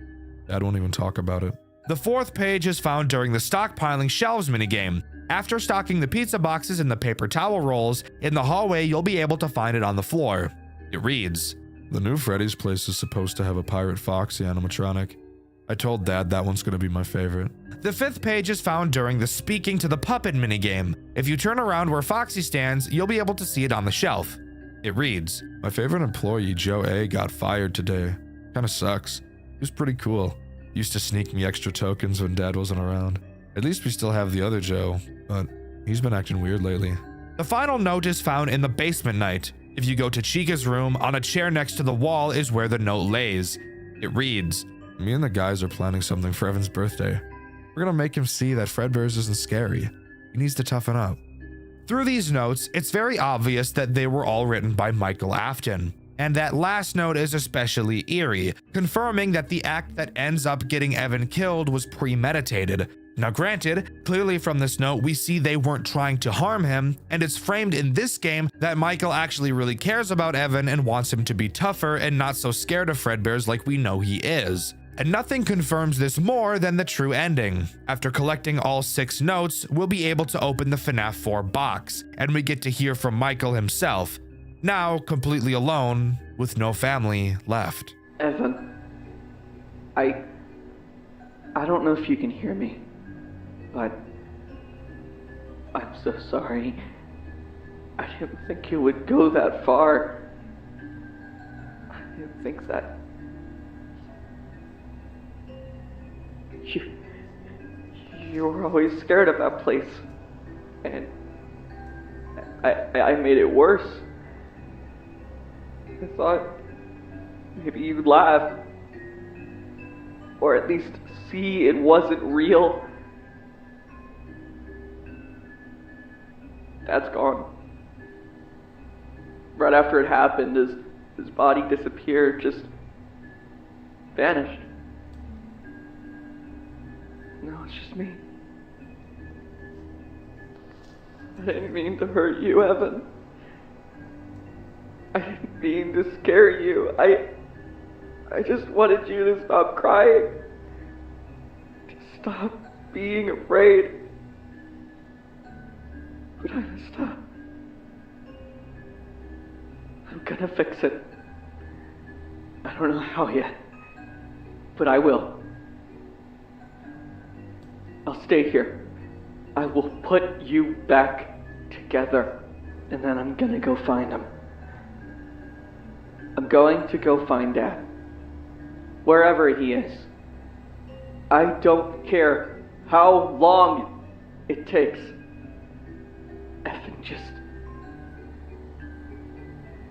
Dad won't even talk about it. The fourth page is found during the stockpiling shelves minigame. After stocking the pizza boxes and the paper towel rolls, in the hallway you'll be able to find it on the floor. It reads, The new Freddy's place is supposed to have a Pirate Foxy animatronic. I told Dad that one's gonna be my favorite. The fifth page is found during the Speaking to the Puppet minigame. If you turn around where Foxy stands, you'll be able to see it on the shelf. It reads, My favorite employee, Joe A, got fired today. Kinda sucks. He was pretty cool. Used to sneak me extra tokens when Dad wasn't around. At least we still have the other Joe, but he's been acting weird lately. The final note is found in the basement night. If you go to Chica's room, on a chair next to the wall is where the note lays. It reads, Me and the guys are planning something for Evan's birthday. We're gonna make him see that Fredbear's isn't scary. He needs to toughen up. Through these notes, it's very obvious that they were all written by Michael Afton. And that last note is especially eerie, confirming that the act that ends up getting Evan killed was premeditated. Now granted, clearly from this note we see they weren't trying to harm him, and it's framed in this game that Michael actually really cares about Evan and wants him to be tougher and not so scared of Fredbear's like we know he is. And nothing confirms this more than the true ending. After collecting all 6 notes, we'll be able to open the FNAF 4 box, and we get to hear from Michael himself. now completely alone with no family left. Evan, I don't know if you can hear me, but I'm so sorry. I didn't think you would go that far. I didn't think that you were always scared of that place, and I made it worse. I thought maybe you'd laugh, or at least see it wasn't real. Dad's gone. Right after it happened, his body disappeared, just vanished. Now it's just me. I didn't mean to hurt you, Evan. I didn't mean to scare you. I just wanted you to stop crying. To stop being afraid. But I messed up. I'm gonna fix it. I don't know how yet, but I will. I'll stay here. I will put you back together, and then I'm gonna go find him. I'm going to go find Dad. Wherever he is. I don't care how long it takes. Effing just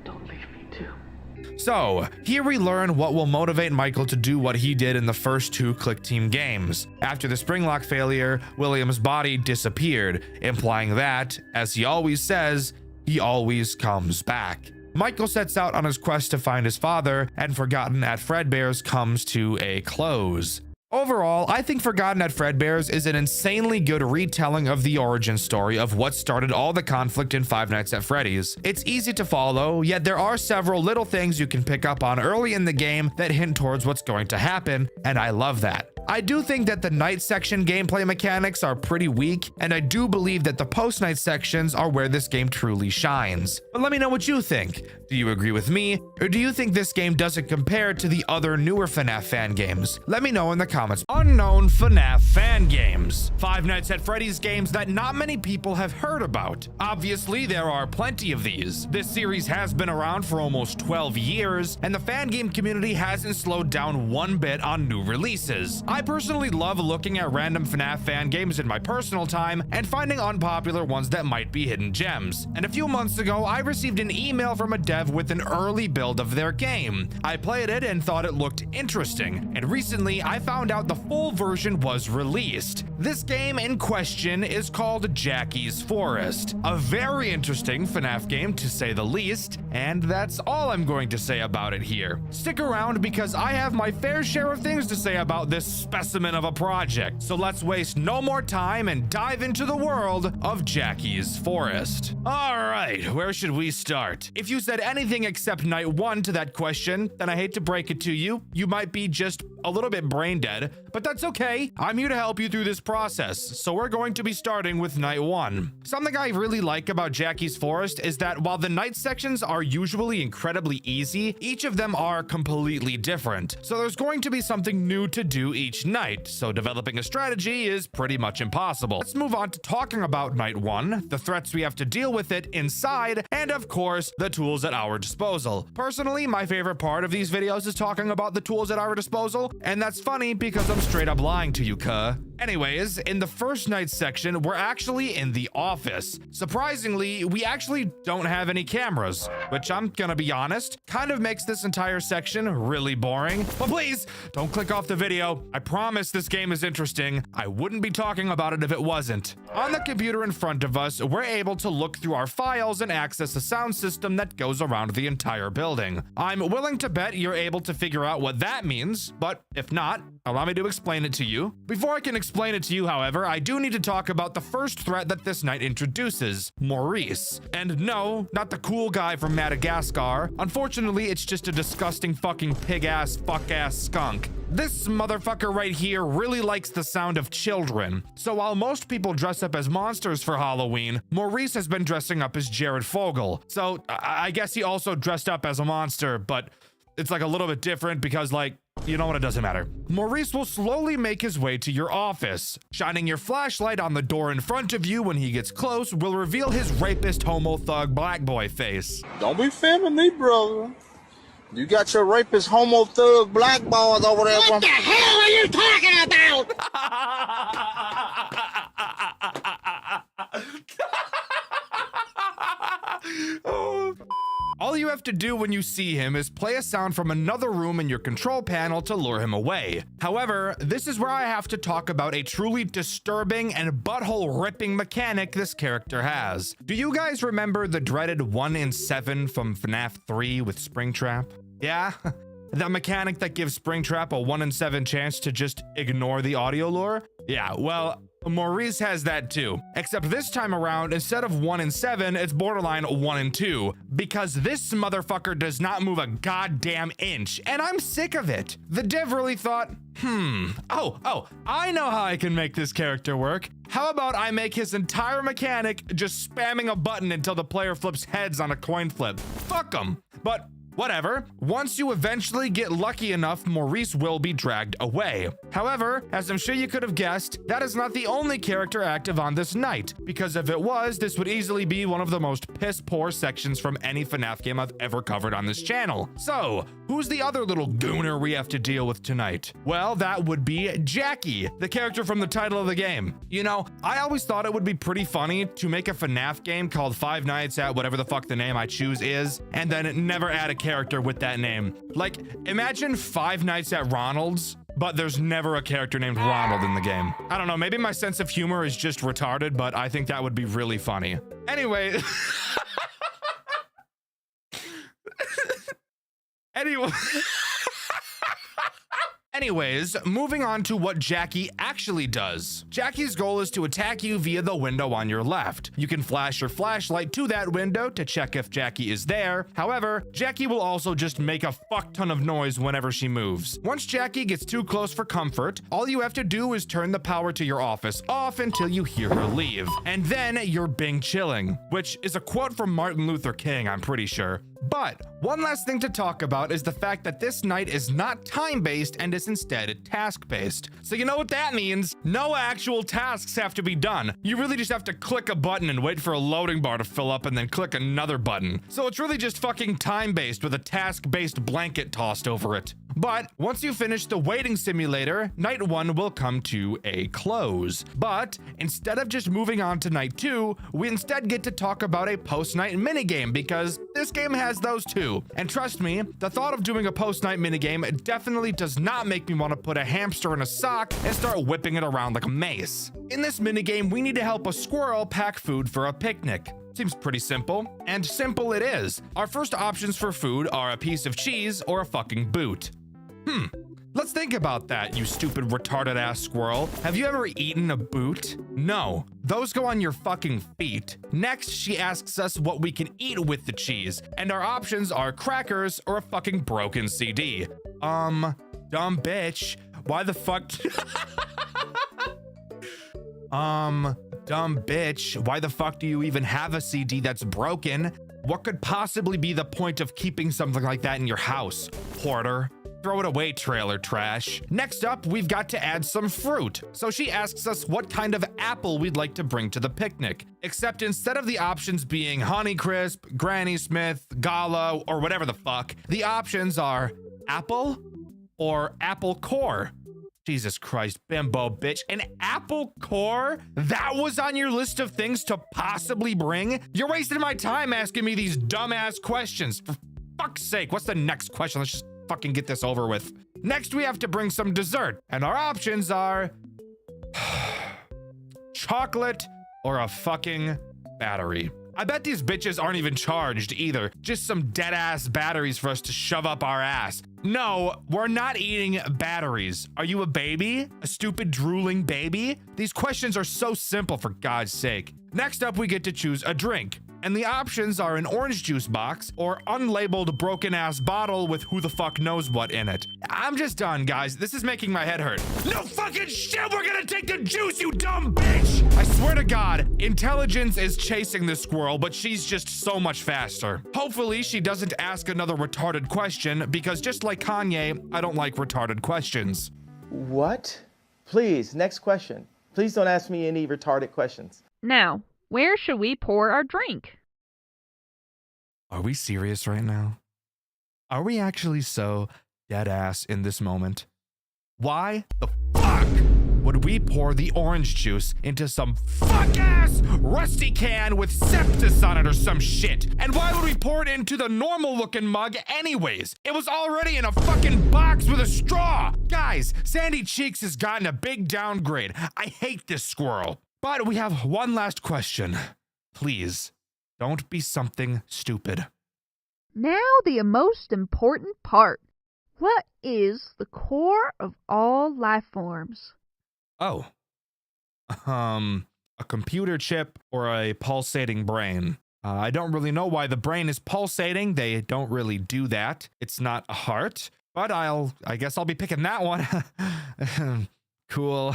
don't leave me too. So, here we learn what will motivate Michael to do what he did in the first 2 Click Team games. After the spring lock failure, William's body disappeared, implying that, as he always says, he always comes back. Michael sets out on his quest to find his father, and Forgotten at Fredbear's comes to a close. Overall, I think Forgotten at Fredbear's is an insanely good retelling of the origin story of what started all the conflict in Five Nights at Freddy's. It's easy to follow, yet there are several little things you can pick up on early in the game that hint towards what's going to happen, and I love that. I do think that the night section gameplay mechanics are pretty weak, and I do believe that the post-night sections are where this game truly shines. But let me know what you think. Do you agree with me, or do you think this game doesn't compare to the other newer FNAF fan games? Let me know in the comments. Unknown FNAF fan games. Five Nights at Freddy's games that not many people have heard about. Obviously, there are plenty of these. This series has been around for almost 12 years, and the fan game community hasn't slowed down one bit on new releases. I personally love looking at random FNAF fan games in my personal time and finding unpopular ones that might be hidden gems. And a few months ago, I received an email from a dev with an early build of their game. I played it and thought it looked interesting, and recently I found out the full version was released. This game in question is called Jackie's Forest, a very interesting FNAF game to say the least, and that's all I'm going to say about it here. Stick around because I have my fair share of things to say about this specimen of a project, so let's waste no more time and dive into the world of Jackie's Forest. Alright, where should we start? If you said anything except night 1 to that question, then I hate to break it to you, you might be just a little bit brain dead, but that's okay. I'm here to help you through this process, so we're going to be starting with night 1. Something I really like about Jackie's Forest is that while the night sections are usually incredibly easy, each of them are completely different. So there's going to be something new to do each night, so developing a strategy is pretty much impossible. Let's move on to talking about night 1, the threats we have to deal with it inside, and of course, the tools at our disposal. Personally, my favorite part of these videos is talking about the tools at our disposal, and that's funny because I'm straight up lying to you, cuh. Anyways, in the first night section, we're actually in the office. Surprisingly, we actually don't have any cameras, which I'm gonna be honest, kind of makes this entire section really boring. But please, don't click off the video. I promise this game is interesting. I wouldn't be talking about it if it wasn't. On the computer in front of us, we're able to look through our files and access a sound system that goes around the entire building. I'm willing to bet you're able to figure out what that means, but if not, Allow me to explain it to you. Before I can explain it to you, however, I do need to talk about the first threat that this night introduces, Maurice. And no, not the cool guy from Madagascar. Unfortunately, it's just a disgusting fucking pig-ass, fuck-ass skunk. This motherfucker right here really likes the sound of children. So while most people dress up as monsters for Halloween, Maurice has been dressing up as Jared Fogle. So I guess he also dressed up as a monster, but it's like a little bit different because, like, you know what, it doesn't matter. Maurice will slowly make his way to your office. Shining your flashlight on the door in front of you when he gets close will reveal his rapist homo thug black boy face. Don't be filming me, brother. You got your rapist homo thug black boys over there. What the hell are you talking about? All you have to do when you see him is play a sound from another room in your control panel to lure him away. However, this is where I have to talk about a truly disturbing and butthole-ripping mechanic this character has. Do you guys remember the dreaded 1 in 7 from FNAF 3 with Springtrap? Yeah? That mechanic that gives Springtrap a 1 in 7 chance to just ignore the audio lure? Yeah, well, Maurice has that too. Except this time around, instead of 1 in 7, it's borderline 1 in 2. Because this motherfucker does not move a goddamn inch, and I'm sick of it. The dev really thought, I know how I can make this character work. How about I make his entire mechanic just spamming a button until the player flips heads on a coin flip? Fuck him. But whatever. Once you eventually get lucky enough, Maurice will be dragged away. However, as I'm sure you could have guessed, that is not the only character active on this night, because if it was, this would easily be one of the most piss-poor sections from any FNAF game I've ever covered on this channel. So, who's the other little gooner we have to deal with tonight? Well, that would be Jackie, the character from the title of the game. You know, I always thought it would be pretty funny to make a FNAF game called Five Nights at whatever the fuck the name I choose is, and then never add a character with that name. Like, imagine Five Nights at Ronald's, but there's never a character named Ronald in the game. I don't know, maybe my sense of humor is just retarded, but I think that would be really funny. Anyway. Anyways, moving on to what Jackie actually does. Jackie's goal is to attack you via the window on your left. You can flash your flashlight to that window to check if Jackie is there. However, Jackie will also just make a fuck ton of noise whenever she moves. Once Jackie gets too close for comfort, all you have to do is turn the power to your office off until you hear her leave. And then you're Bing chilling, which is a quote from Martin Luther King, I'm pretty sure. But one last thing to talk about is the fact that this night is not time-based and is instead task-based. So you know what that means? No actual tasks have to be done. You really just have to click a button and wait for a loading bar to fill up and then click another button. So it's really just fucking time-based with a task-based blanket tossed over it. But once you finish the waiting simulator, night 1 will come to a close. But instead of just moving on to night 2, we instead get to talk about a post-night minigame because this game has those too. And trust me, the thought of doing a post-night minigame definitely does not make me want to put a hamster in a sock and start whipping it around like a mace. In this minigame, we need to help a squirrel pack food for a picnic. Seems pretty simple, and simple it is. Our first options for food are a piece of cheese or a fucking boot. Let's think about that, you stupid retarded ass squirrel. Have you ever eaten a boot? No, those go on your fucking feet. Next, she asks us what we can eat with the cheese, and our options are crackers or a fucking broken CD. Dumb bitch, why the fuck? Dumb bitch, why the fuck do you even have a CD that's broken? What could possibly be the point of keeping something like that in your house, Porter? Throw it away, trailer trash. Next up, we've got to add some fruit. So she asks us what kind of apple we'd like to bring to the picnic. Except instead of the options being Honeycrisp, Granny Smith, Gala, or whatever the fuck, the options are apple or apple core. Jesus Christ, bimbo bitch. An apple core? That was on your list of things to possibly bring? You're wasting my time asking me these dumbass questions. For fuck's sake, what's the next question? Let's just fucking get this over with. Next, we have to bring some dessert, and our options are chocolate or a fucking battery. I bet these bitches aren't even charged either. Just some dead ass batteries for us to shove up our ass. No, we're not eating batteries. Are you a baby? A stupid drooling baby? These questions are so simple, for God's sake. Next up, we get to choose a drink. And the options are an orange juice box or unlabeled broken ass bottle with who the fuck knows what in it. I'm just done, guys. This is making my head hurt. No fucking shit, we're gonna take the juice, you dumb bitch! I swear to God, intelligence is chasing this squirrel, but she's just so much faster. Hopefully, she doesn't ask another retarded question, because just like Kanye, I don't like retarded questions. What? Please, next question. Please don't ask me any retarded questions. Now, where should we pour our drink? Are we serious right now? Are we actually so dead ass in this moment? Why the fuck would we pour the orange juice into some fuck ass rusty can with sepsis on it or some shit? And why would we pour it into the normal looking mug anyways? It was already in a fucking box with a straw. Guys, Sandy Cheeks has gotten a big downgrade. I hate this squirrel. But we have one last question. Please, don't be something stupid. Now the most important part. What is the core of all life forms? Oh. A computer chip or a pulsating brain. I don't really know why the brain is pulsating. They don't really do that. It's not a heart, but I guess I'll be picking that one. Cool.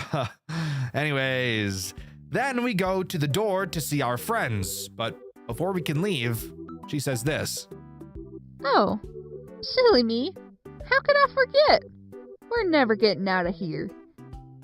Anyways, then we go to the door to see our friends, but before we can leave, she says this. Oh, silly me. How could I forget? We're never getting out of here.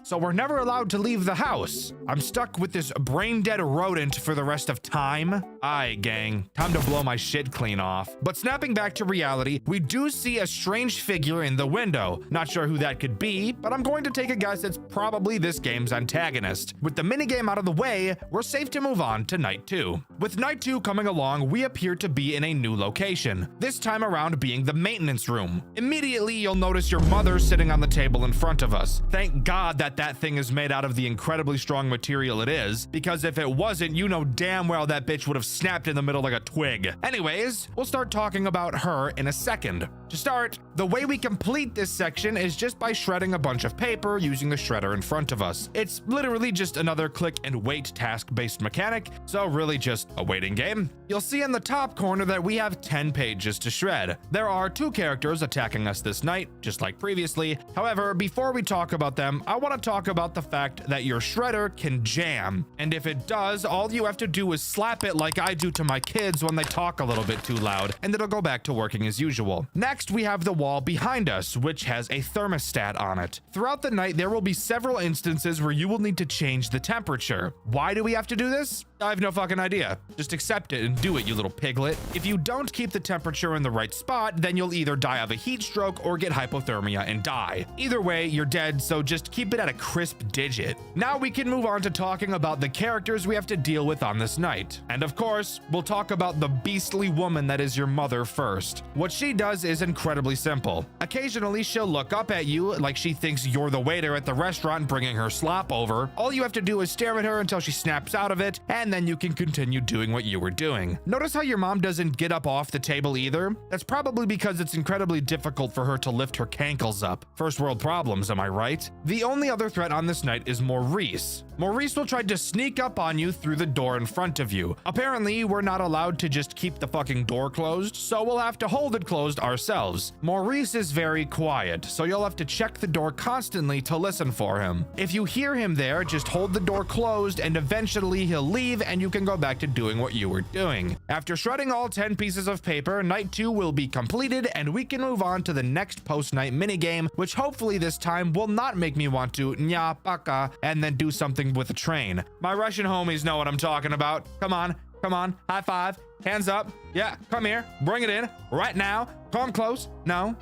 So we're never allowed to leave the house. I'm stuck with this brain-dead rodent for the rest of time. Aye, gang. Time to blow my shit clean off. But snapping back to reality, we do see a strange figure in the window. Not sure who that could be, but I'm going to take a guess it's probably this game's antagonist. With the minigame out of the way, we're safe to move on to night 2. With night 2 coming along, we appear to be in a new location. This time around being the maintenance room. Immediately, you'll notice your mother sitting on the table in front of us. Thank God that thing is made out of the incredibly strong material it is, because if it wasn't, you know damn well that bitch would have snapped in the middle like a twig. Anyways, we'll start talking about her in a second. To start, the way we complete this section is just by shredding a bunch of paper using the shredder in front of us. It's literally just another click and wait task-based mechanic, so really just a waiting game. You'll see in the top corner that we have 10 pages to shred. There are 2 characters attacking us this night, just like previously. However, before we talk about them, I want to talk about the fact that your shredder can jam. And if it does, all you have to do is slap it like I do to my kids when they talk a little bit too loud, and it'll go back to working as usual. Next, we have the wall behind us, which has a thermostat on it. Throughout the night, there will be several instances where you will need to change the temperature. Why do we have to do this? I have no fucking idea. Just accept it and do it, you little piglet. If you don't keep the temperature in the right spot, then you'll either die of a heat stroke or get hypothermia and die. Either way, you're dead, so just keep it at a crisp digit. Now we can move on to talking about the characters we have to deal with on this night. And of course, we'll talk about the beastly woman that is your mother first. What she does is incredibly simple. Occasionally, she'll look up at you like she thinks you're the waiter at the restaurant bringing her slop over. All you have to do is stare at her until she snaps out of it, and then you can continue doing what you were doing. Notice how your mom doesn't get up off the table either? That's probably because it's incredibly difficult for her to lift her cankles up. First world problems, am I right? The only other threat on this night is Maurice. Maurice will try to sneak up on you through the door in front of you. Apparently, we're not allowed to just keep the fucking door closed, so we'll have to hold it closed ourselves. Maurice is very quiet, so you'll have to check the door constantly to listen for him. If you hear him there, just hold the door closed and eventually he'll leave and you can go back to doing what you were doing. After shredding all 10 pieces of paper, night 2 will be completed and we can move on to the next post-night minigame, which hopefully this time will not make me want to nya paka and then do something with a train. My Russian homies know what I'm talking about. Come on, high five, hands up. Yeah, come here, bring it in right now. Come close. No.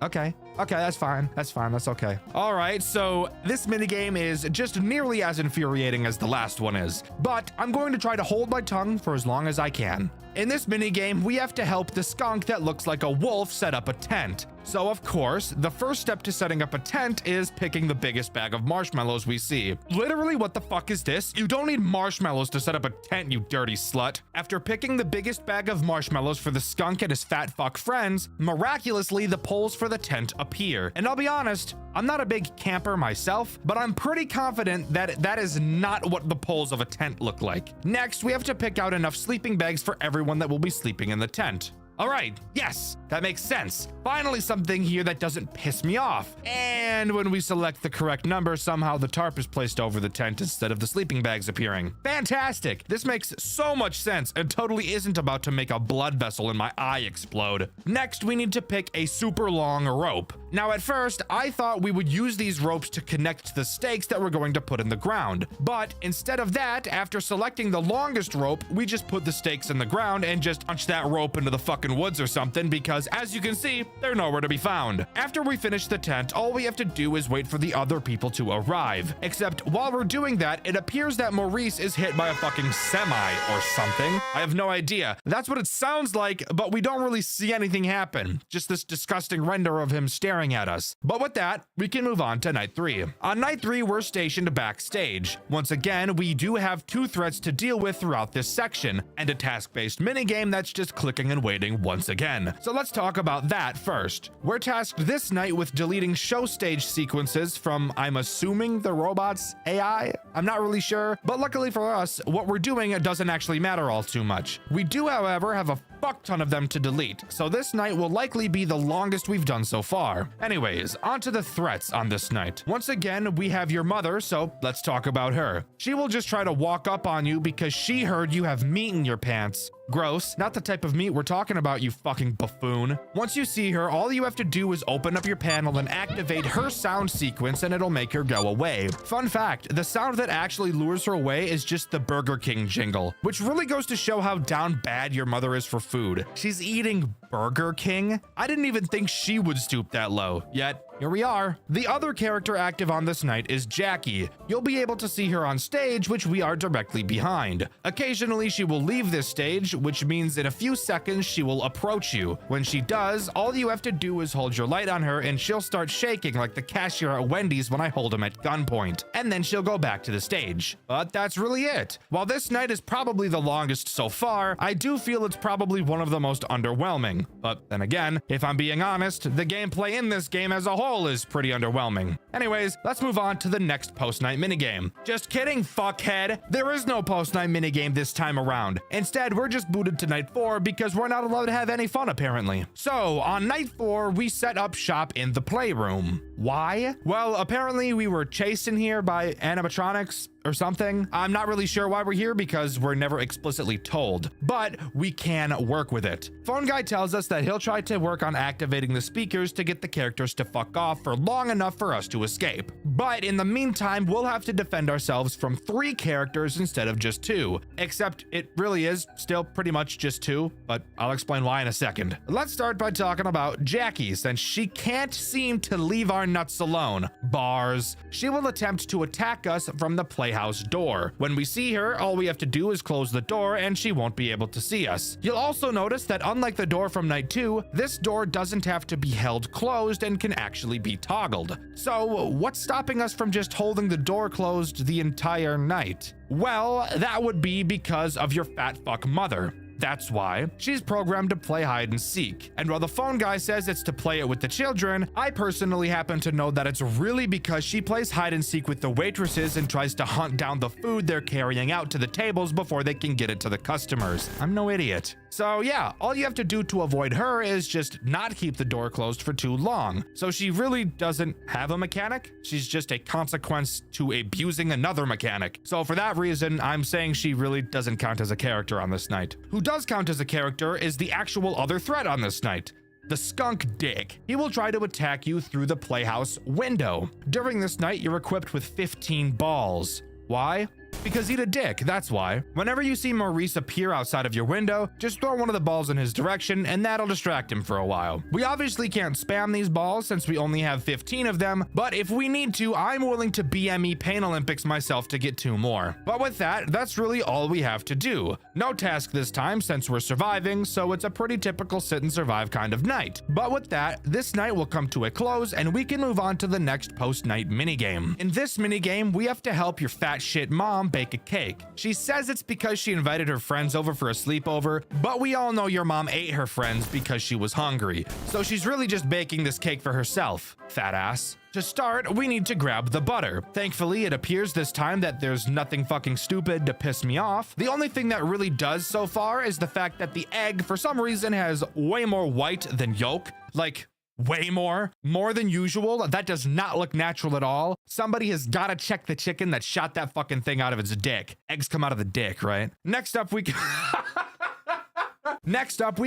Okay, that's fine. That's okay. All right, so this minigame is just nearly as infuriating as the last one is, but I'm going to try to hold my tongue for as long as I can. In this minigame, we have to help the skunk that looks like a wolf set up a tent. So of course, the first step to setting up a tent is picking the biggest bag of marshmallows we see. Literally, what the fuck is this? You don't need marshmallows to set up a tent, you dirty slut. After picking the biggest bag of marshmallows for the skunk and his fat fuck friends, miraculously the poles for the tent appear. And I'll be honest, I'm not a big camper myself, but I'm pretty confident that that is not what the poles of a tent look like. Next, we have to pick out enough sleeping bags for everyone that will be sleeping in the tent. All right, yes, that makes sense. Finally, something here that doesn't piss me off. And when we select the correct number, somehow the tarp is placed over the tent instead of the sleeping bags appearing. Fantastic. This makes so much sense and totally isn't about to make a blood vessel in my eye explode. Next, we need to pick a super long rope. Now, at first, I thought we would use these ropes to connect the stakes that we're going to put in the ground. But instead of that, after selecting the longest rope, we just put the stakes in the ground and just punch that rope into the fucking woods or something, because as you can see, they're nowhere to be found. After we finish the tent, all we have to do is wait for the other people to arrive. Except while we're doing that, it appears that Maurice is hit by a fucking semi or something. I have no idea. That's what it sounds like, but we don't really see anything happen. Just this disgusting render of him staring at us. But with that, we can move on to night 3. On night 3, we're stationed backstage. Once again, we do have 2 threats to deal with throughout this section, and a task-based minigame that's just clicking and waiting once again. So let's talk about that first. We're tasked this night with deleting show stage sequences from, I'm assuming, the robot's AI? I'm not really sure, but luckily for us, what we're doing doesn't actually matter all too much. We do, however, have a fuck ton of them to delete, so this night will likely be the longest we've done so far. Anyways, on to the threats on this night. Once again, we have your mother, so let's talk about her. She will just try to walk up on you because she heard you have meat in your pants. Gross, not the type of meat we're talking about, you fucking buffoon. Once you see her, all you have to do is open up your panel and activate her sound sequence and it'll make her go away. Fun fact, the sound that actually lures her away is just the Burger King jingle, which really goes to show how down bad your mother is for food. She's eating Burger King? I didn't even think she would stoop that low, yet here we are. The other character active on this night is Jackie. You'll be able to see her on stage, which we are directly behind. Occasionally, she will leave this stage, which means in a few seconds, she will approach you. When she does, all you have to do is hold your light on her and she'll start shaking like the cashier at Wendy's when I hold him at gunpoint. And then she'll go back to the stage. But that's really it. While this night is probably the longest so far, I do feel it's probably one of the most underwhelming. But then again, if I'm being honest, the gameplay in this game as a whole is pretty underwhelming. Anyways, let's move on to the next post-night minigame. Just kidding, fuckhead. There is no post-night minigame this time around. Instead, we're just booted to night 4 because we're not allowed to have any fun apparently. So, on night 4, we set up shop in the playroom. Why? Well, apparently we were chased in here by animatronics or something. I'm not really sure why we're here because we're never explicitly told, but we can work with it. Phone Guy tells us that he'll try to work on activating the speakers to get the characters to fuck off for long enough for us to escape. But in the meantime, we'll have to defend ourselves from 3 characters instead of just 2, except it really is still pretty much just 2, but I'll explain why in a second. Let's start by talking about Jackie, since she can't seem to leave our nuts alone. Bars. She will attempt to attack us from the playhouse door. When we see her, all we have to do is close the door and she won't be able to see us. You'll also notice that unlike the door from night 2, this door doesn't have to be held closed and can actually be toggled. So what's stopping us from just holding the door closed the entire night? Well, that would be because of your fat fuck mother. That's why. She's programmed to play hide and seek. And while the phone guy says it's to play it with the children, I personally happen to know that it's really because she plays hide and seek with the waitresses and tries to hunt down the food they're carrying out to the tables before they can get it to the customers. I'm no idiot. So yeah, all you have to do to avoid her is just not keep the door closed for too long. So she really doesn't have a mechanic. She's just a consequence to abusing another mechanic. So for that reason, I'm saying she really doesn't count as a character on this night. Who does count as a character is the actual other threat on this night. The skunk dick. He will try to attack you through the playhouse window. During this night, you're equipped with 15 balls. Why? Because he's a dick, that's why. Whenever you see Maurice appear outside of your window, just throw one of the balls in his direction and that'll distract him for a while. We obviously can't spam these balls since we only have 15 of them, but if we need to, I'm willing to BME Pain Olympics myself to get 2 more. But with that, that's really all we have to do. No task this time since we're surviving, so it's a pretty typical sit and survive kind of night. But with that, this night will come to a close and we can move on to the next post-night minigame. In this minigame, we have to help your fat shit mom bake a cake. She says it's because she invited her friends over for a sleepover, but we all know your mom ate her friends because she was hungry. So she's really just baking this cake for herself, fat ass. To start, we need to grab the butter. Thankfully, it appears this time that there's nothing fucking stupid to piss me off. The only thing that really does so far is the fact that the egg, for some reason, has way more white than yolk. Like, way more than usual. That does not look natural at all. Somebody has got to check the chicken that shot that fucking thing out of its dick. Eggs come out of the dick, right? Next up, we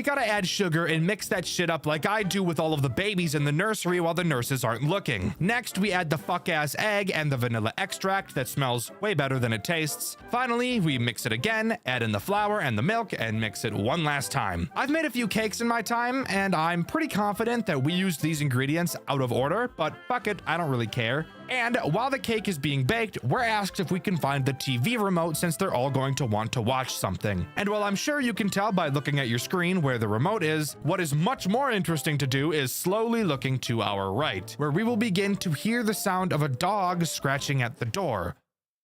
gotta add sugar and mix that shit up like I do with all of the babies in the nursery while the nurses aren't looking. Next, we add the fuck-ass egg and the vanilla extract that smells way better than it tastes. Finally, we mix it again, add in the flour and the milk, and mix it one last time. I've made a few cakes in my time, and I'm pretty confident that we used these ingredients out of order, but fuck it, I don't really care. And while the cake is being baked, we're asked if we can find the TV remote since they're all going to want to watch something. And while I'm sure you can tell by looking at your screen where the remote is, what is much more interesting to do is slowly looking to our right, where we will begin to hear the sound of a dog scratching at the door.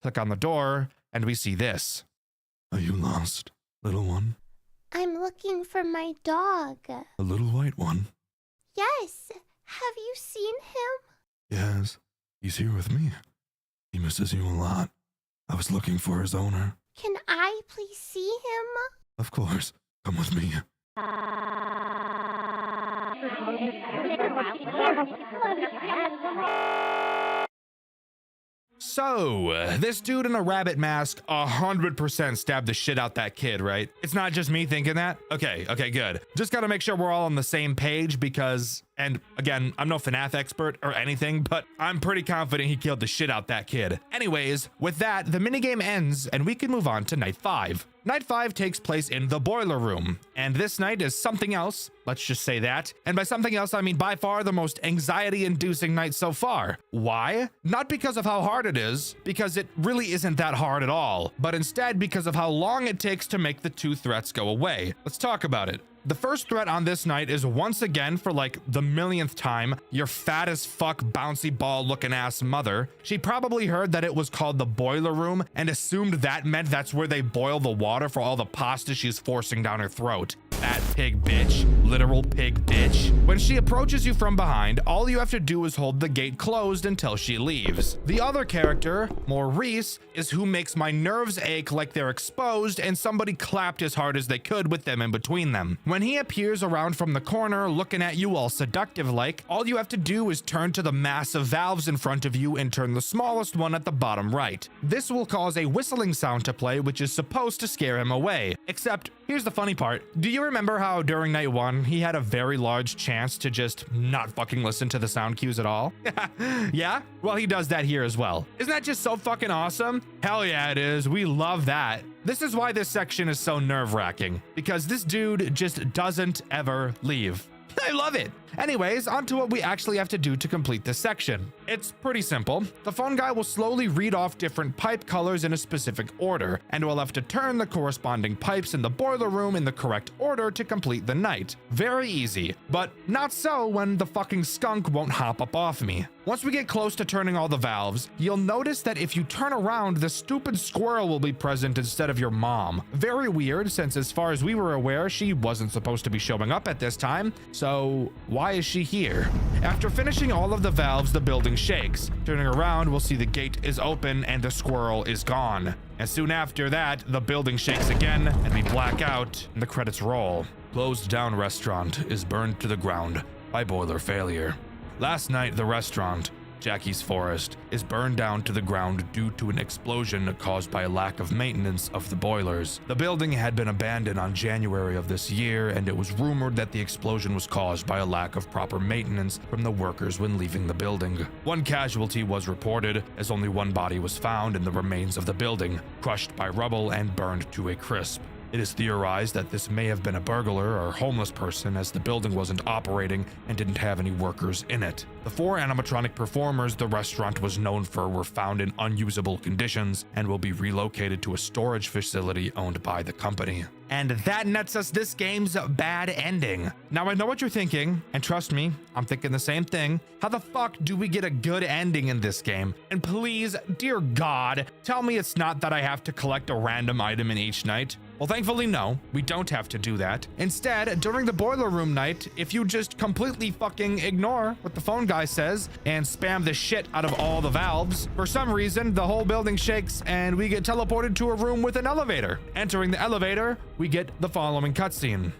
Click on the door, and we see this. Are you lost, little one? I'm looking for my dog. A little white one? Yes. Have you seen him? Yes. He's here with me. He misses you a lot. I was looking for his owner. Can I please see him? Of course. Come with me. So, this dude in a rabbit mask 100% stabbed the shit out that kid, right? It's not just me thinking that? Okay, good. Just gotta make sure we're all on the same page because, and again, I'm no FNAF expert or anything, but I'm pretty confident he killed the shit out that kid. Anyways, with that, the minigame ends and we can move on to night 5. Night 5 takes place in the boiler room, and this night is something else, let's just say that. And by something else, I mean by far the most anxiety-inducing night so far. Why? Not because of how hard it is, because it really isn't that hard at all, but instead because of how long it takes to make the 2 threats go away. Let's talk about it. The first threat on this night is once again, for like the millionth time, your fat as fuck bouncy ball looking ass mother. She probably heard that it was called the boiler room and assumed that meant that's where they boil the water for all the pasta she's forcing down her throat. Fat pig bitch. Literal pig bitch. When she approaches you from behind, all you have to do is hold the gate closed until she leaves. The other character, Maurice, is who makes my nerves ache like they're exposed and somebody clapped as hard as they could with them in between them. When he appears around from the corner looking at you all seductive like, all you have to do is turn to the massive valves in front of you and turn the smallest one at the bottom right. This will cause a whistling sound to play, which is supposed to scare him away. Except, here's the funny part. Do you remember how during night 1, he had a very large chance to just not fucking listen to the sound cues at all? Yeah? Well, he does that here as well. Isn't that just so fucking awesome? Hell yeah, it is. We love that. This is why this section is so nerve-wracking, because this dude just doesn't ever leave. I love it. Anyways, on to what we actually have to do to complete this section. It's pretty simple. The phone guy will slowly read off different pipe colors in a specific order, and we'll have to turn the corresponding pipes in the boiler room in the correct order to complete the night. Very easy, but not so when the fucking skunk won't hop up off me. Once we get close to turning all the valves, you'll notice that if you turn around, the stupid squirrel will be present instead of your mom. Very weird, since as far as we were aware, she wasn't supposed to be showing up at this time, so why is she here? After finishing all of the valves, the building shakes. Turning around, we'll see the gate is open and the squirrel is gone. And soon after that, the building shakes again and we black out and the credits roll. Closed down restaurant is burned to the ground by boiler failure. Last night, the restaurant Jackie's Forest, is burned down to the ground due to an explosion caused by a lack of maintenance of the boilers. The building had been abandoned on January of this year, and it was rumored that the explosion was caused by a lack of proper maintenance from the workers when leaving the building. One casualty was reported, as only one body was found in the remains of the building, crushed by rubble and burned to a crisp. It is theorized that this may have been a burglar or homeless person, as the building wasn't operating and didn't have any workers in it. The 4 animatronic performers the restaurant was known for were found in unusable conditions and will be relocated to a storage facility owned by the company. And that nets us this game's bad ending. Now I know what you're thinking, and trust me, I'm thinking the same thing. How the fuck do we get a good ending in this game? And please, dear God, tell me it's not that I have to collect a random item in each night. Well, thankfully, no, we don't have to do that. Instead, during the boiler room night, if you just completely fucking ignore what the phone guy says and spam the shit out of all the valves, for some reason, the whole building shakes and we get teleported to a room with an elevator. Entering the elevator, we get the following cutscene.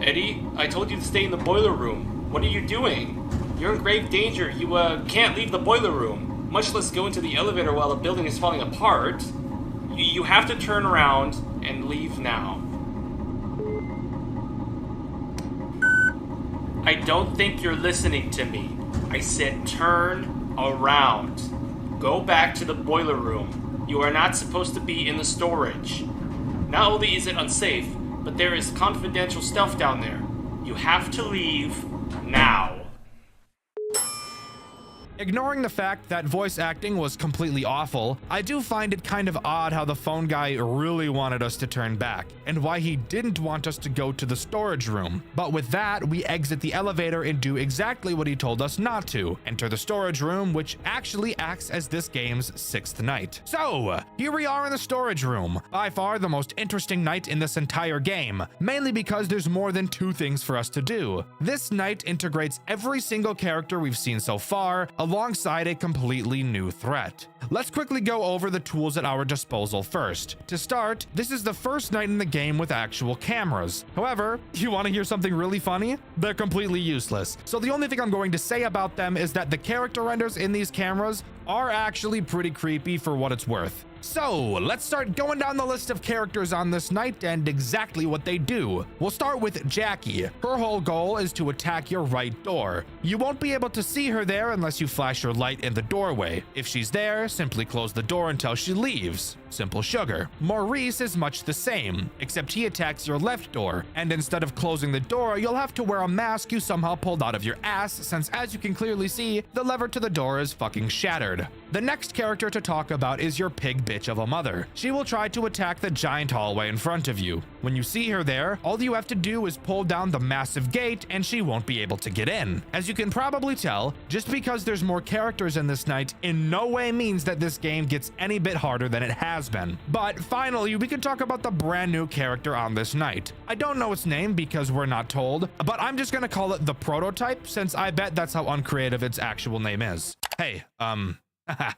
Eddie, I told you to stay in the boiler room. What are you doing? You're in grave danger. You, can't leave the boiler room, much less go into the elevator while the building is falling apart. You have to turn around and leave now. I don't think you're listening to me. I said turn around. Go back to the boiler room. You are not supposed to be in the storage. Not only is it unsafe, but there is confidential stuff down there. You have to leave now. Ignoring the fact that voice acting was completely awful, I do find it kind of odd how the phone guy really wanted us to turn back, and why he didn't want us to go to the storage room. But with that, we exit the elevator and do exactly what he told us not to, enter the storage room, which actually acts as this game's 6th night. So, here we are in the storage room, by far the most interesting night in this entire game, mainly because there's more than 2 things for us to do. This night integrates every single character we've seen so far, alongside a completely new threat. Let's quickly go over the tools at our disposal first. To start, this is the first night in the game with actual cameras. However, you want to hear something really funny? They're completely useless. So the only thing I'm going to say about them is that the character renders in these cameras are actually pretty creepy for what it's worth. So, let's start going down the list of characters on this night and exactly what they do. We'll start with Jackie. Her whole goal is to attack your right door. You won't be able to see her there unless you flash your light in the doorway. If she's there, simply close the door until she leaves. Simple sugar. Maurice is much the same, except he attacks your left door, and instead of closing the door, you'll have to wear a mask you somehow pulled out of your ass, since as you can clearly see, the lever to the door is fucking shattered. The next character to talk about is your pig bitch of a mother. She will try to attack the giant hallway in front of you. When you see her there, all you have to do is pull down the massive gate and she won't be able to get in. As you can probably tell, just because there's more characters in this night in no way means that this game gets any bit harder than it has been. But finally, we can talk about the brand new character on this night. I don't know its name because we're not told, but I'm just gonna call it the Prototype, since I bet that's how uncreative its actual name is. Hey,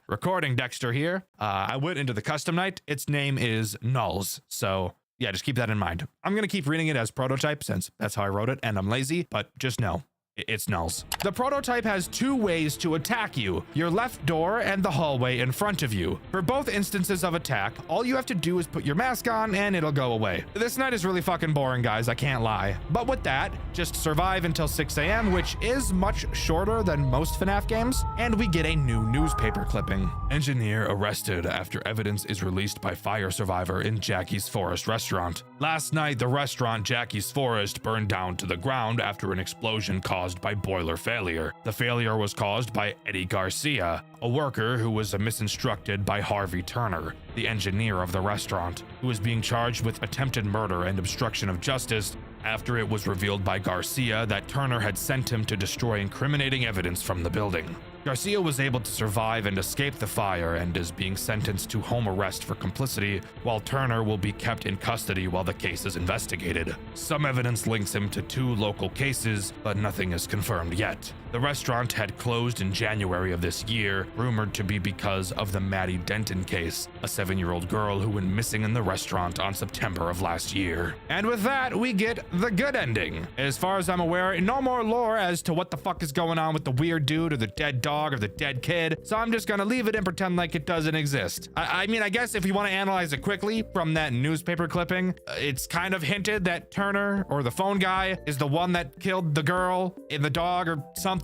recording Dxtr here. I went into the custom night. Its name is Nulls, so yeah, just keep that in mind. I'm gonna keep reading it as Prototype since that's how I wrote it, and I'm lazy, but just know it's Nulls. The Prototype has 2 ways to attack you, your left door and the hallway in front of you. For both instances of attack, all you have to do is put your mask on and it'll go away. This night is really fucking boring, guys, I can't lie. But with that, just survive until 6 a.m., which is much shorter than most FNAF games, and we get a new newspaper clipping. Engineer arrested after evidence is released by fire survivor in Jackie's Forest restaurant. Last night, the restaurant Jackie's Forest burned down to the ground after an explosion caused by boiler failure. The failure was caused by Eddie Garcia, a worker who was misinstructed by Harvey Turner, the engineer of the restaurant, who is being charged with attempted murder and obstruction of justice after it was revealed by Garcia that Turner had sent him to destroy incriminating evidence from the building. Garcia was able to survive and escape the fire and is being sentenced to home arrest for complicity, while Turner will be kept in custody while the case is investigated. Some evidence links him to 2 local cases, but nothing is confirmed yet. The restaurant had closed in January of this year, rumored to be because of the Maddie Denton case, a 7-year-old girl who went missing in the restaurant on September of last year. And with that, we get the good ending. As far as I'm aware, no more lore as to what the fuck is going on with the weird dude or the dead dog or the dead kid, so I'm just gonna leave it and pretend like it doesn't exist. I mean, I guess if you want to analyze it quickly from that newspaper clipping, it's kind of hinted that Turner, or the phone guy, is the one that killed the girl and the dog or something.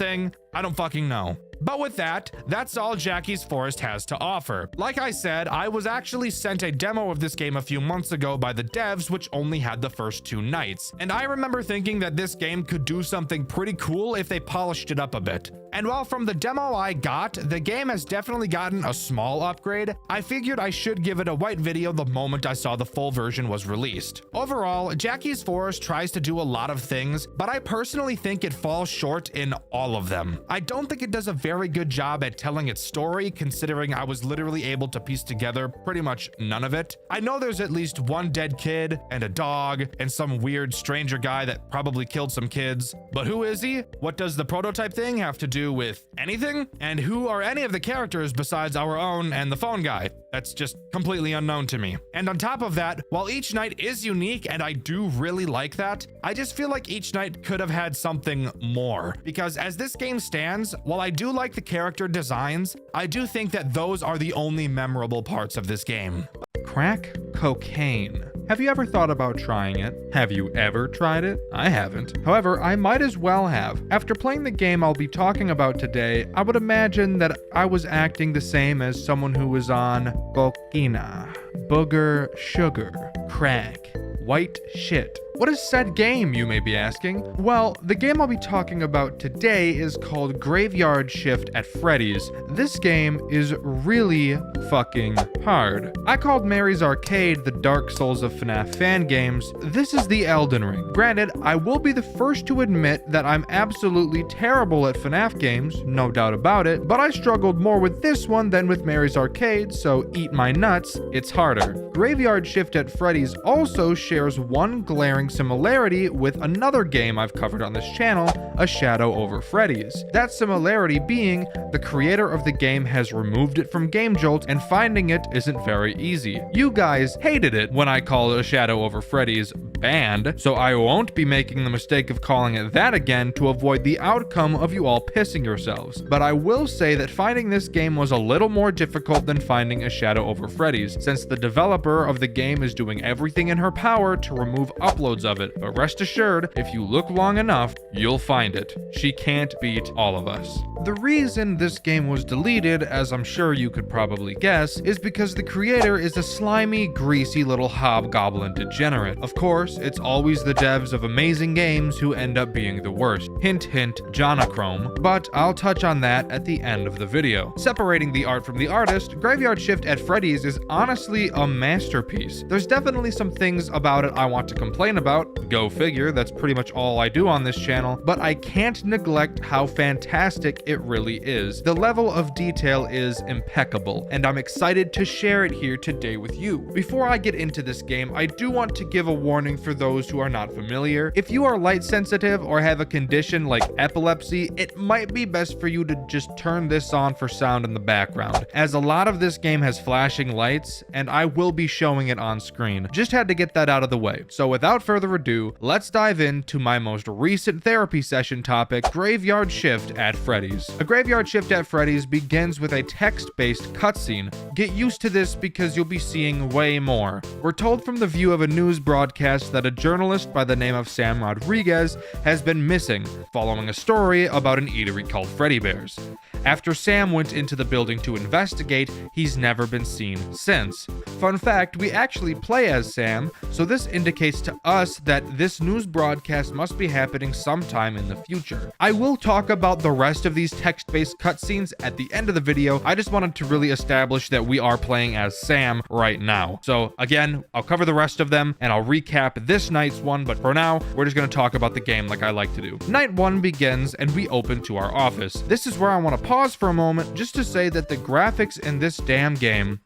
I don't fucking know. But with that, that's all Jackie's Forest has to offer. Like I said, I was actually sent a demo of this game a few months ago by the devs, which only had the first 2 nights. And I remember thinking that this game could do something pretty cool if they polished it up a bit. And while from the demo I got, the game has definitely gotten a small upgrade, I figured I should give it a white video the moment I saw the full version was released. Overall, Jackie's Forest tries to do a lot of things, but I personally think it falls short in all of them. I don't think it does a very good job at telling its story, considering I was literally able to piece together pretty much none of it. I know there's at least 1 dead kid and a dog and some weird stranger guy that probably killed some kids, but who is he? What does the prototype thing have to do with anything? And who are any of the characters besides our own and the phone guy? That's just completely unknown to me. And on top of that, while each night is unique and I do really like that, I just feel like each night could have had something more. Because as this game stands, while I do like the character designs, I do think that those are the only memorable parts of this game. Crack cocaine. Have you ever thought about trying it? Have you ever tried it? I haven't. However, I might as well have. After playing the game I'll be talking about today, I would imagine that I was acting the same as someone who was on cocaina, booger, sugar, crack, white shit. What is said game, you may be asking? Well, the game I'll be talking about today is called Graveyard Shift at Freddy's. This game is really fucking hard. I called Mary's Arcade the Dark Souls of FNAF fan games. This is the Elden Ring. Granted, I will be the first to admit that I'm absolutely terrible at FNAF games, no doubt about it, but I struggled more with this one than with Mary's Arcade, so eat my nuts, it's harder. Graveyard Shift at Freddy's also shares one glaring similarity with another game I've covered on this channel, A Shadow Over Freddy's. That similarity being, the creator of the game has removed it from GameJolt and finding it isn't very easy. You guys hated it when I called A Shadow Over Freddy's banned, so I won't be making the mistake of calling it that again to avoid the outcome of you all pissing yourselves. But I will say that finding this game was a little more difficult than finding A Shadow Over Freddy's, since the developer of the game is doing everything in her power to remove uploads of it, but rest assured, if you look long enough, you'll find it. She can't beat all of us. The reason this game was deleted, as I'm sure you could probably guess, is because the creator is a slimy, greasy little hobgoblin degenerate. Of course, it's always the devs of amazing games who end up being the worst. Hint hint, Jonachrome, but I'll touch on that at the end of the video. Separating the art from the artist, Graveyard Shift at Freddy's is honestly a masterpiece. There's definitely some things about it I want to complain about, go figure, that's pretty much all I do on this channel, but I can't neglect how fantastic it really is. The level of detail is impeccable, and I'm excited to share it here today with you. Before I get into this game, I do want to give a warning for those who are not familiar. If you are light sensitive or have a condition like epilepsy, it might be best for you to just turn this on for sound in the background, as a lot of this game has flashing lights, and I will be showing it on screen. Just had to get that out of the way. So without further ado, let's dive into my most recent therapy session topic, Graveyard Shift at Freddy's. A Graveyard Shift at Freddy's begins with a text-based cutscene. Get used to this because you'll be seeing way more. We're told from the view of a news broadcast that a journalist by the name of Sam Rodriguez has been missing, following a story about an eatery called Freddy Bear's. After Sam went into the building to investigate, he's never been seen since. Fun fact, we actually play as Sam, so this indicates to us that this news broadcast must be happening sometime in the future. I will talk about the rest of these text-based cutscenes at the end of the video. I just wanted to really establish that we are playing as Sam right now. So again, I'll cover the rest of them and I'll recap this night's one, but for now, we're just going to talk about the game like I like to do. Night Night 1 begins and we open to our office. This is where I want to pause for a moment just to say that the graphics in this damn game,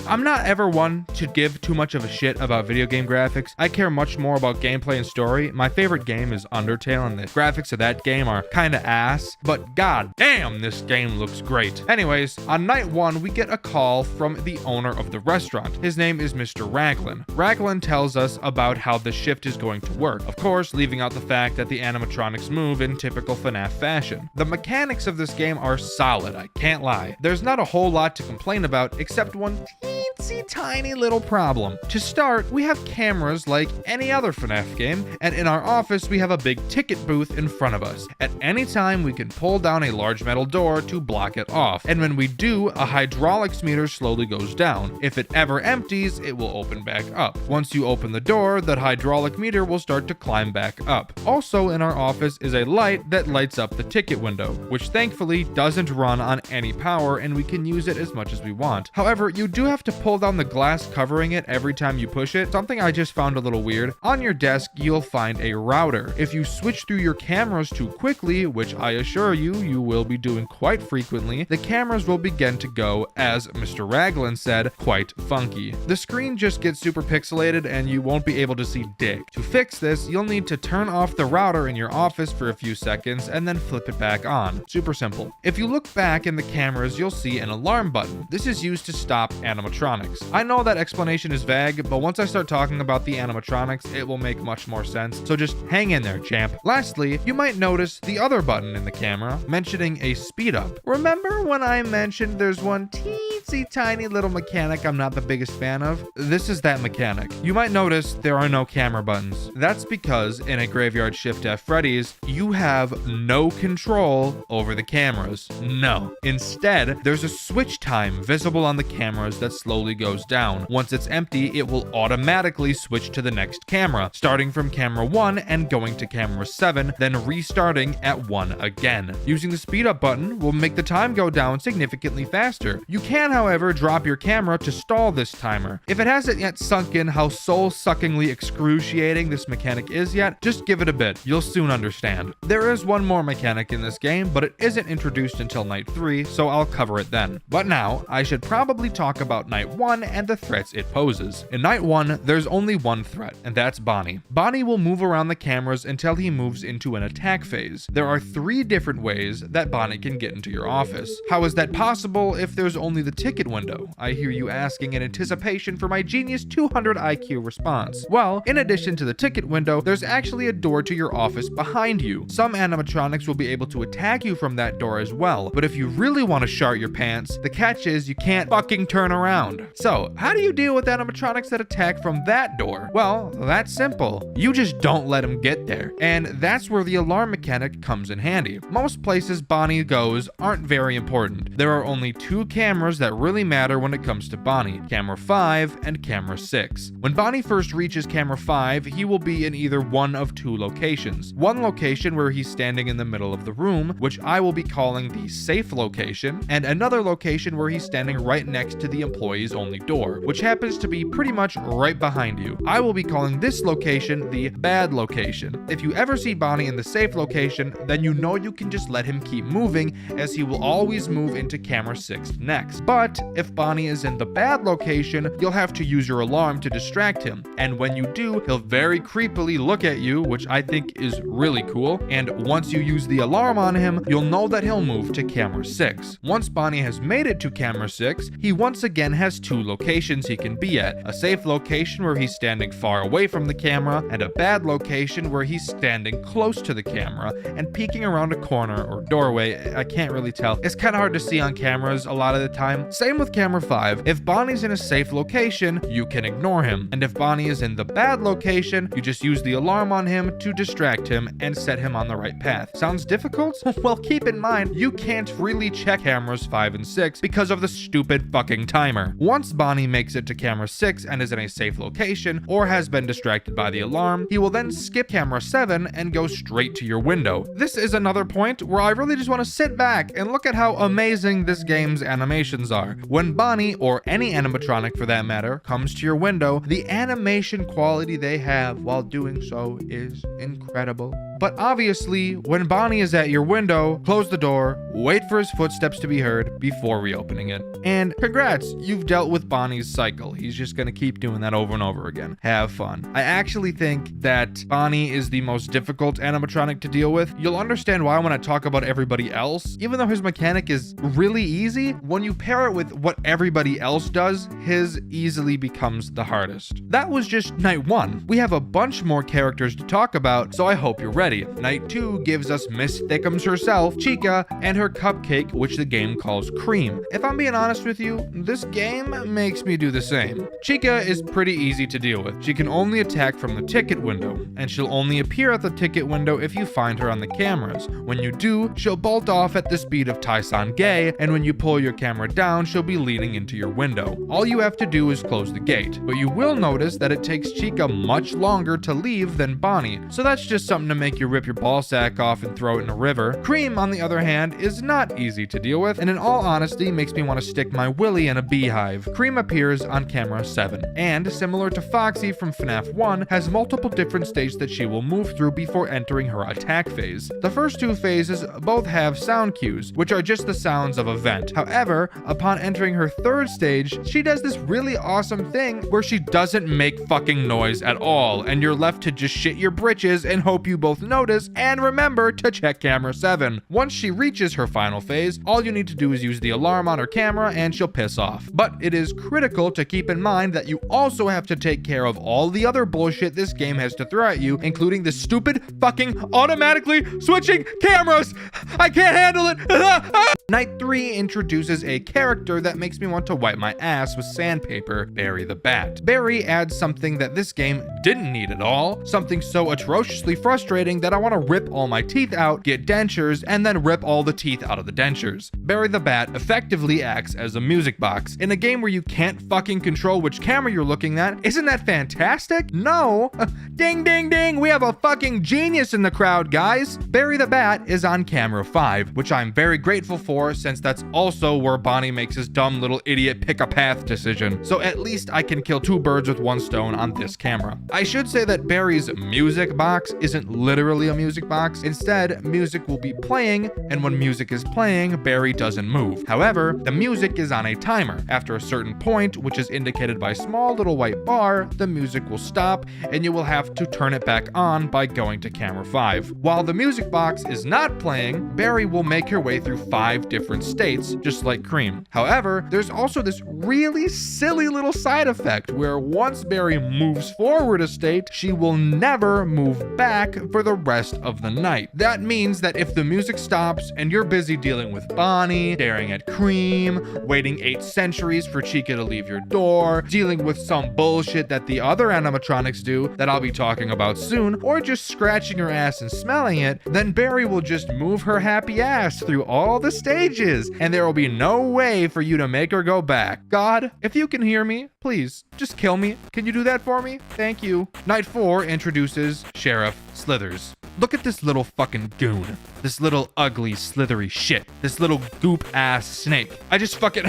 I'm not ever one to give too much of a shit about video game graphics. I care much more about gameplay and story. My favorite game is Undertale, and the graphics of that game are kinda ass, but god damn, this game looks great. Anyways, on Night 1, we get a call from the owner of the restaurant. His name is Mr. Raglan. Raglan tells us about how the shift is going to work, of course, leaving out the fact that the animatronics move in typical FNAF fashion. The mechanics of this game are solid, I can't lie. There's not a whole lot to complain about, except one teensy tiny little problem. To start, we have cameras like any other FNAF game, and in our office we have a big ticket booth in front of us. At any time we can pull down a large metal door to block it off, and when we do, a hydraulics meter slowly goes down. If it ever empties, it will open back up. Once you open the door, the hydraulic meter will start to climb back up. Also in our office is a light that lights up the ticket window, which thankfully doesn't run on any power and we can use it as much as we want. However, you do have to pull down the glass covering it every time you push it, something I just found a little weird. On your desk, you'll find a router. If you switch through your cameras too quickly, which I assure you, you will be doing quite frequently, the cameras will begin to go, as Mr. Raglan said, quite funky. The screen just gets super pixelated and you won't be able to see dick. To fix this, you'll need to turn off the router in your office for a few seconds and then flip it back on. Super simple. If you look back in the cameras, you'll see an alarm button. This is used to stop animatronics. I know that explanation is vague, but once I start talking about the animatronics, it will make much more sense, so just hang in there, champ. Lastly, you might notice the other button in the camera, mentioning a speed up. Remember when I mentioned there's one teensy tiny little mechanic I'm not the biggest fan of? This is that mechanic. You might notice there are no camera buttons. That's because in a Graveyard Shift at Freddy's, you have no control over the cameras. No. Instead, there's a switch time visible on the cameras that slowly goes down. Once it's empty, it will automatically switch to the next camera, starting from camera 1 and going to camera 7, then restarting at 1 again. Using the speed up button will make the time go down significantly faster. You can, however, drop your camera to stall this timer. If it hasn't yet sunk in how soul-suckingly excruciating this mechanic is yet, just give it a bit. You'll soon understand. There is one more mechanic in this game, but it isn't introduced until Night 3, so I'll cover it then. But now, I should probably talk about Night 1 and the threats it poses. In Night 1, there's only one threat, and that's Bonnie. Bonnie will move around the cameras until he moves into an attack phase. There are 3 different ways that Bonnie can get into your office. How is that possible if there's only the ticket window? I hear you asking in anticipation for my genius 200 IQ response. Well, in addition to the ticket window, there's actually a door to your office behind you. Some animatronics will be able to attack you from that door as well, but if you really want to shart your pants, the catch is you can't fucking turn around. So, how do you deal with animatronics that attack from that door? Well, that's simple. You just don't let them get there. And that's where the alarm mechanic comes in handy. Most places Bonnie goes aren't very important. There are only 2 cameras that really matter when it comes to Bonnie, camera 5 and camera 6. When Bonnie first reaches camera 5, he will be in either one of 2 locations. One location where he's standing in the middle of the room, which I will be calling the safe location, and another location where he's standing right next to the employees only door, which happens to be pretty much right behind you. I will be calling this location the bad location. If you ever see Bonnie in the safe location, then you know you can just let him keep moving, as he will always move into camera 6 next. But if Bonnie is in the bad location, you'll have to use your alarm to distract him, and when you do, he'll very creepily look at you, which I think is really cool, and once you use the alarm on him, you'll know that he'll move to camera 6. Once Bonnie has made it to camera 6, he once again has 2 locations he can be at, a safe location where he's standing far away from the camera, and a bad location where he's standing close to the camera and peeking around a corner or doorway. I can't really tell. It's kind of hard to see on cameras a lot of the time. Same with camera 5. If Bonnie's in a safe location, you can ignore him, and if Bonnie is in the bad location, you just use the alarm on him to distract him and set him on the right path. Sounds difficult? Well, keep in mind, you can't really check cameras 5 and 6 because of the stupid fucking timer. Once Bonnie makes it to camera 6 and is in a safe location, or has been distracted by the alarm, he will then skip camera 7 and go straight to your window. This is another point where I really just want to sit back and look at how amazing this game's animations are. When Bonnie, or any animatronic for that matter, comes to your window, the animation quality they have while doing so is incredible. But obviously, when Bonnie is at your window, close the door, wait for his footsteps to be heard before reopening it. And congrats, you've dealt with Bonnie's cycle. He's just gonna keep doing that over and over again. Have fun. I actually think that Bonnie is the most difficult animatronic to deal with. You'll understand why when I talk about everybody else. Even though his mechanic is really easy, when you pair it with what everybody else does, his easily becomes the hardest. That was just night 1. We have a bunch more characters to talk about, so I hope you're ready. Night 2 gives us Miss Thickums herself, Chica, and her cupcake, which the game calls Cream. If I'm being honest with you, this game makes me do the same. Chica is pretty easy to deal with. She can only attack from the ticket window, and she'll only appear at the ticket window if you find her on the cameras. When you do, she'll bolt off at the speed of Tyson Gay, and when you pull your camera down, she'll be leaning into your window. All you have to do is close the gate, but you will notice that it takes Chica much longer to leave than Bonnie, so that's just something to make you rip your ball sack off and throw it in a river. Cream, on the other hand, is not easy to deal with, and in all honesty makes me want to stick my willy in a beehive. Cream appears on camera 7, and similar to Foxy from FNAF 1, has multiple different stages that she will move through before entering her attack phase. The first 2 phases both have sound cues, which are just the sounds of a vent. However, upon entering her 3rd stage, she does this really awesome thing where she doesn't make fucking noise at all, and you're left to just shit your britches and hope you both notice and remember to check camera 7. Once she reaches her final phase, all you need to do is use the alarm on her camera and she'll piss off. But it is critical to keep in mind that you also have to take care of all the other bullshit this game has to throw at you, including the stupid fucking automatically switching cameras. I can't handle it. Night 3 introduces a character that makes me want to wipe my ass with sandpaper, Barry the Bat. Barry adds something that this game didn't need at all, something so atrociously frustrating that I want to rip all my teeth out, get dentures, and then rip all the teeth out of the dentures. Barry the Bat effectively acts as a music box. In a game where you can't fucking control which camera you're looking at, isn't that fantastic? No. Ding ding ding, we have a fucking genius in the crowd, guys. Barry the Bat is on camera 5, which I'm very grateful for since that's also where Bonnie makes his dumb little idiot pick a path decision. So at least I can kill 2 birds with 1 stone on this camera. I should say that Barry's music box isn't literally a music box. Instead, music will be playing, and when music is playing, Barry doesn't move. However, the music is on a timer. After a certain point, which is indicated by a small little white bar, the music will stop, and you will have to turn it back on by going to camera 5. While the music box is not playing, Barry will make her way through 5 different states, just like Cream. However, there's also this really silly little side effect where once Barry moves forward a state, she will never move back for the rest of the night. That means that if the music stops and you're busy dealing with Bonnie, staring at Cream, waiting 8 centuries for Chica to leave your door, dealing with some bullshit that the other animatronics do that I'll be talking about soon, or just scratching her ass and smelling it, then Barry will just move her happy ass through all the stages, and there will be no way for you to make her go back. God, if you can hear me, please, just kill me. Can you do that for me? Thank you. Night 4 introduces Sheriff Slithers. Look at this little fucking goon. This little ugly, slithery shit. This little goop-ass snake. I just fucking...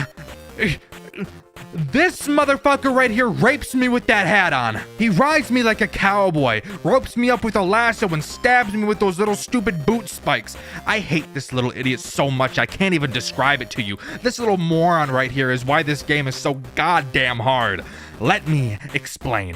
This motherfucker right here rapes me with that hat on. He rides me like a cowboy, ropes me up with a lasso and stabs me with those little stupid boot spikes. I hate this little idiot so much I can't even describe it to you. This little moron right here is why this game is so goddamn hard. Let me explain.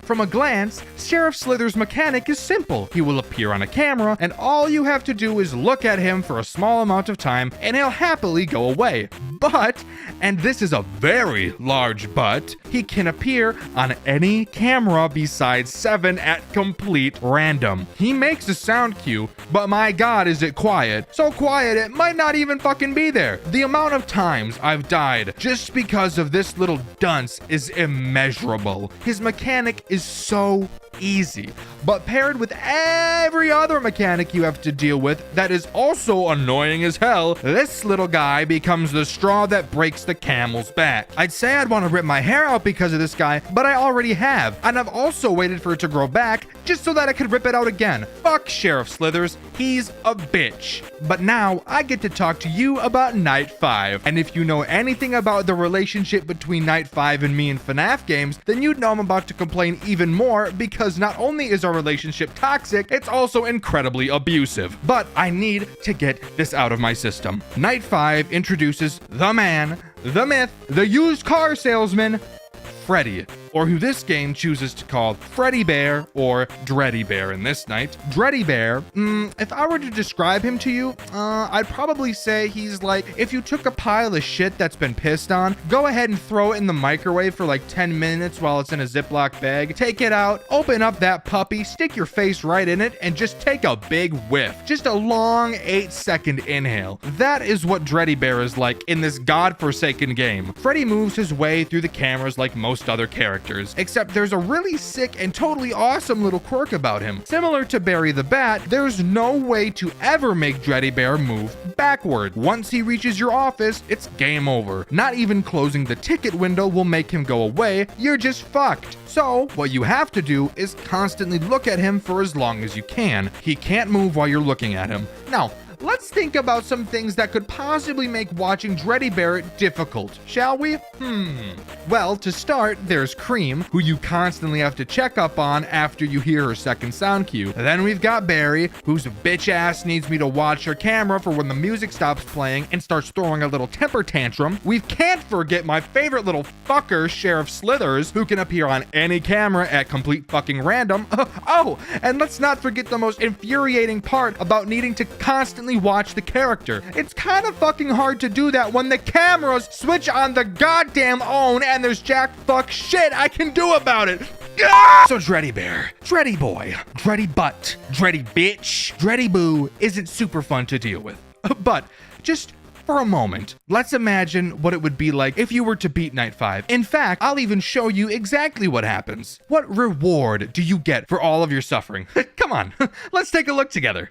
From a glance, Sheriff Slither's mechanic is simple. He will appear on a camera, and all you have to do is look at him for a small amount of time, and he'll happily go away. But, and this is a very large but, he can appear on any camera besides 7 at complete random. He makes a sound cue, but my god is it quiet. So quiet it might not even fucking be there. The amount of times I've died just because of this little dunce is immeasurable. His mechanic is so easy, but paired with every other mechanic you have to deal with that is also annoying as hell, this little guy becomes the straw that breaks the camel's back. I'd say I'd want to rip my hair out because of this guy, but I already have, and I've also waited for it to grow back just so that I could rip it out again. Fuck Sheriff Slithers, he's a bitch. But now I get to talk to you about Night 5, and if you know anything about the relationship between Night 5 and me in FNAF games, then you'd know I'm about to complain even more because because not only is our relationship toxic, it's also incredibly abusive. But I need to get this out of my system. Night 5 introduces the man, the myth, the used car salesman, Freddy, or who this game chooses to call Freddy Bear or Dreddy Bear in this night. Dreddy Bear, if I were to describe him to you, I'd probably say he's like if you took a pile of shit that's been pissed on, go ahead and throw it in the microwave for like 10 minutes while it's in a Ziploc bag, take it out, open up that puppy, stick your face right in it, and just take a big whiff. Just a long 8-second inhale. That is what Dreddy Bear is like in this godforsaken game. Freddy moves his way through the cameras like most other characters, except there's a really sick and totally awesome little quirk about him. Similar to Barry the Bat, there's no way to ever make Dreddy Bear move backward. Once he reaches your office, it's game over. Not even closing the ticket window will make him go away. You're just fucked. So, what you have to do is constantly look at him for as long as you can. He can't move while you're looking at him. Now, let's think about some things that could possibly make watching Dreddy Bear difficult, shall we? Well, to start, there's Cream, who you constantly have to check up on after you hear her second sound cue. Then we've got Barry, whose bitch ass needs me to watch her camera for when the music stops playing and starts throwing a little temper tantrum. We can't forget my favorite little fucker, Sheriff Slithers, who can appear on any camera at complete fucking random. Oh, and let's not forget the most infuriating part about needing to constantly watch the character. It's kind of fucking hard to do that when the cameras switch on the goddamn own and there's jack fuck shit I can do about it. So Dreddy Bear, Dreddy Boy, Dreddy Butt, Dreddy Bitch, Dreddy Boo isn't super fun to deal with. But just for a moment, let's imagine what it would be like if you were to beat Night 5. In fact, I'll even show you exactly what happens. What reward do you get for all of your suffering? Come on, let's take a look together.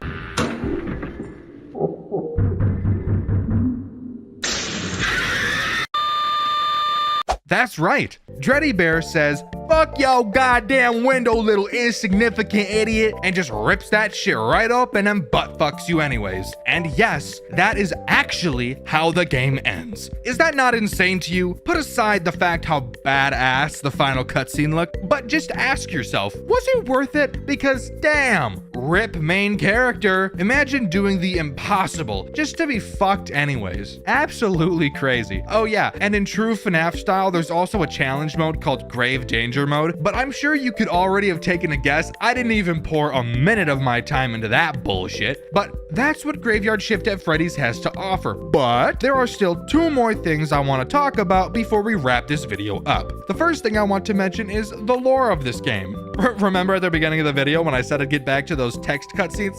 That's right. Dreddy Bear says, "Fuck yo goddamn window, little insignificant idiot," and just rips that shit right open and butt fucks you anyways. And yes, that is actually how the game ends. Is that not insane to you? Put aside the fact how badass the final cutscene looked, but just ask yourself, was it worth it? Because damn, rip main character. Imagine doing the impossible just to be fucked anyways. Absolutely crazy. Oh yeah, and in true FNAF style, there's also a challenge mode called Grave Danger Mode, but I'm sure you could already have taken a guess. I didn't even pour a minute of my time into that bullshit, but that's what Graveyard Shift at Freddy's has to offer. But there are still 2 more things I want to talk about before we wrap this video up. The first thing I want to mention is the lore of this game. Remember at the beginning of the video when I said I'd get back to those text cutscenes?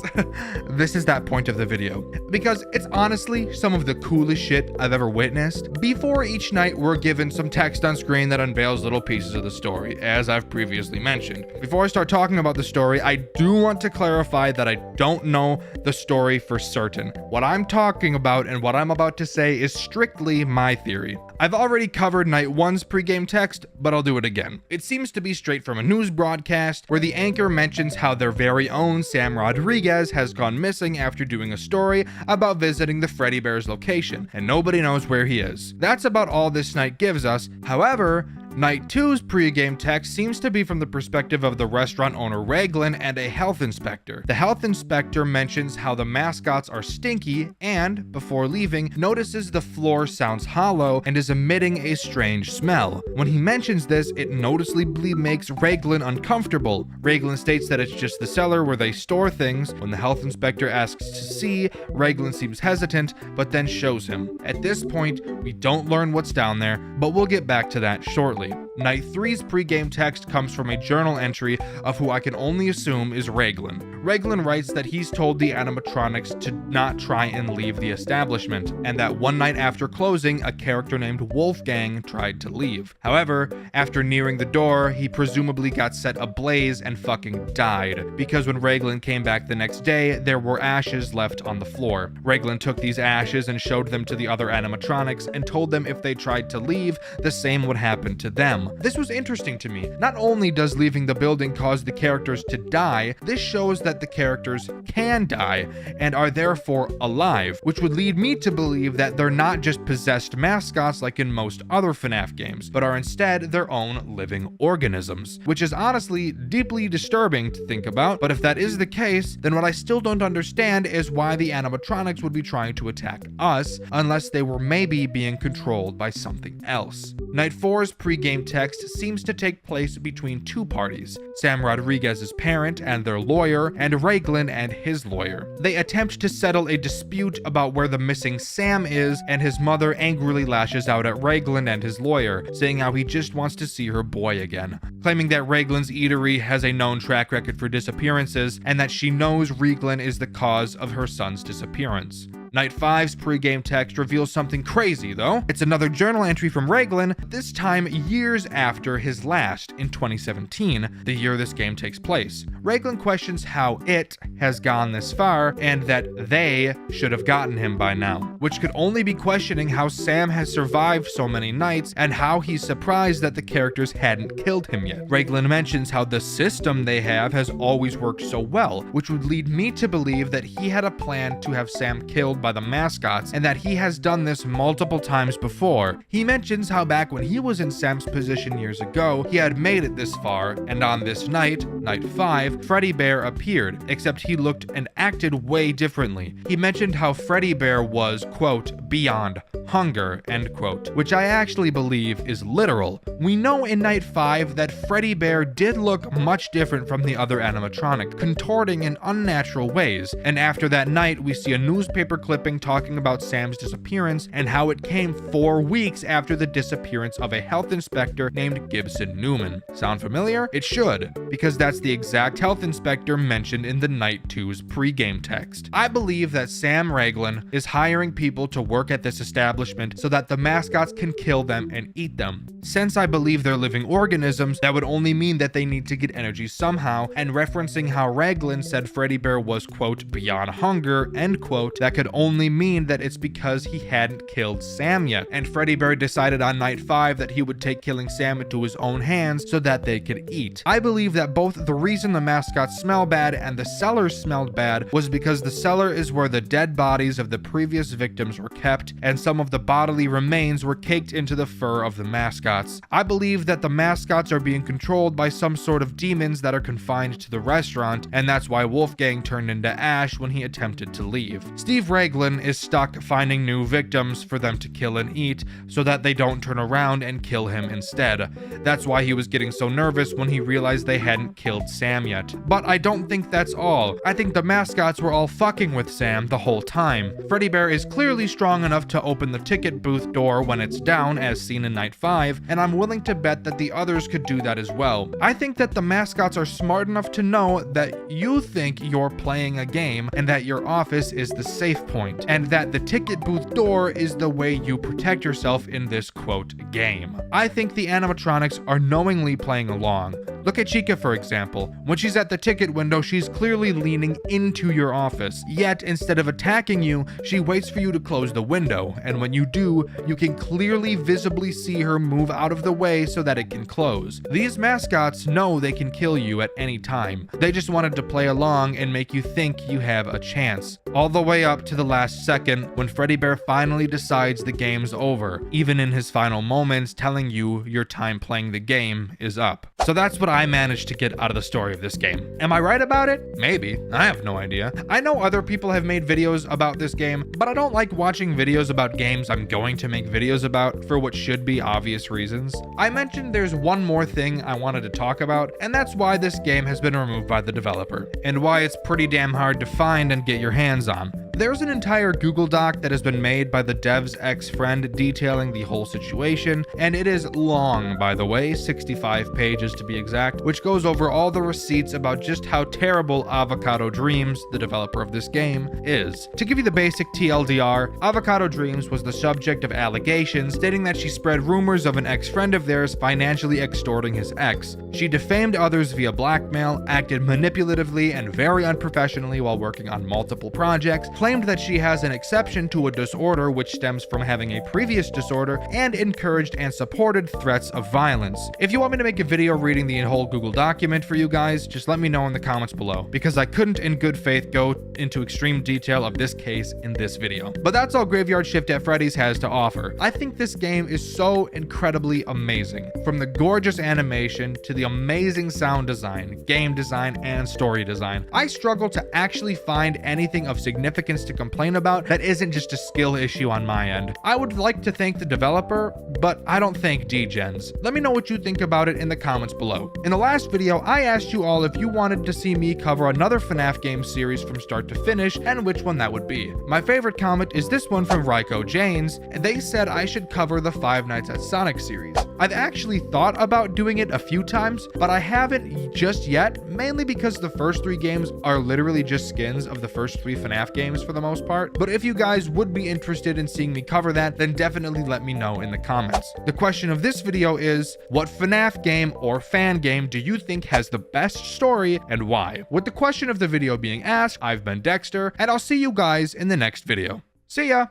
This is that point of the video, because it's honestly some of the coolest shit I've ever witnessed. Before each night, we're given some text on screen that unveils little pieces of the story, as I've previously mentioned. Before I start talking about the story, I do want to clarify that I don't know the story for certain. What I'm talking about and what I'm about to say is strictly my theory. I've already covered Night 1's pregame text, but I'll do it again. It seems to be straight from a news broadcast where the anchor mentions how their very own Sam Rodriguez has gone missing after doing a story about visiting the Freddy Bear's location, and nobody knows where he is. That's about all this night gives us. However, Night 2's pregame text seems to be from the perspective of the restaurant owner Raglan and a health inspector. The health inspector mentions how the mascots are stinky and, before leaving, notices the floor sounds hollow and is emitting a strange smell. When he mentions this, it noticeably makes Raglan uncomfortable. Raglan states that it's just the cellar where they store things. When the health inspector asks to see, Raglan seems hesitant, but then shows him. At this point, we don't learn what's down there, but we'll get back to that shortly. Night 3's pregame text comes from a journal entry of who I can only assume is Raglan. Raglan writes that he's told the animatronics to not try and leave the establishment, and that one night after closing, a character named Wolfgang tried to leave. However, after nearing the door, he presumably got set ablaze and fucking died, because when Raglan came back the next day, there were ashes left on the floor. Raglan took these ashes and showed them to the other animatronics and told them if they tried to leave, the same would happen to them. Sam. This was interesting to me. Not only does leaving the building cause the characters to die, this shows that the characters can die and are therefore alive, which would lead me to believe that they're not just possessed mascots like in most other FNAF games, but are instead their own living organisms, which is honestly deeply disturbing to think about. But if that is the case, then what I still don't understand is why the animatronics would be trying to attack us, unless they were maybe being controlled by something else. Night 4's pre-game text seems to take place between two parties, Sam Rodriguez's parent and their lawyer, and Raglan and his lawyer. They attempt to settle a dispute about where the missing Sam is, and his mother angrily lashes out at Raglan and his lawyer, saying how he just wants to see her boy again, claiming that Raglan's eatery has a known track record for disappearances, and that she knows Raglan is the cause of her son's disappearance. Night 5's pre-game text reveals something crazy, though. It's another journal entry from Raglan, this time years after his last, in 2017, the year this game takes place. Raglan questions how it has gone this far, and that they should have gotten him by now, which could only be questioning how Sam has survived so many nights, and how he's surprised that the characters hadn't killed him yet. Raglan mentions how the system they have has always worked so well, which would lead me to believe that he had a plan to have Sam killed by the mascots, and that he has done this multiple times before. He mentions how back when he was in Sam's position years ago, he had made it this far, and on this night, Night 5, Freddy Bear appeared, except he looked and acted way differently. He mentioned how Freddy Bear was, quote, beyond hunger, end quote, which I actually believe is literal. We know in Night 5 that Freddy Bear did look much different from the other animatronic, contorting in unnatural ways, and after that night we see a newspaper clipping talking about Sam's disappearance and how it came 4 weeks after the disappearance of a health inspector named Gibson Newman. Sound familiar? It should, because that's the exact health inspector mentioned in the Night 2's pre-game text. I believe that Sam Raglan is hiring people to work at this establishment so that the mascots can kill them and eat them. Since I believe they're living organisms, that would only mean that they need to get energy somehow, and referencing how Raglan said Freddy Bear was, quote, beyond hunger, end quote, that could only mean that it's because he hadn't killed Sam yet, and Freddy Bear decided on Night 5 that he would take killing Sam into his own hands so that they could eat. I believe that both the reason the mascots smell bad and the cellars smelled bad was because the cellar is where the dead bodies of the previous victims were kept, and some of the bodily remains were caked into the fur of the mascots. I believe that the mascots are being controlled by some sort of demons that are confined to the restaurant, and that's why Wolfgang turned into ash when he attempted to leave. Steve Raglan is stuck finding new victims for them to kill and eat so that they don't turn around and kill him instead. That's why he was getting so nervous when he realized they hadn't killed Sam yet. But I don't think that's all. I think the mascots were all fucking with Sam the whole time. Freddy Bear is clearly strong enough to open the ticket booth door when it's down, as seen in Night 5, and I'm willing to bet that the others could do that as well. I think that the mascots are smart enough to know that you think you're playing a game and that your office is the safe point, and that the ticket booth door is the way you protect yourself in this, quote, game. I think the animatronics are knowingly playing along. Look at Chica, for example. When she's at the ticket window, she's clearly leaning into your office. Yet, instead of attacking you, she waits for you to close the window, and when you do, you can clearly visibly see her move out of the way so that it can close. These mascots know they can kill you at any time. They just wanted to play along and make you think you have a chance. All the way up to the last second, when Freddy Bear finally decides the game's over, even in his final moments telling you your time playing the game is up. So that's what I managed to get out of the story of this game. Am I right about it? Maybe. I have no idea. I know other people have made videos about this game, but I don't like watching videos about games I'm going to make videos about for what should be obvious reasons. I mentioned there's one more thing I wanted to talk about, and that's why this game has been removed by the developer, and why it's pretty damn hard to find and get your hands on. There's an entire Google Doc that has been made by the dev's ex-friend detailing the whole situation, and it is long, by the way, 65 pages to be exact, which goes over all the receipts about just how terrible Avocado Dreams, the developer of this game, is. To give you the basic TLDR, Avocado Dreams was the subject of allegations stating that she spread rumors of an ex-friend of theirs financially extorting his ex. She defamed others via blackmail, acted manipulatively and very unprofessionally while working on multiple projects, claimed that she has an exception to a disorder which stems from having a previous disorder, and encouraged and supported threats of violence. If you want me to make a video reading the whole Google document for you guys, just let me know in the comments below, because I couldn't in good faith go into extreme detail of this case in this video. But that's all Graveyard Shift at Freddy's has to offer. I think this game is so incredibly amazing. From the gorgeous animation to the amazing sound design, game design, and story design. I struggle to actually find anything of significance to complain about that isn't just a skill issue on my end. I would like to thank the developer, but I don't thank Dgens. Let me know what you think about it in the comments below. In the last video, I asked you all if you wanted to see me cover another FNAF game series from start to finish, and which one that would be. My favorite comment is this one from Ryko Janes, and they said I should cover the Five Nights at Sonic series. I've actually thought about doing it a few times, but I haven't just yet, mainly because the first 3 games are literally just skins of the first 3 FNAF games for the most part. But if you guys would be interested in seeing me cover that, then definitely let me know in the comments. The question of this video is, what FNAF game or fan game do you think has the best story and why? With the question of the video being asked, I've been Dexter, and I'll see you guys in the next video. See ya!